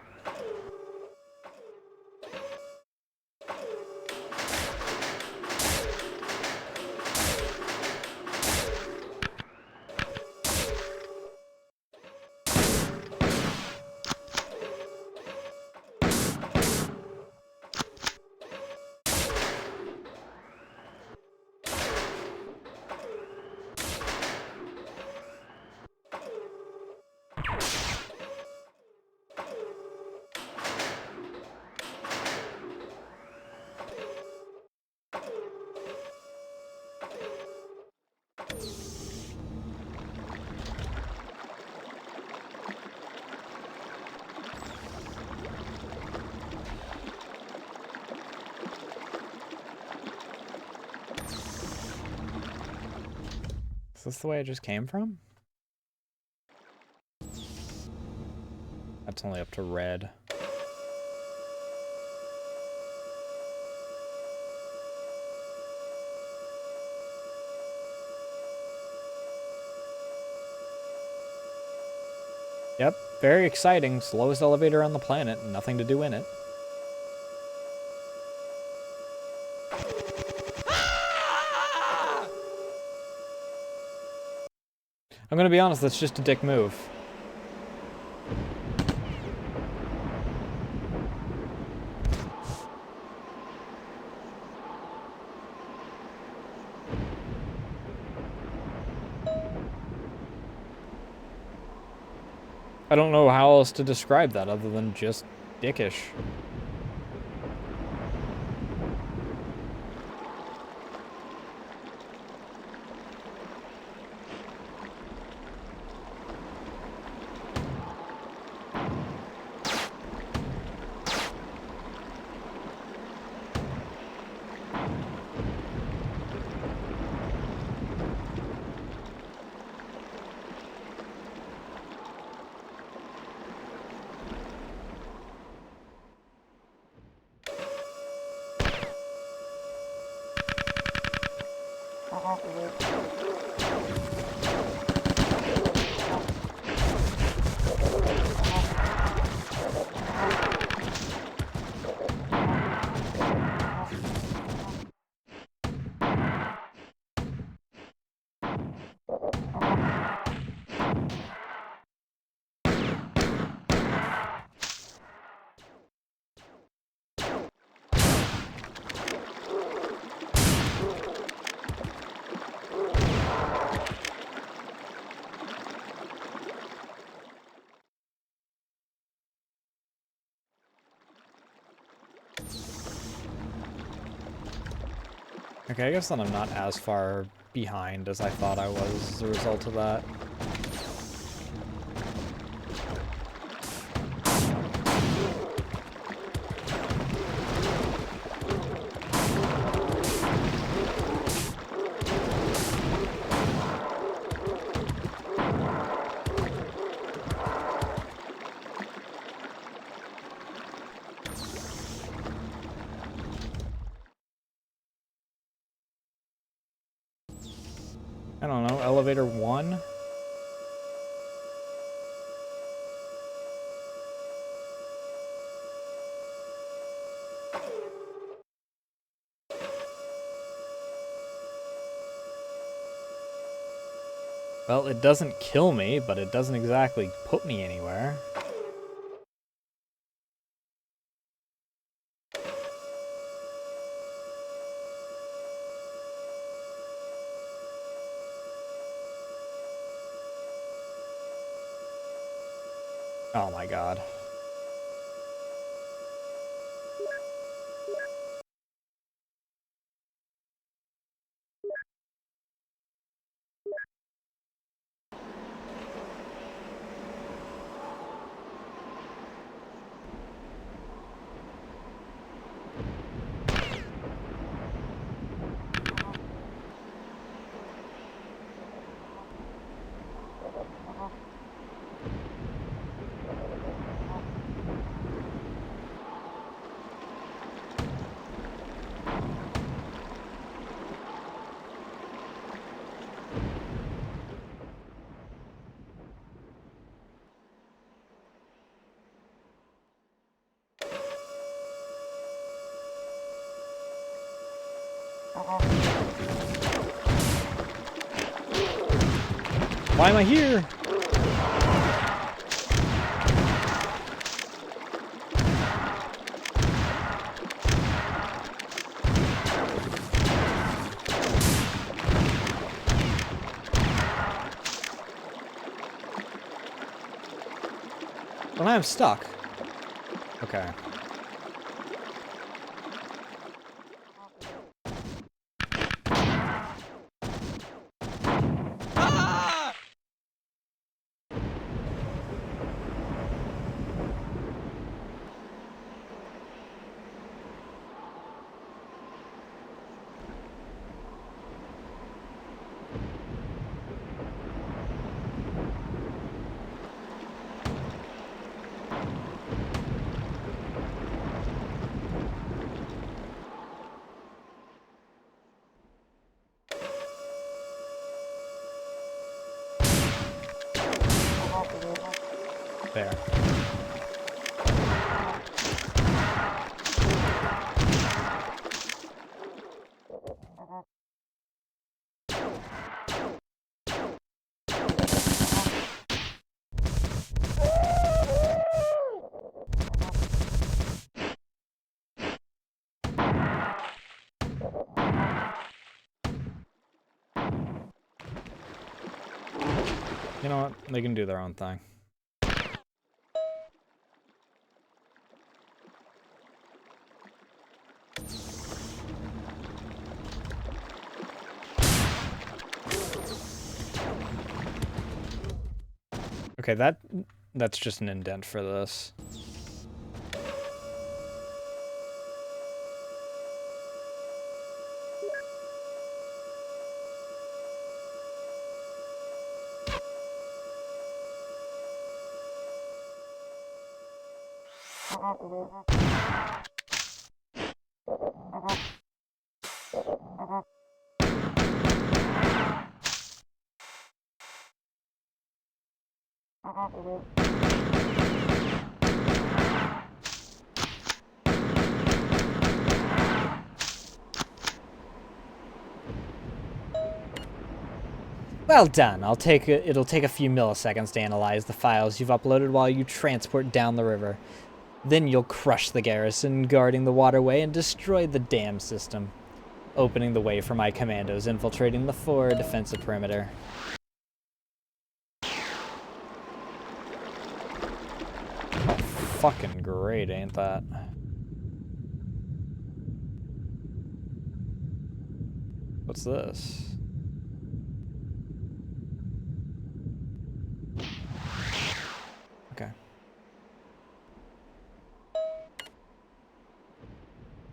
is this the way it just came from? That's only up to red. Yep, very exciting. Slowest elevator on the planet, nothing to do in it. I'm gonna be honest, that's just a dick move. I don't know how else to describe that other than just dickish. Okay, I guess then I'm not as far behind as I thought I was as a result of that. I don't know, elevator 1? Well, it doesn't kill me, but it doesn't exactly put me anywhere. Oh my god. Why am I here? Well, I'm stuck. Okay. There. You know what? They can do their own thing. Okay, that's just an indent for this. Well done. It'll take a few milliseconds to analyze the files you've uploaded while you transport down the river. Then you'll crush the garrison guarding the waterway and destroy the dam system, opening the way for my commandos infiltrating the forward defensive perimeter. Oh, fucking great, ain't that? What's this? Okay.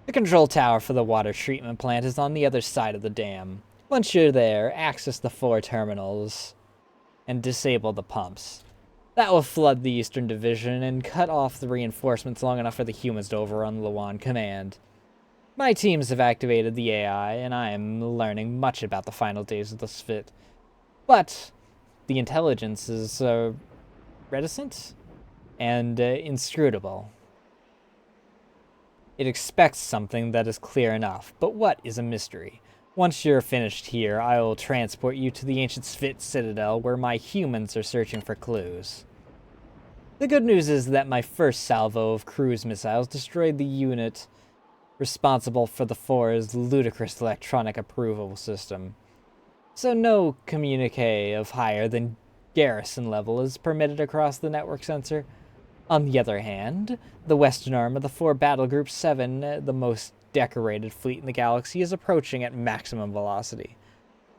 The control tower for the water treatment plant is on the other side of the dam. Once you're there, access the 4 terminals and disable the pumps. That will flood the Eastern Division and cut off the reinforcements long enough for the humans to overrun Lawan Command. My teams have activated the AI, and I am learning much about the final days of the Svit. But the intelligence is reticent and inscrutable. It expects something that is clear enough, but what is a mystery? Once you're finished here, I will transport you to the ancient Svit Citadel where my humans are searching for clues. The good news is that my first salvo of cruise missiles destroyed the unit responsible for the 4's ludicrous electronic approval system. So no communique of higher than garrison level is permitted across the network sensor. On the other hand, the western arm of the 4 Battle Group 7, the most decorated fleet in the galaxy, is approaching at maximum velocity.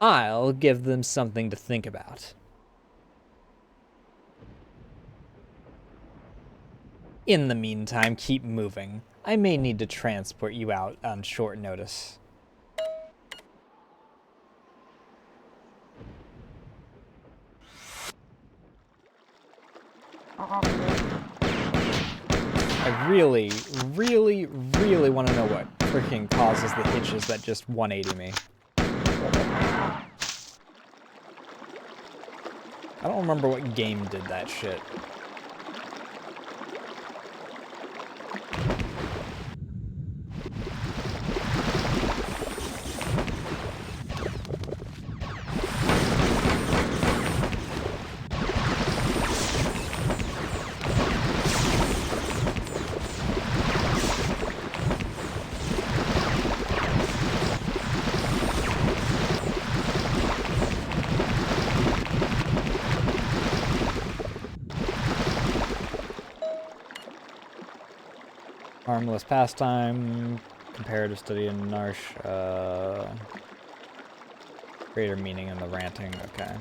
I'll give them something to think about. In the meantime, keep moving. I may need to transport you out on short notice. I really, really, really want to know what freaking causes the hitches that just 180 me. I don't remember what game did that shit. Harmless pastime, comparative study in Narsh, greater meaning in the ranting, okay.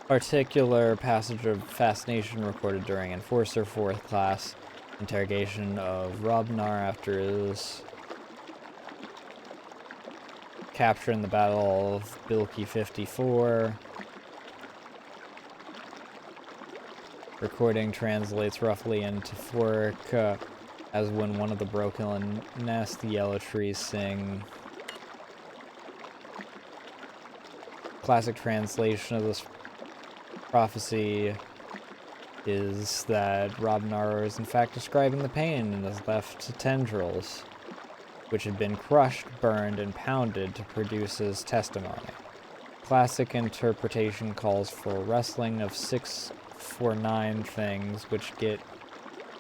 Particular passage of fascination recorded during Enforcer 4th class interrogation of Robnar after his capture in the Battle of Bilki 54. Recording translates roughly into Fork as when one of the broken nest, the yellow trees sing. Classic translation of this prophecy is that Robnar is in fact describing the pain in his left tendrils, which had been crushed, burned, and pounded to produce his testimony. Classic interpretation calls for wrestling of 649 things, which get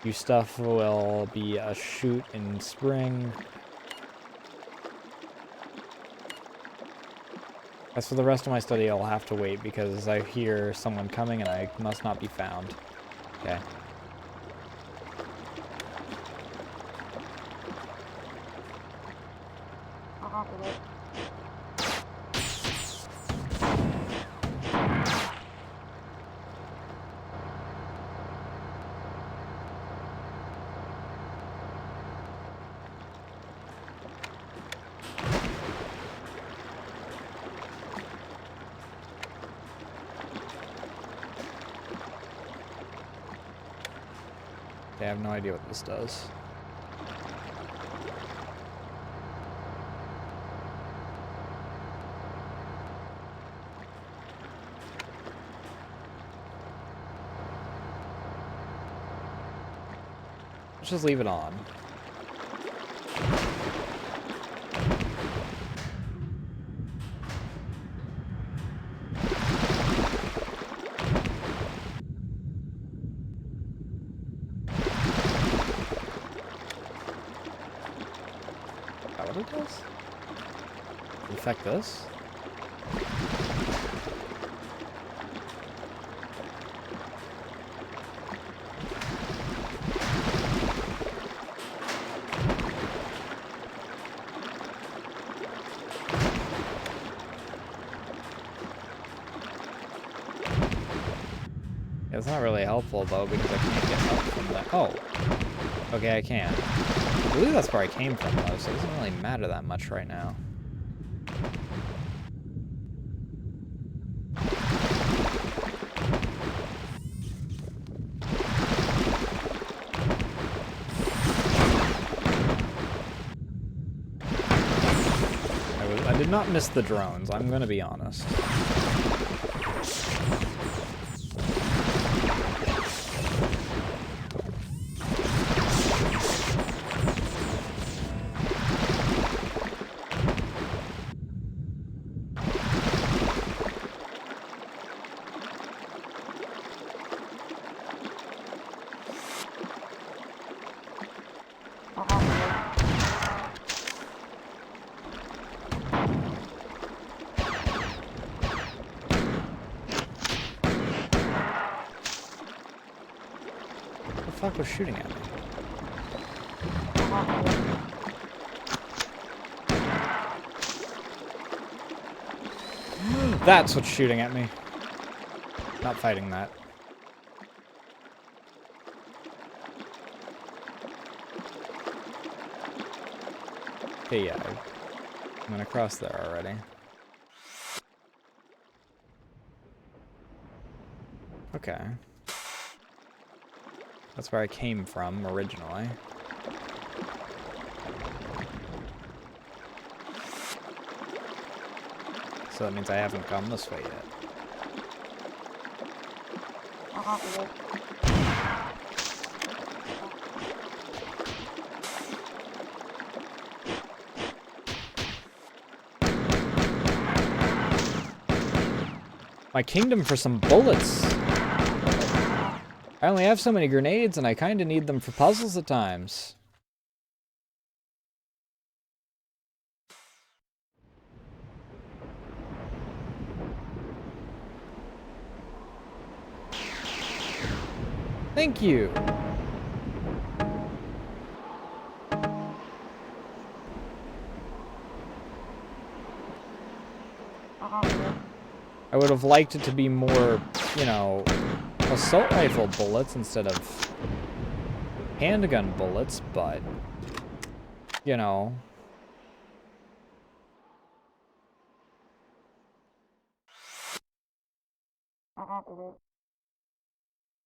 you stuff will be a shoot in spring. As for the rest of my study, I'll have to wait because I hear someone coming and I must not be found. Okay. Okay, I have no idea what this does. Let's just leave it on. Is that what it does? Does it affect this? It's not really helpful though because I can't get up from that. Oh, okay, I can. I believe that's where I came from though, so it doesn't really matter that much right now. I did not miss the drones, I'm gonna be honest. What the fuck was shooting at me? That's what's shooting at me. Not fighting that. Okay, yeah. I'm gonna cross there already. Okay. That's where I came from originally. So that means I haven't come this way yet. My kingdom for some bullets. I only have so many grenades and I kinda need them for puzzles at times. Thank you. I would have liked it to be more, you know, assault rifle bullets instead of handgun bullets, but, you know.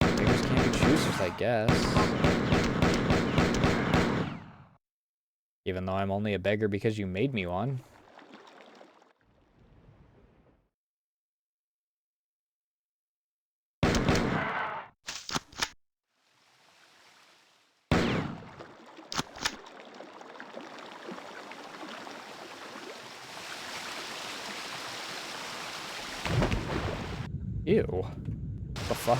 Beggars can't be choosers, I guess. Even though I'm only a beggar because you made me one. Ew. What the fuck?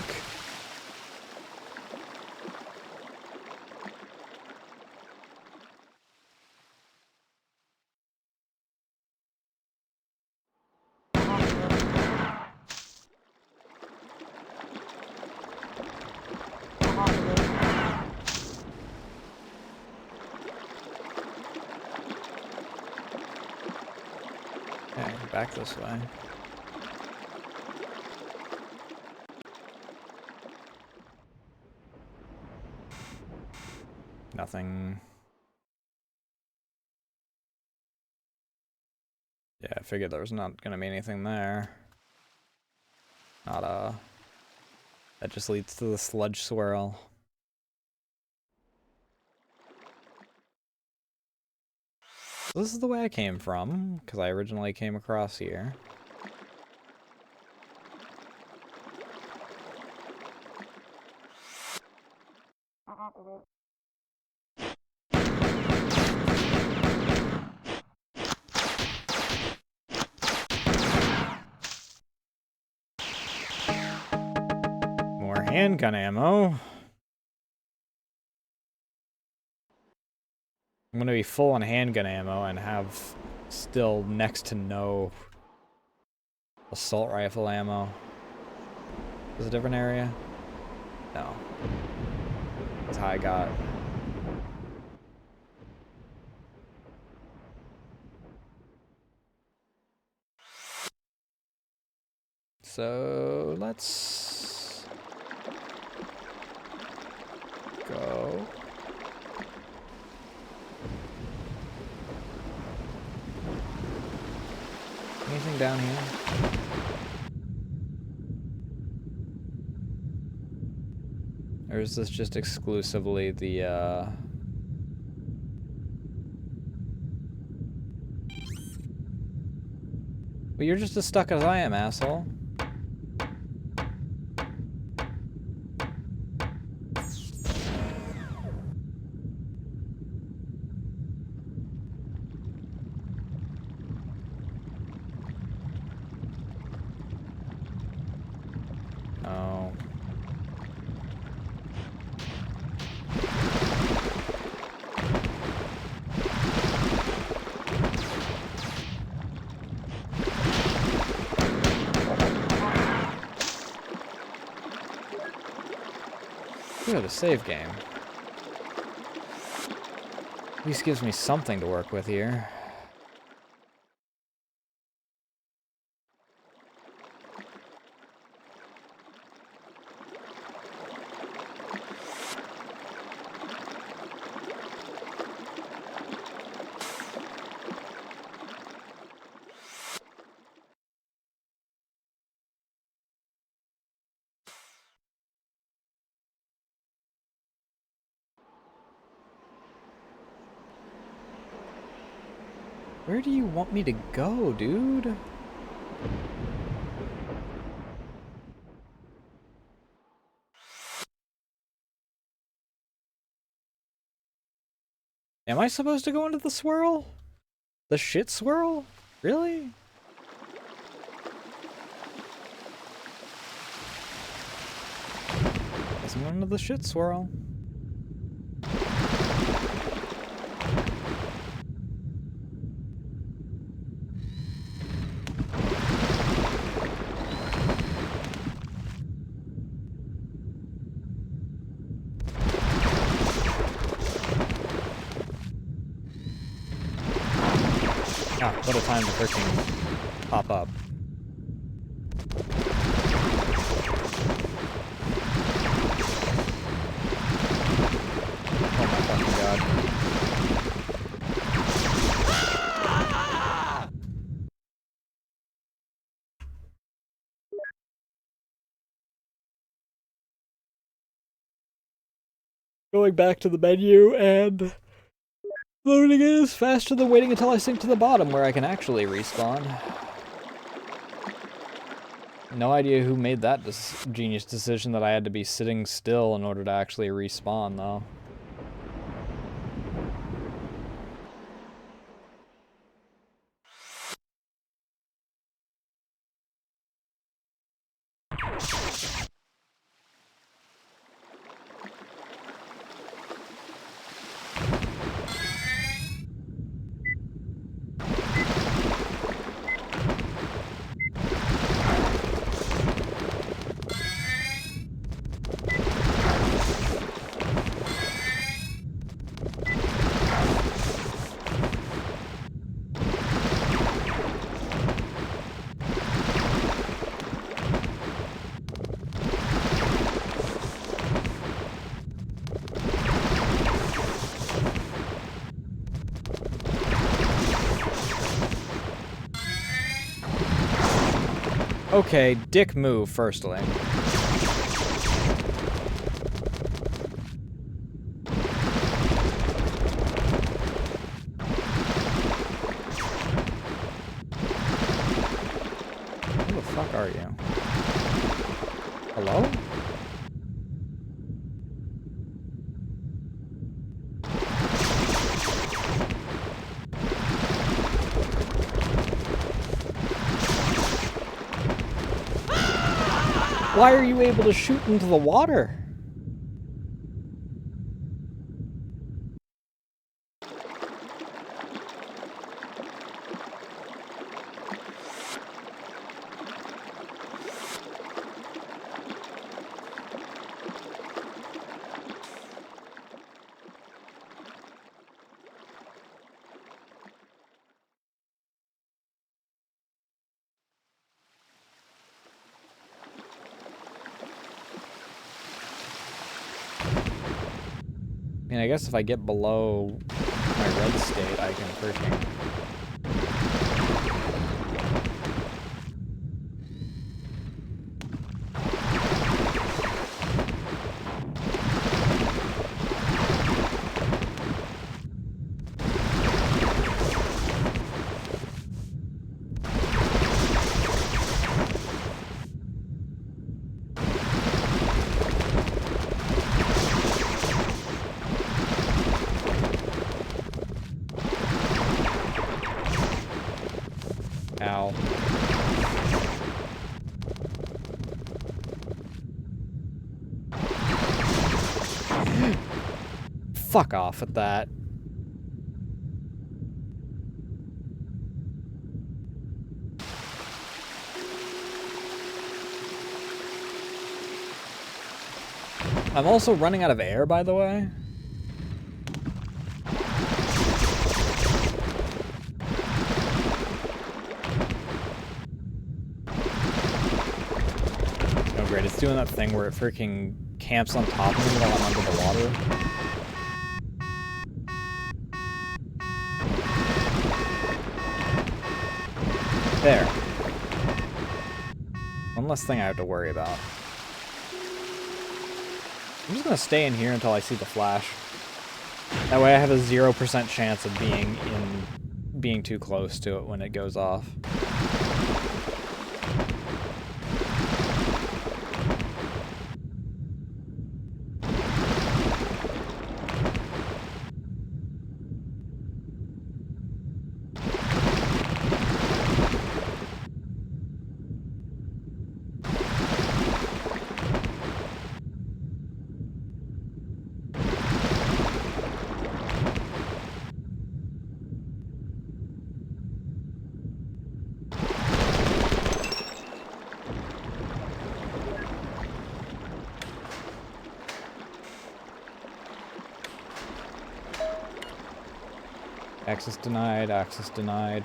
Okay, back this way. Nothing. Yeah, I figured there was not gonna be anything there. Not that just leads to the sludge swirl. This is the way I came from, because I originally came across here. More handgun ammo. I'm gonna be full on handgun ammo and have still next to no assault rifle ammo. Is it a different area? No. That's how I got. So let's go. Anything down here? Or is this just exclusively the, Well, you're just as stuck as I am, asshole. Oh. Good, a save game. At least gives me something to work with here. Where do you want me to go, dude? Am I supposed to go into the swirl? The shit swirl? Really? Guess I'm going into the shit swirl. Ah, what a time to freaking pop up. Oh my fucking god. Going back to the menu and loading it is faster than waiting until I sink to the bottom where I can actually respawn. No idea who made that genius decision that I had to be sitting still in order to actually respawn, though. Okay, dick move, firstly. Why are you able to shoot into the water? I mean, I guess if I get below my red state, I can freaking... Ow. Fuck off at that. I'm also running out of air, by the way. Oh great, it's doing that thing where it freaking camps on top of me while I'm under the water. There. One less thing I have to worry about. I'm just gonna stay in here until I see the flash. That way I have a 0% chance of being too close to it when it goes off. Access denied, access denied.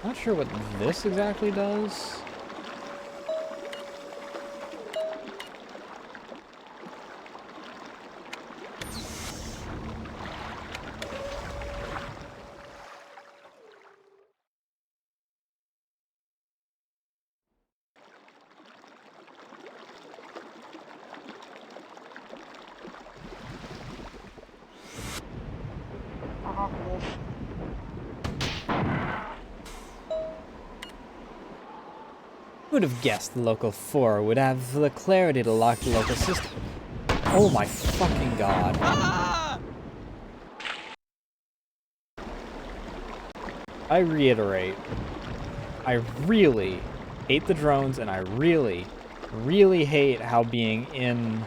Not sure what this exactly does. Who would have guessed the local 4 would have the clarity to lock the local system? Oh my fucking god. I reiterate, I really hate the drones, and I really, really hate how being in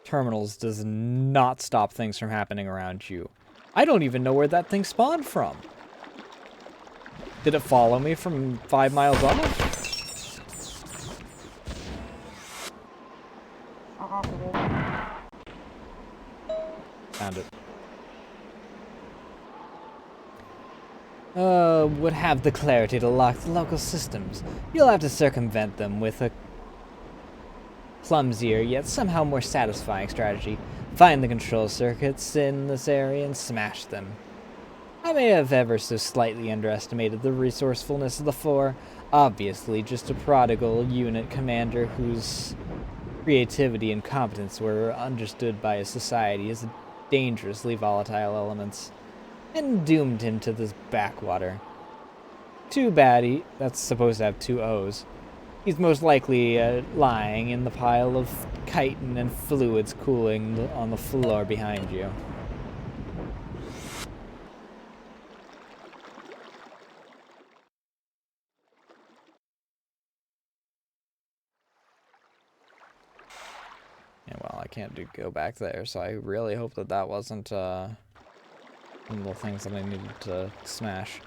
terminals does not stop things from happening around you. I don't even know where that thing spawned from. Did it follow me from 5 miles off? Found it. Would have the clarity to lock the local systems. You'll have to circumvent them with a clumsier yet somehow more satisfying strategy. Find the control circuits in this area and smash them. I may have ever so slightly underestimated the resourcefulness of the 4. Obviously, just a prodigal unit commander whose creativity and competence were understood by his society as a dangerously volatile elements, and doomed him to this backwater. Too bad that's supposed to have two O's. He's most likely lying in the pile of chitin and fluids cooling on the floor behind you. Yeah, well, I can't go back there, so I really hope that that wasn't one of the things that I needed to smash.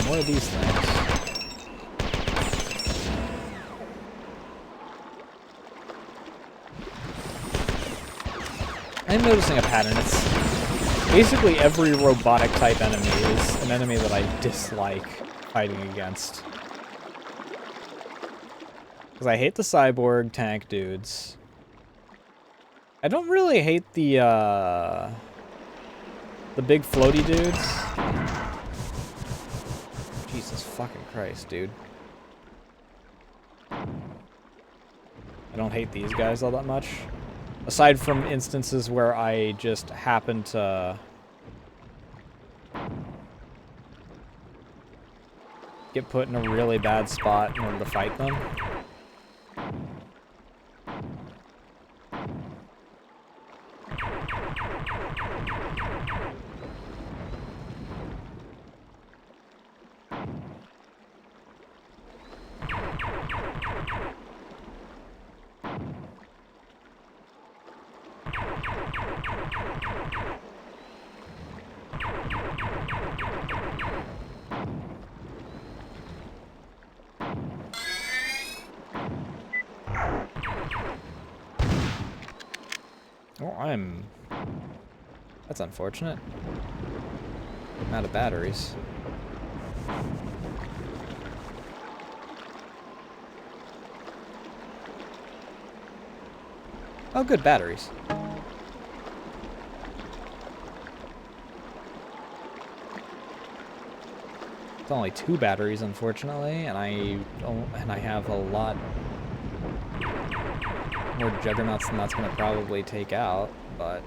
More of these things. I'm noticing a pattern. It's basically every robotic type enemy is an enemy that I dislike fighting against. Because I hate the cyborg tank dudes. I don't really hate the big floaty dudes. Jesus fucking Christ, dude. I don't hate these guys all that much. Aside from instances where I just happen to get put in a really bad spot in order to fight them. Oh, that's unfortunate. I'm out of batteries. Oh, good, batteries. It's only 2 batteries, unfortunately, and I have a lot more juggernauts than that's going to probably take out, but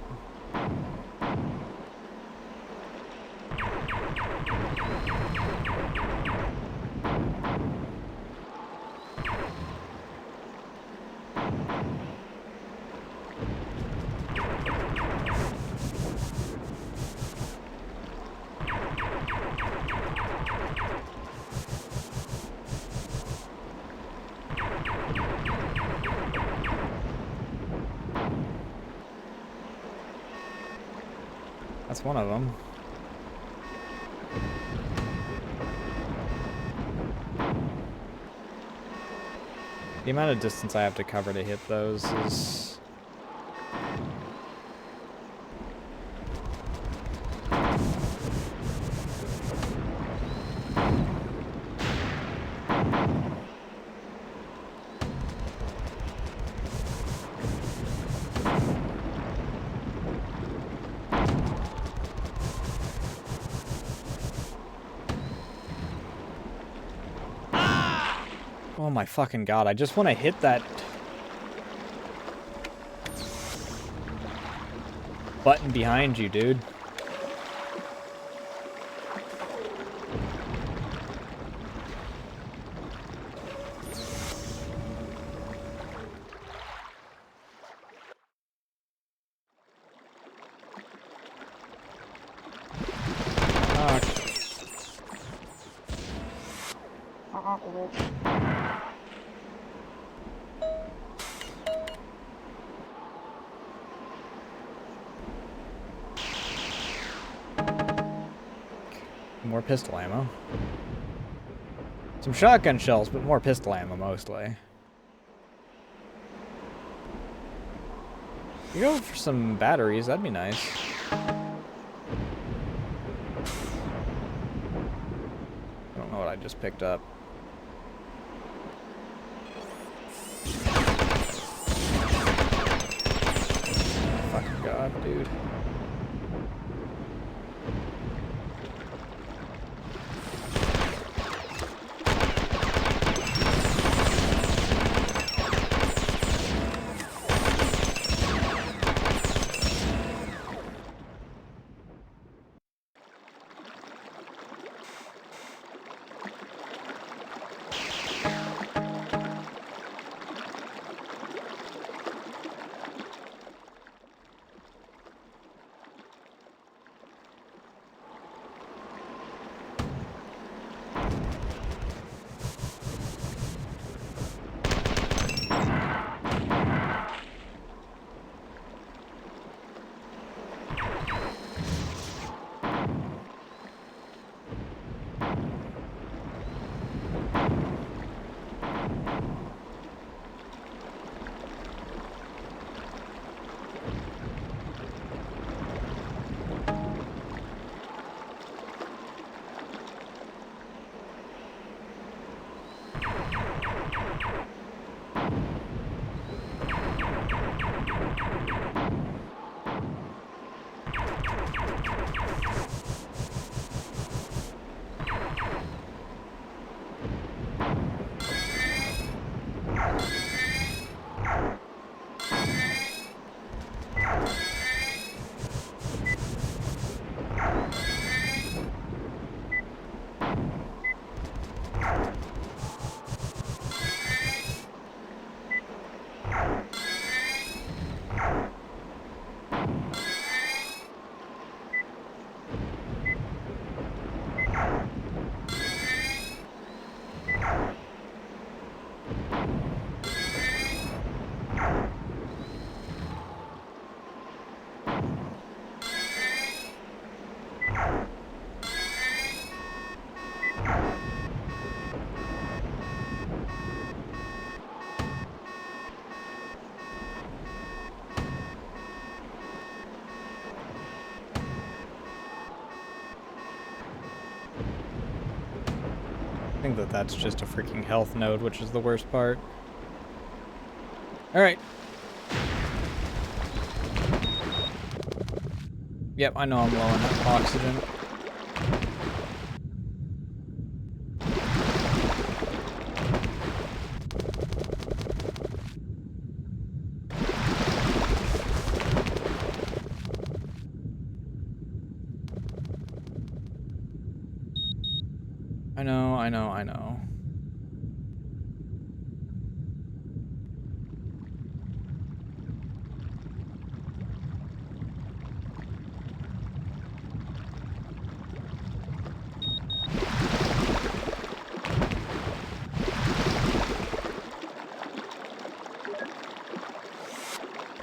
that's one of them. The amount of distance I have to cover to hit those is... Oh my fucking god, I just want to hit that button behind you, dude. More pistol ammo. Some shotgun shells, but more pistol ammo mostly. You go for some batteries, that'd be nice. I don't know what I just picked up. Fucking god, dude. think that that's just a freaking health node, which is the worst part. Alright. Yep, I know I'm low on oxygen. I know.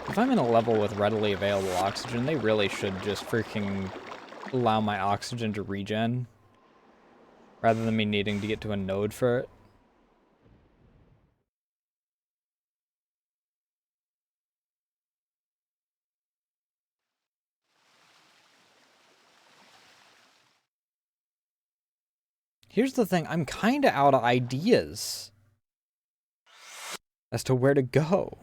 If I'm in a level with readily available oxygen, they really should just freaking allow my oxygen to regen, rather than me needing to get to a node for it. Here's the thing, I'm kinda out of ideas as to where to go.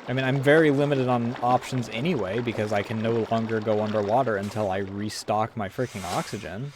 I mean, I'm very limited on options anyway, because I can no longer go underwater until I restock my freaking oxygen.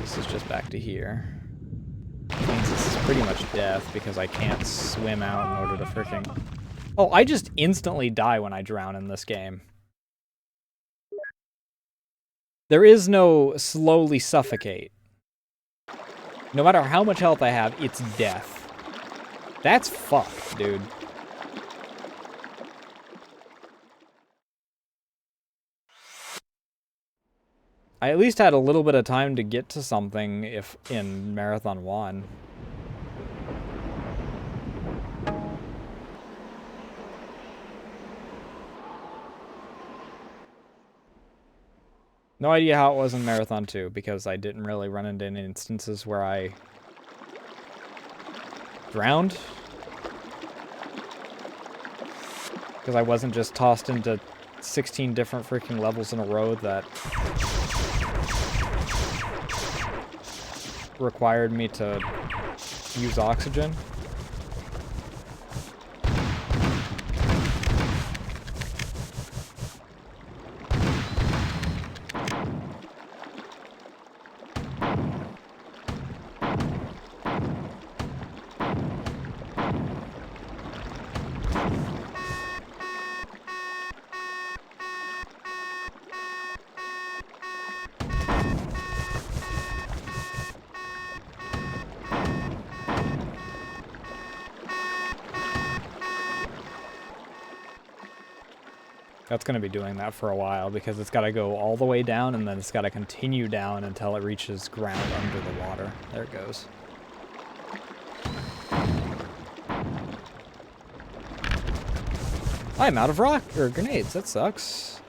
This is just back to here. Which means this is pretty much death because I can't swim out in order to freaking... Oh, I just instantly die when I drown in this game. There is no slowly suffocate. No matter how much health I have, it's death. That's fucked, dude. I at least had a little bit of time to get to something if in Marathon 1. No idea how it was in Marathon 2, because I didn't really run into any instances where I drowned. Because I wasn't just tossed into 16 different freaking levels in a row that required me to use oxygen. That's going to be doing that for a while because it's got to go all the way down and then it's got to continue down until it reaches ground under the water. There it goes. I'm out of rock or grenades. That sucks.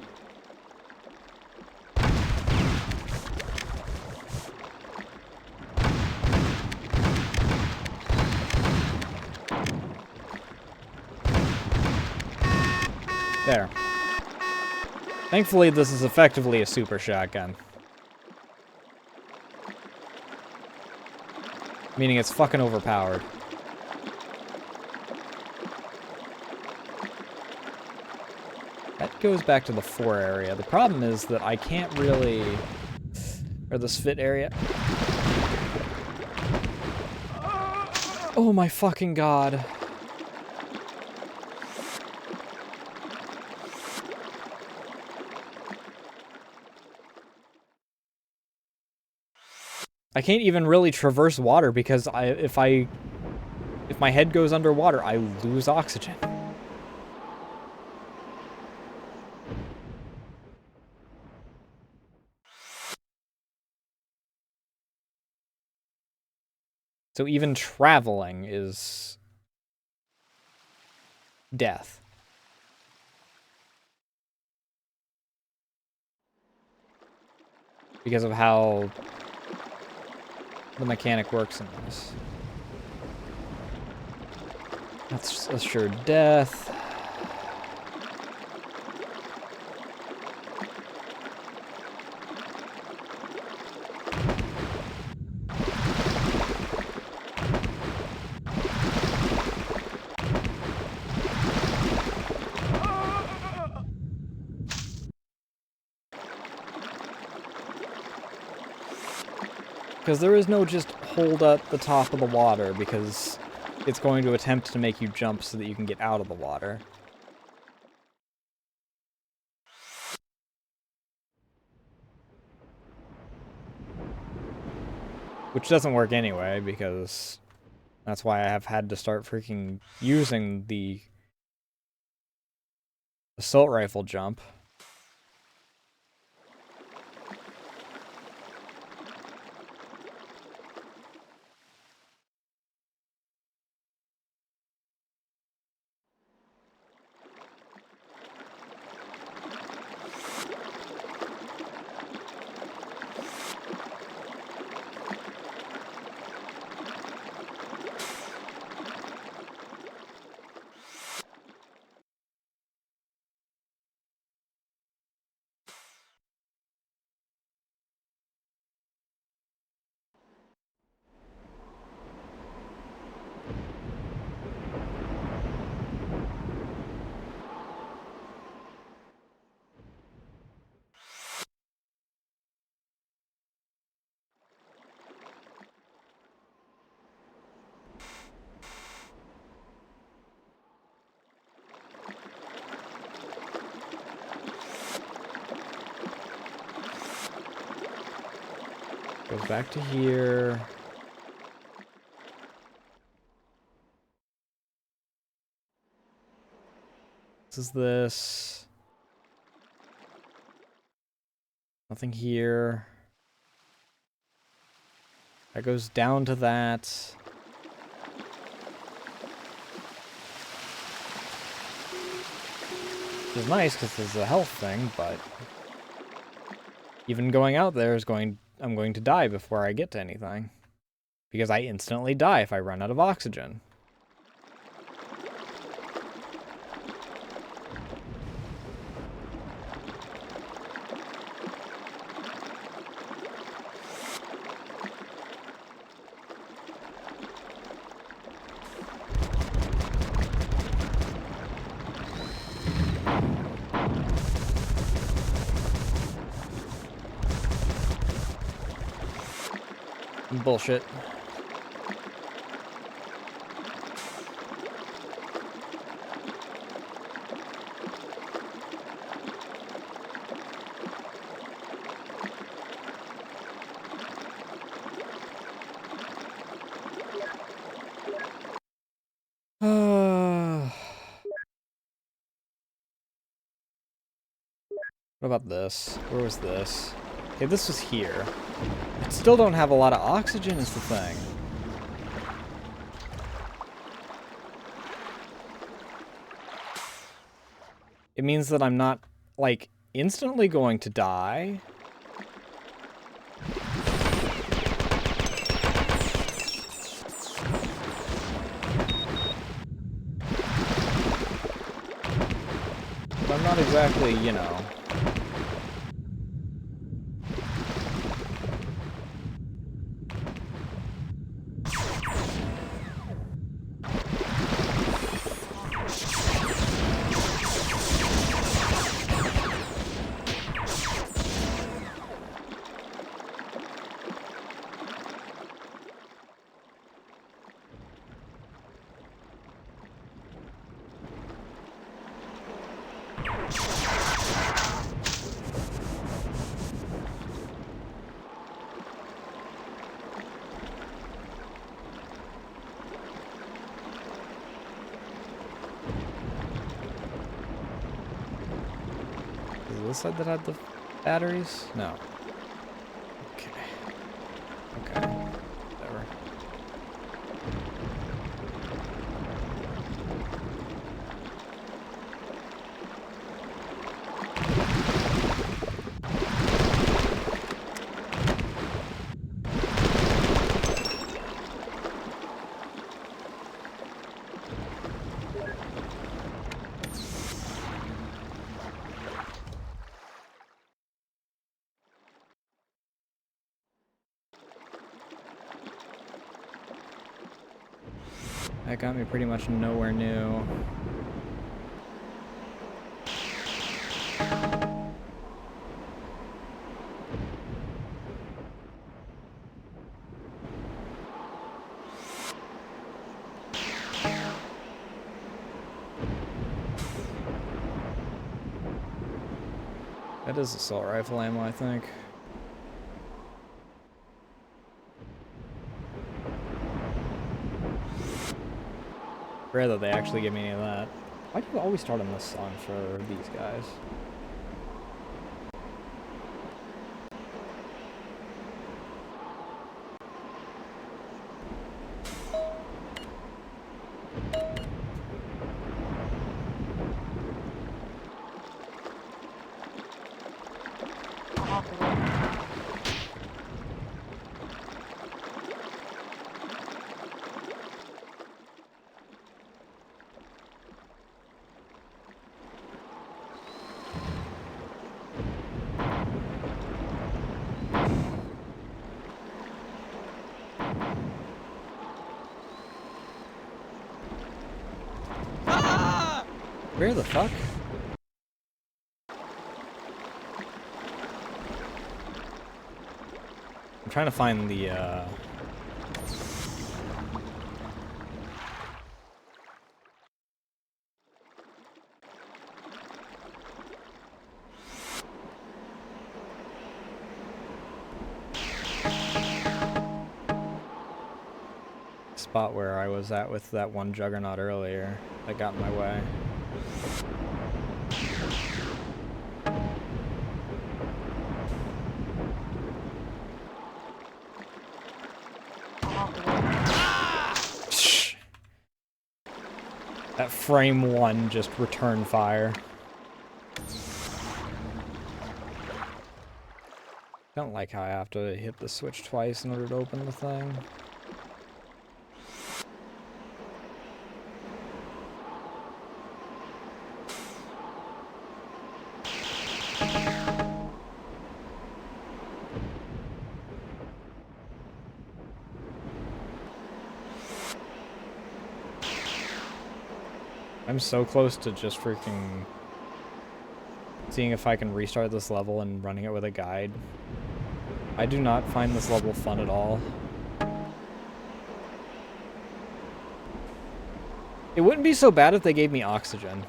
There. Thankfully, this is effectively a super shotgun. Meaning it's fucking overpowered. That goes back to the 4 area. The problem is that I can't really... Or the Svit area. Oh my fucking god. I can't even really traverse water because if my head goes underwater, I lose oxygen. So even traveling is death. Because of how the mechanic works in this. That's assured death. Because there is no just hold at the top of the water, because it's going to attempt to make you jump so that you can get out of the water. Which doesn't work anyway, because that's why I have had to start freaking using the assault rifle jump. Goes back to here. This is this. Nothing here. That goes down to that. Which is nice because there's a health thing, but even going out there is I'm going to die before I get to anything. Because I instantly die if I run out of oxygen. Bullshit. What about this? Where was this? Okay, this was here. I still don't have a lot of oxygen is the thing. It means that I'm not, like, instantly going to die. But I'm not exactly, you know... this side that had the batteries? No. Okay. Okay. Whatever. That got me pretty much nowhere new. That is assault rifle ammo, I think. Rare that they actually give me any of that. Why do you always start on this song for these guys? Where the fuck? I'm trying to find the, spot where I was at with that one juggernaut earlier that got in my way. That frame one just returned fire. Don't like how I have to hit the switch twice in order to open the thing. I'm so close to just freaking seeing if I can restart this level and running it with a guide. I do not find this level fun at all. It wouldn't be so bad if they gave me oxygen.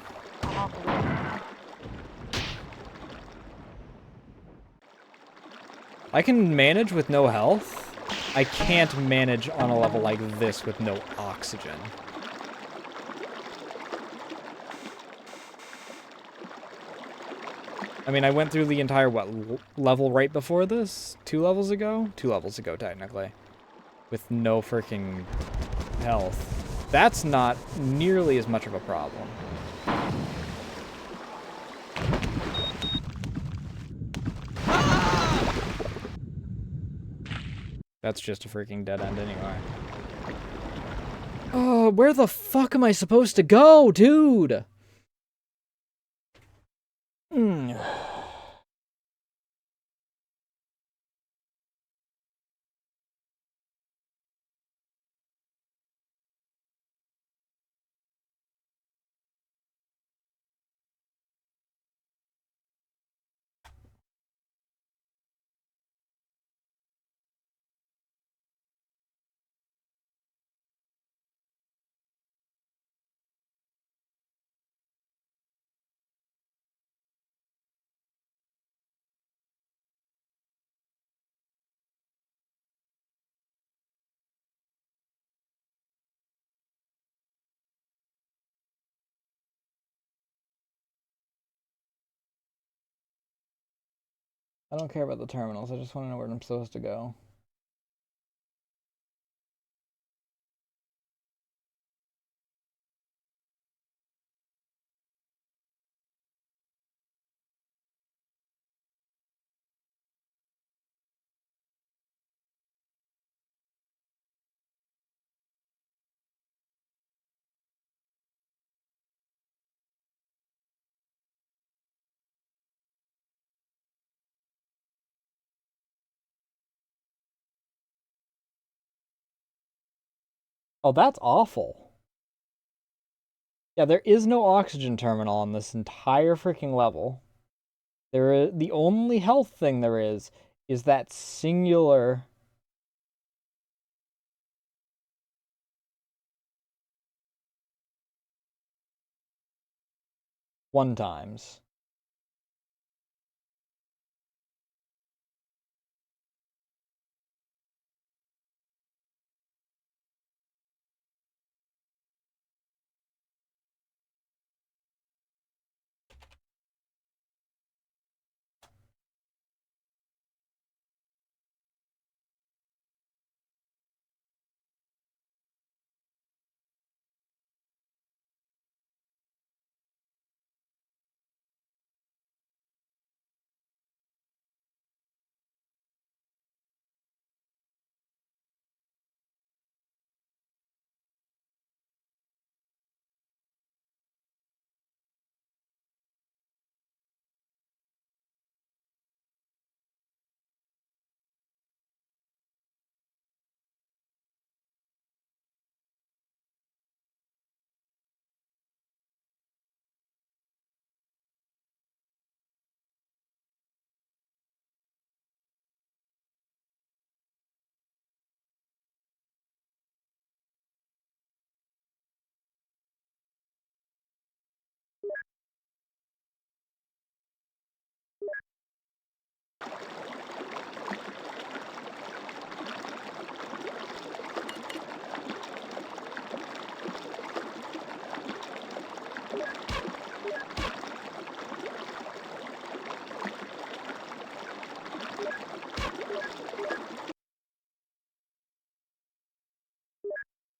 I can manage with no health. I can't manage on a level like this with no oxygen. I mean, I went through the entire, what, level right before this? 2 levels ago? 2 levels ago, technically. With no freaking health. That's not nearly as much of a problem. That's just a freaking dead end anyway. Oh, where the fuck am I supposed to go, dude? I don't care about the terminals. I just want to know where I'm supposed to go. Oh, that's awful. Yeah, there is no oxygen terminal on this entire freaking level. The only health thing there is that singular one times.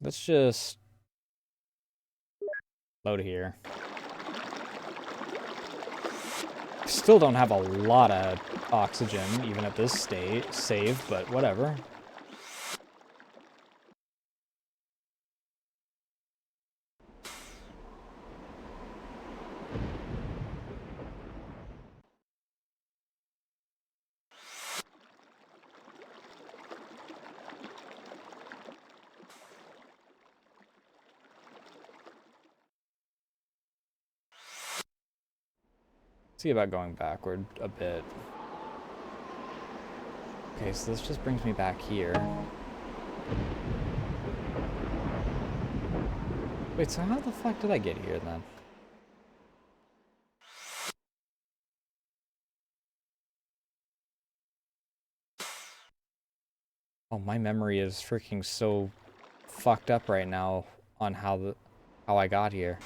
Let's just load here. Still don't have a lot of oxygen, even at this state save, but whatever. See about going backward a bit. Okay, so this just brings me back here. Wait, so how the fuck did I get here then? Oh, my memory is freaking so fucked up right now on how I got here.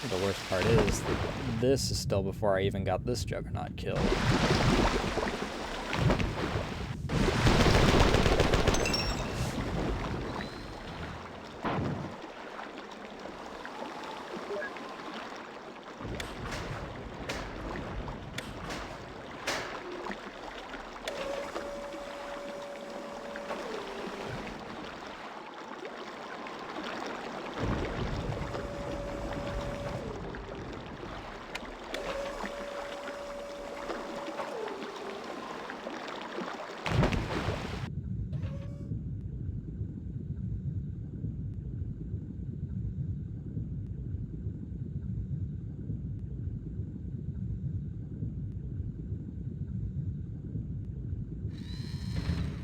The worst part is that this is still before I even got this Juggernaut killed.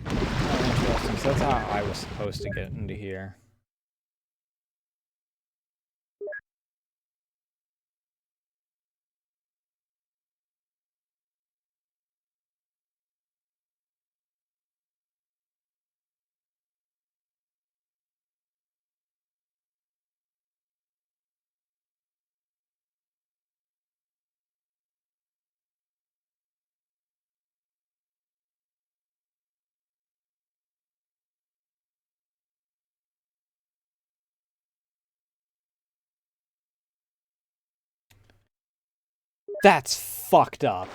Interesting, so that's how I was supposed to get into here. That's fucked up.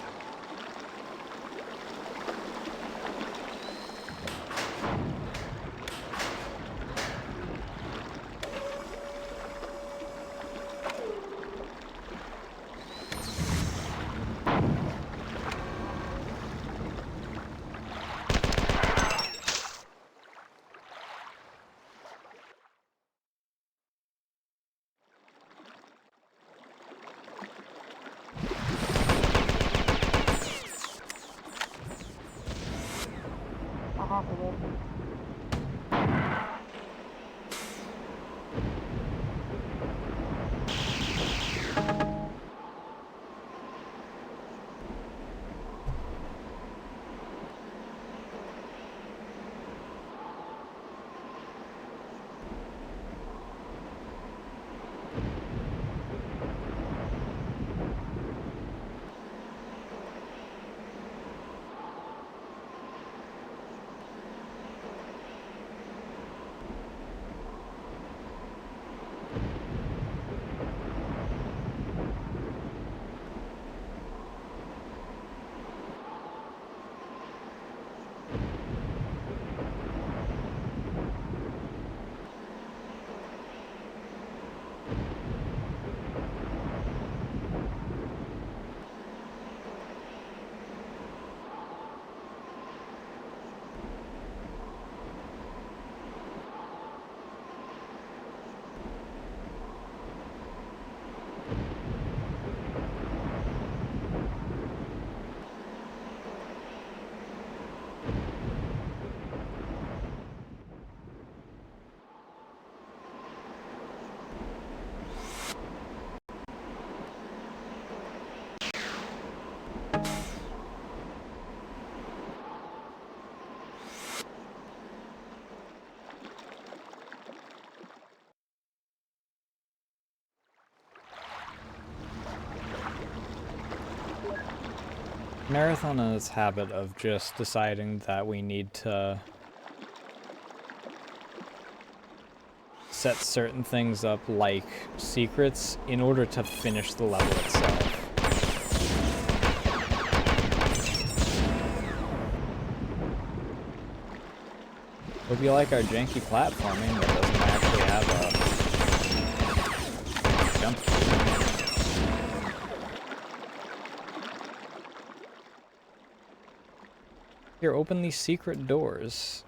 Marathon and its habit of just deciding that we need to set certain things up like secrets in order to finish the level itself. It would be like our janky platforming that doesn't actually have a jump. Here, open these secret doors.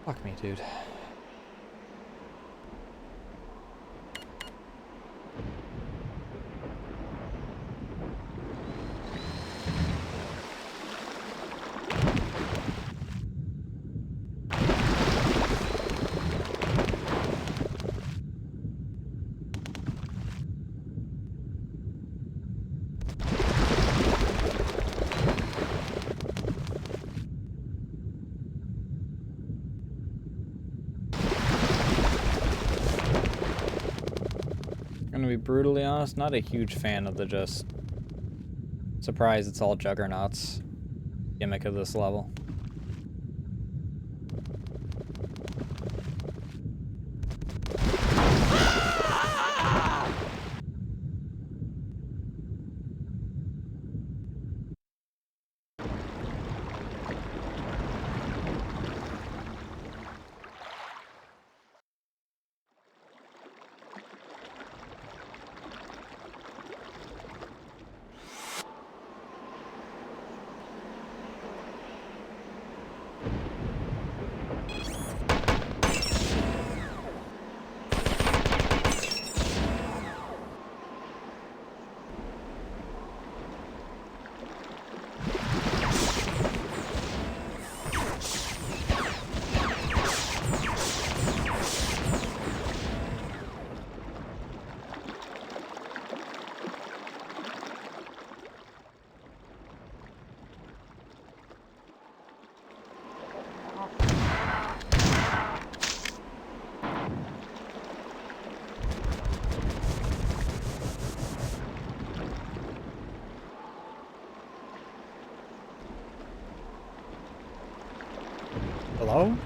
Fuck me, dude. Gonna be brutally honest, not a huge fan of the just surprise it's all juggernauts gimmick of this level. Hello?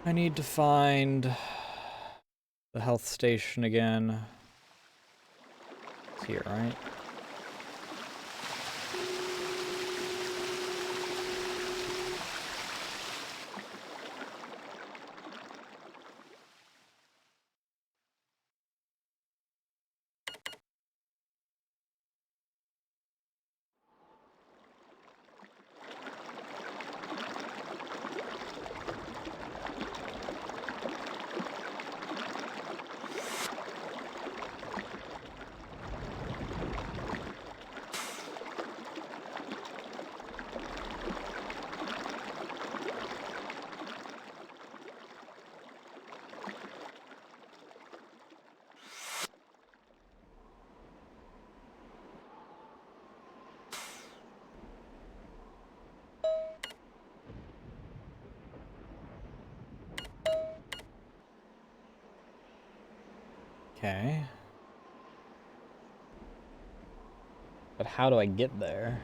I need to find the health station again. It's here, right? Okay. But how do I get there?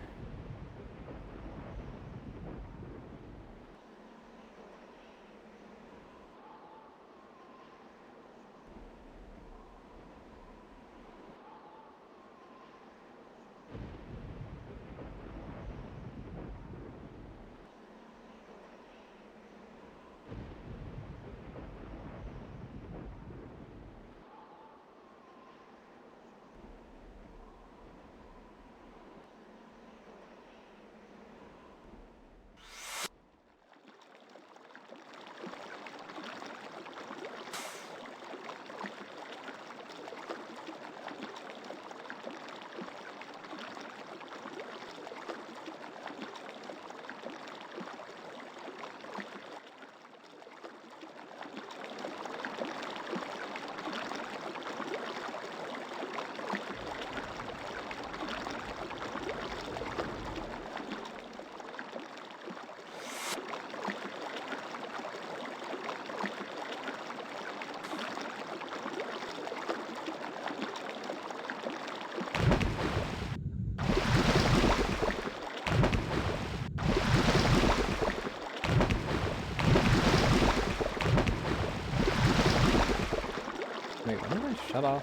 Wait, when did I shut off?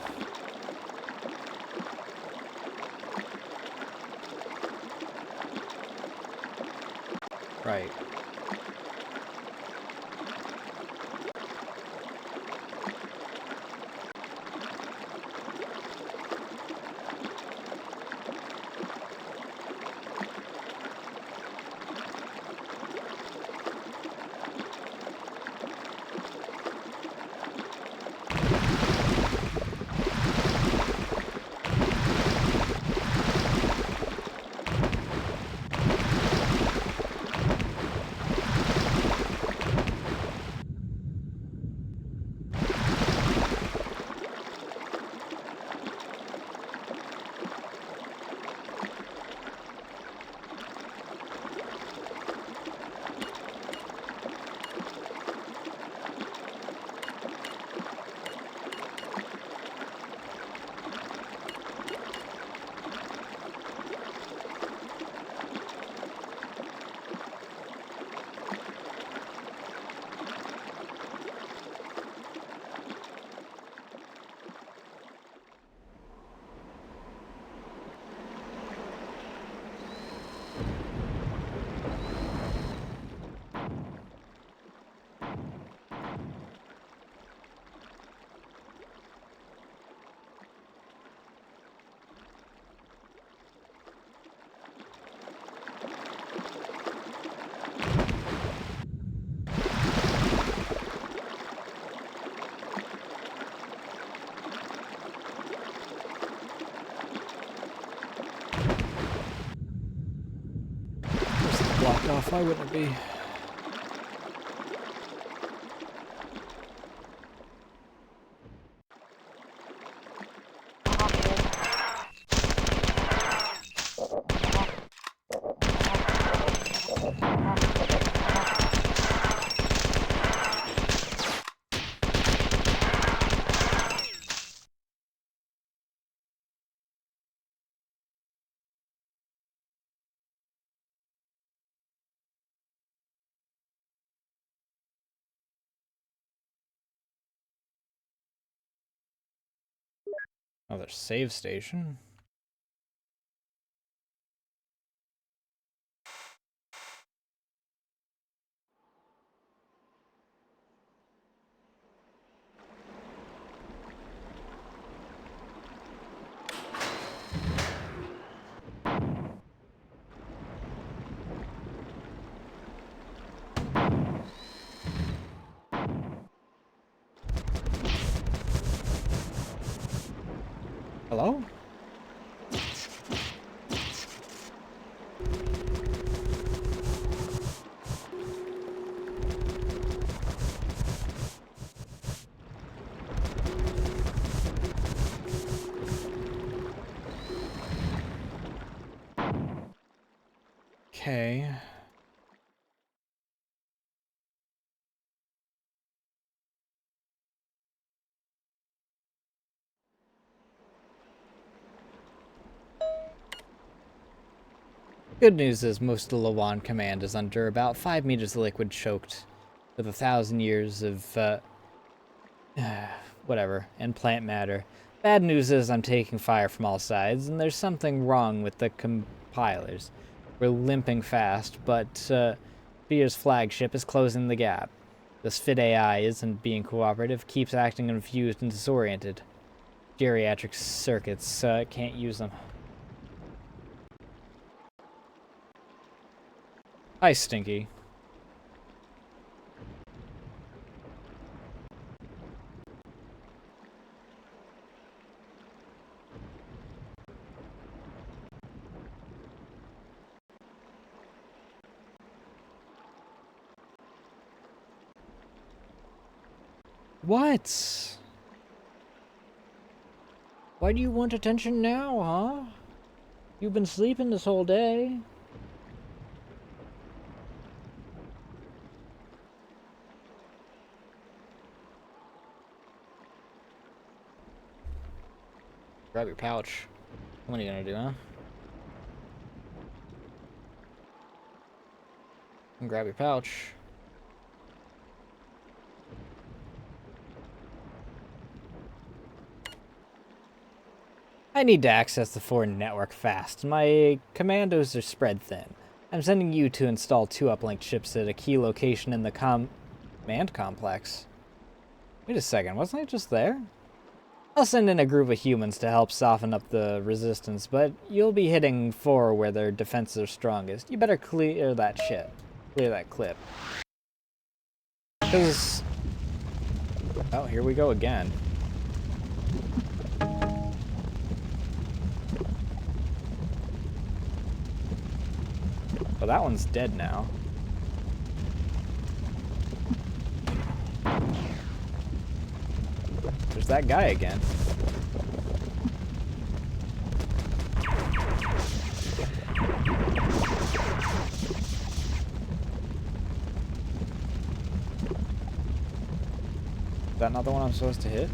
Right. Blocked off, why wouldn't it be? Another save station. Hello? Okay. Good news is most of Lawan Command is under about 5 meters of liquid choked with 1,000 years of, whatever, and plant matter. Bad news is I'm taking fire from all sides, and there's something wrong with the compilers. We're limping fast, but Fear's flagship is closing the gap. This Fit AI isn't being cooperative, keeps acting confused and disoriented. Geriatric circuits, can't use them. Hi, Stinky. What? Why do you want attention now, huh? You've been sleeping this whole day. Grab your pouch. What are you gonna do, huh? And grab your pouch. I need to access the foreign network fast. My commandos are spread thin. I'm sending you to install 2 uplink chips at a key location in the command complex. Wait a second, wasn't I just there? I'll send in a group of humans to help soften up the resistance, but you'll be hitting 4 where their defenses are strongest. You better clear that shit. Clear that clip. Because... oh, here we go again. Well, that one's dead now. There's that guy again. Is that not the one I'm supposed to hit?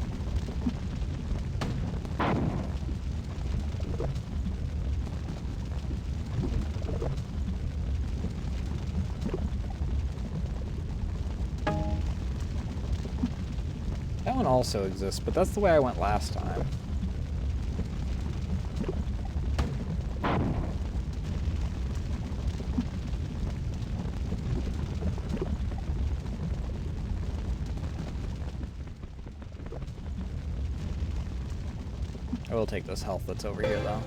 That one also exists, but that's the way I went last time. I will take this health that's over here, though.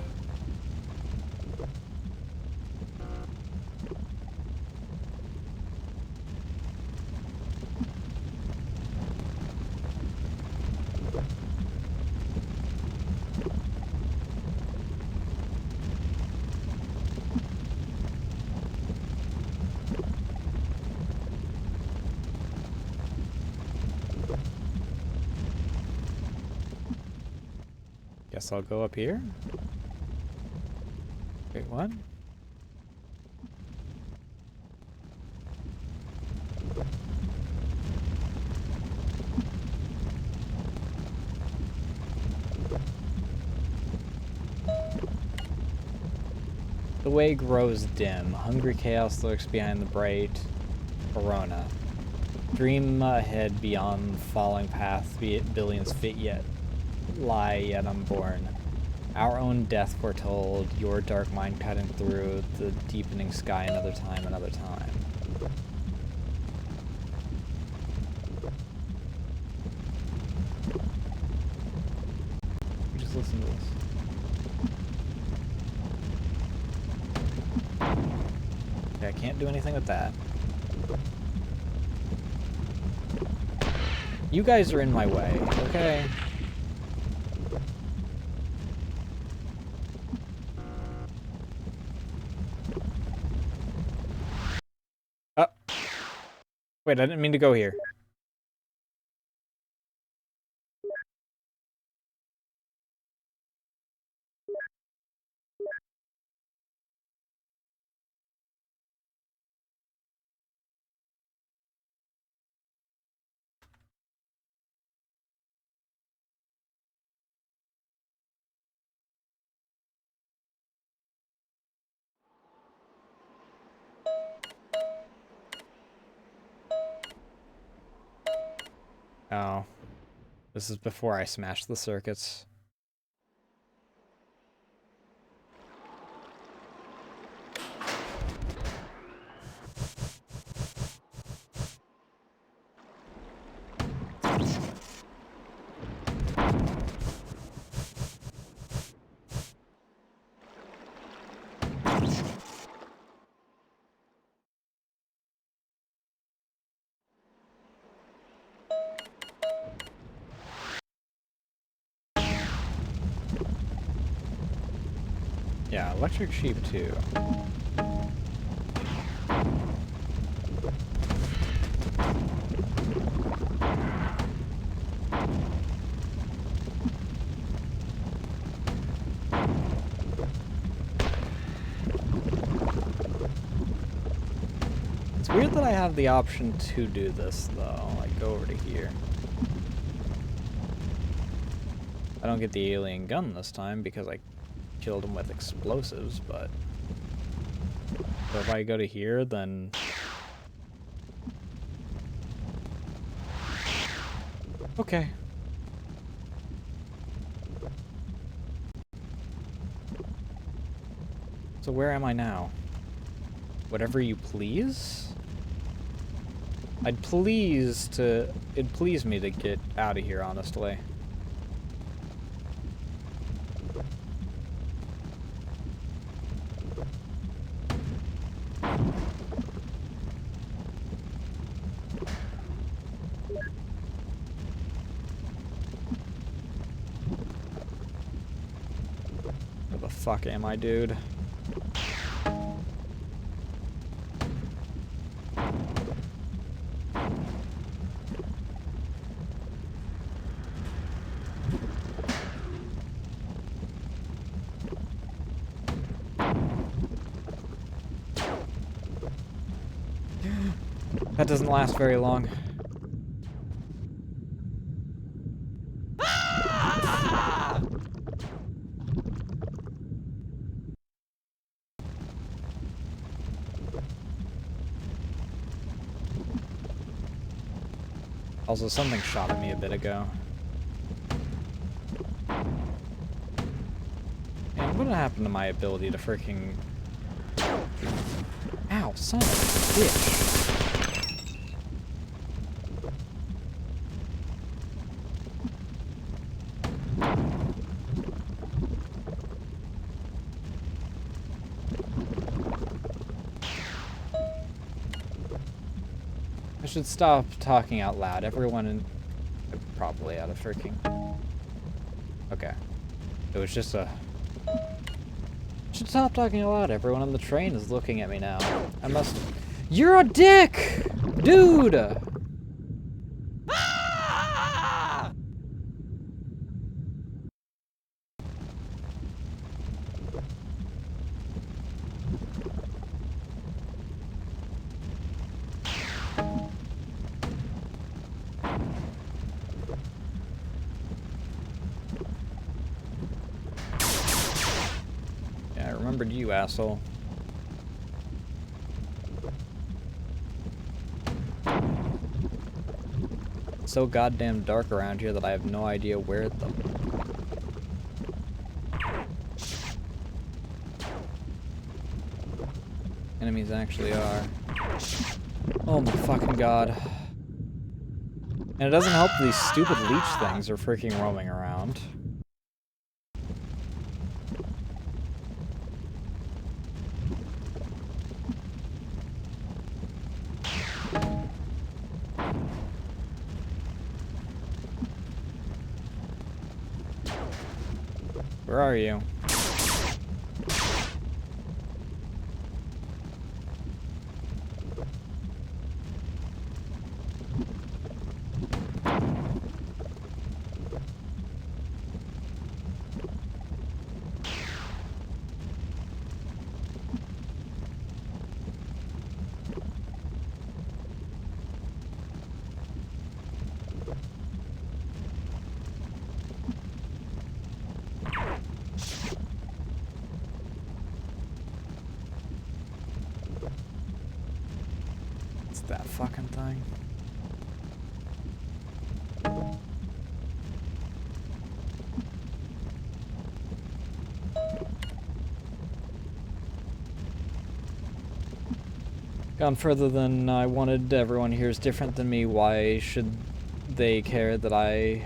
Guess I'll go up here. Wait, what? The way grows dim. Hungry chaos lurks behind the bright corona. Dream ahead beyond falling path, be it billions fit yet. lie yet unborn. Our own death foretold, your dark mind cutting through the deepening sky another time, another time. Just listen to this. Okay, I can't do anything with that. You guys are in my way, okay? Oh. Wait, I didn't mean to go here. Oh. This is before I smashed the circuits. Yeah, electric sheep too. It's weird that I have the option to do this though. Like, go over to here. I don't get the alien gun this time because I killed him with explosives, but so if I go to here, then okay. So where am I now? Whatever you please? It'd please me to get out of here, honestly. Where the fuck am I, dude? That doesn't last very long. Also, something shot at me a bit ago. Man, what happened to my ability to freaking... Ow, son of a bitch. I should stop talking out loud. Everyone in... probably out of freaking... Okay. It was just a... Should stop talking out loud. Everyone on the train is looking at me now. I must... You're a dick! Dude! Yeah, I remembered you, asshole. It's so goddamn dark around here that I have no idea where the enemies actually are. Oh my fucking god. And it doesn't help these stupid leech things are freaking roaming around. Where are you? It's that fucking thing. Gone further than I wanted. Everyone here is different than me. Why should they care that I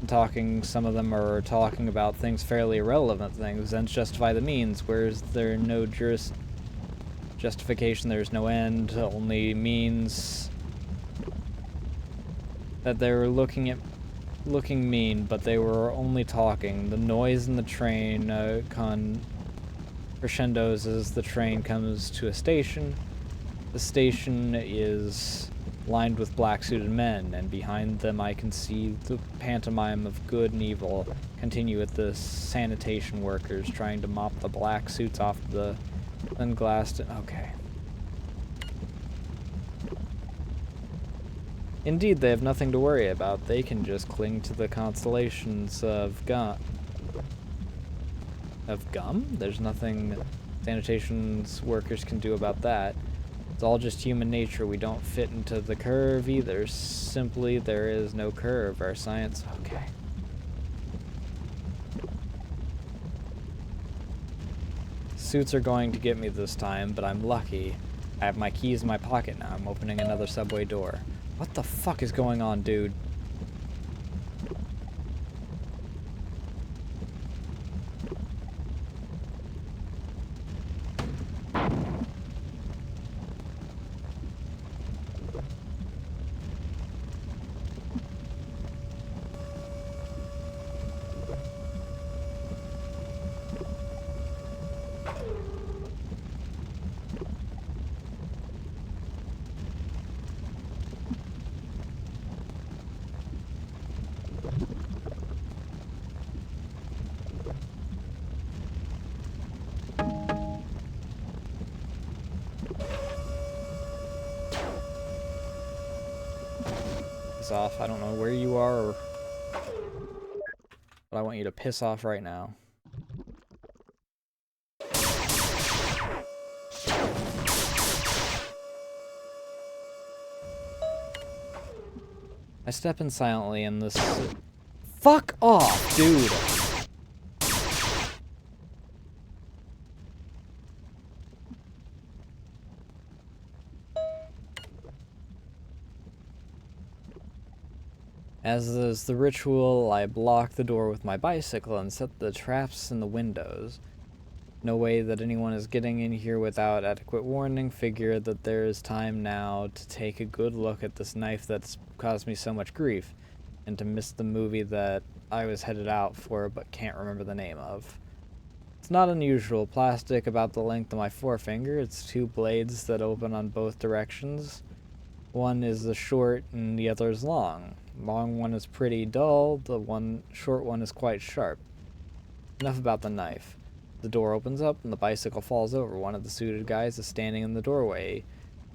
am talking? Some of them are talking about things fairly irrelevant things, and justify the means. Where's there no justification? There's no end. Only means that they were looking mean, but they were only talking. The noise in the train crescendos as the train comes to a station. The station is lined with black-suited men, and behind them I can see the pantomime of good and evil continue with the sanitation workers trying to mop the black suits off the unglassed. Okay. Indeed, they have nothing to worry about. They can just cling to the constellations of gum? There's nothing sanitation workers can do about that. It's all just human nature. We don't fit into the curve either. Simply, there is no curve. Our science... Okay. Suits are going to get me this time, but I'm lucky. I have my keys in my pocket now. I'm opening another subway door. What the fuck is going on, dude? Off. I don't know where you are, but I want you to piss off right now. I step in silently and this... Fuck off, dude! As is the ritual, I block the door with my bicycle and set the traps in the windows. No way that anyone is getting in here without adequate warning. Figure that there is time now to take a good look at this knife that's caused me so much grief, and to miss the movie that I was headed out for but can't remember the name of. It's not unusual. Plastic about the length of my forefinger. It's two blades that open on both directions. One is the short and the other is long. Long one is pretty dull, the short one is quite sharp. Enough about the knife. The door opens up and the bicycle falls over. One of the suited guys is standing in the doorway,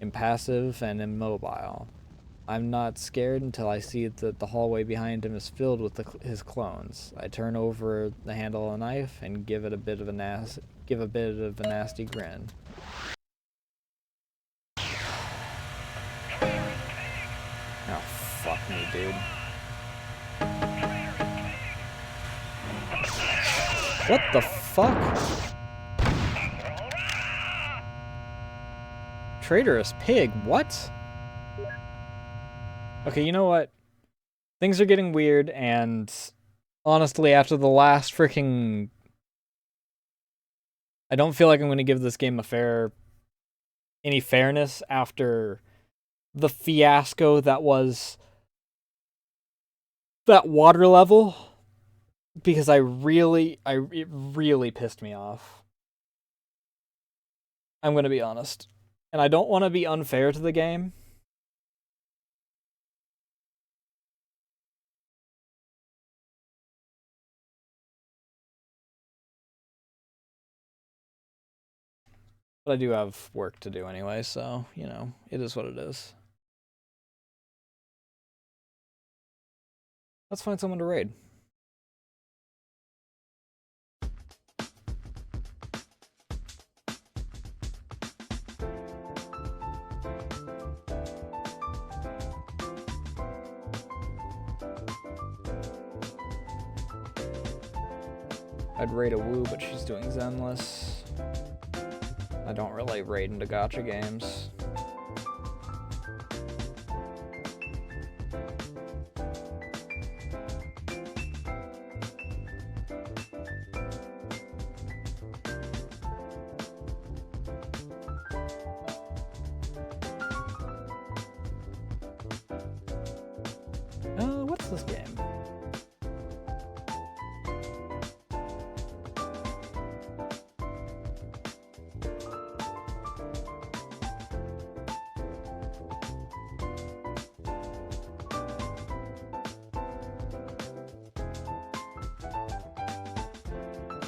impassive and immobile. I'm not scared until I see that the hallway behind him is filled with his clones. I turn over the handle of the knife and give a bit of a nasty grin. Oh, fuck me, dude. What the fuck? Traitorous pig, what? Okay, you know what? Things are getting weird, and honestly, after the last freaking... I don't feel like I'm going to give this game any fairness after the fiasco that was that water level, because it really pissed me off. I'm going to be honest. And I don't want to be unfair to the game. But I do have work to do anyway, so, you know, it is what it is. Let's find someone to raid. I'd raid a Woo, but she's doing Zenless. I don't really raid into gacha games. What's this game?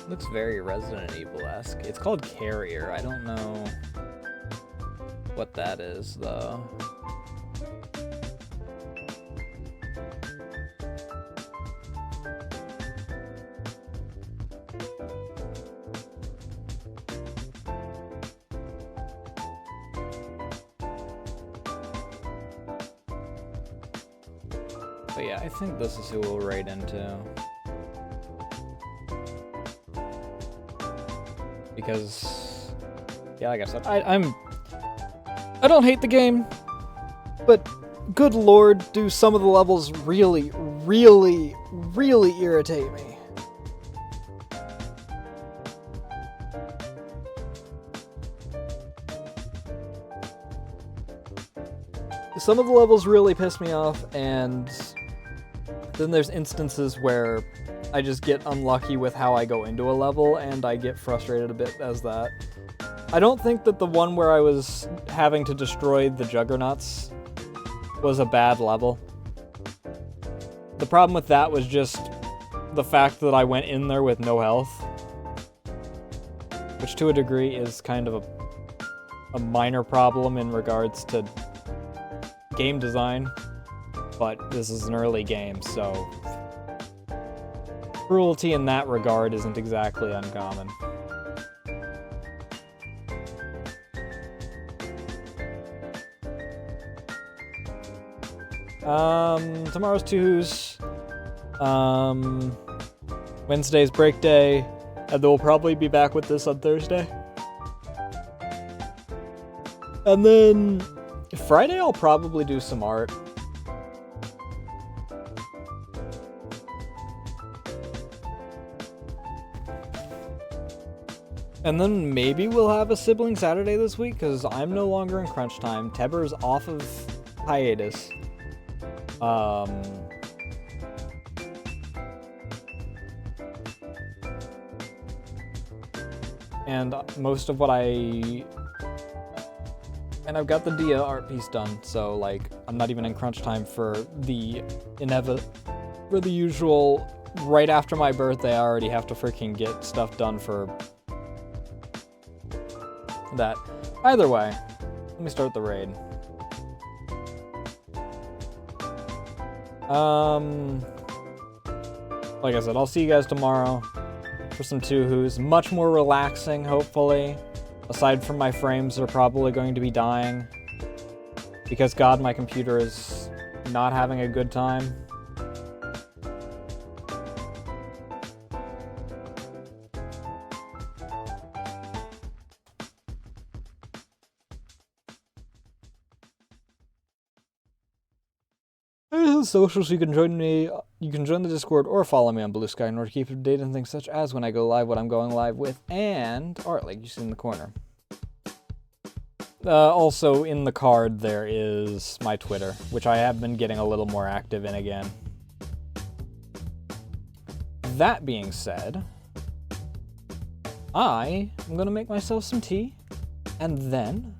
Looks very Resident Evil-esque. It's called Carrier. I don't know what that is, though. But yeah, I think this is who we'll raid into. Because, yeah, like I said, I don't hate the game, but good lord, do some of the levels really, really, really irritate me. Some of the levels really piss me off, and then there's instances where I just get unlucky with how I go into a level, and I get frustrated a bit as that. I don't think that the one where I was having to destroy the Juggernauts was a bad level. The problem with that was just the fact that I went in there with no health, which to a degree is kind of a minor problem in regards to game design, but this is an early game, so cruelty in that regard isn't exactly uncommon. Tomorrow's Tuesday. Wednesday's break day, and then we'll probably be back with this on Thursday. And then Friday I'll probably do some art. And then maybe we'll have a sibling Saturday this week, because I'm no longer in crunch time. Teber's off of hiatus. And most of what and I've got the Dia art piece done, so like I'm not even in crunch time for the usual right after my birthday. I already have to freaking get stuff done for that. Either way, let me start the raid. Like I said, I'll see you guys tomorrow for some Two-Who's. Much more relaxing, hopefully. Aside from my frames are probably going to be dying. Because God, my computer is not having a good time. the socials. You can join me. You can join the Discord or follow me on Blue Sky in order to keep up to date on things such as when I go live, what I'm going live with, and art like you see in the corner. Also, in the card, there is my Twitter, which I have been getting a little more active in again. That being said, I am going to make myself some tea, and then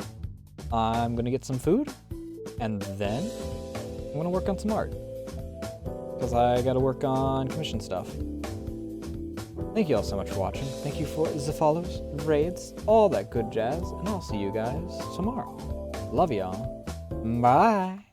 I'm going to get some food, and then I'm going to work on some art, because I got to work on commission stuff. Thank you all so much for watching. Thank you for the follows, raids, all that good jazz, and I'll see you guys tomorrow. Love y'all. Bye.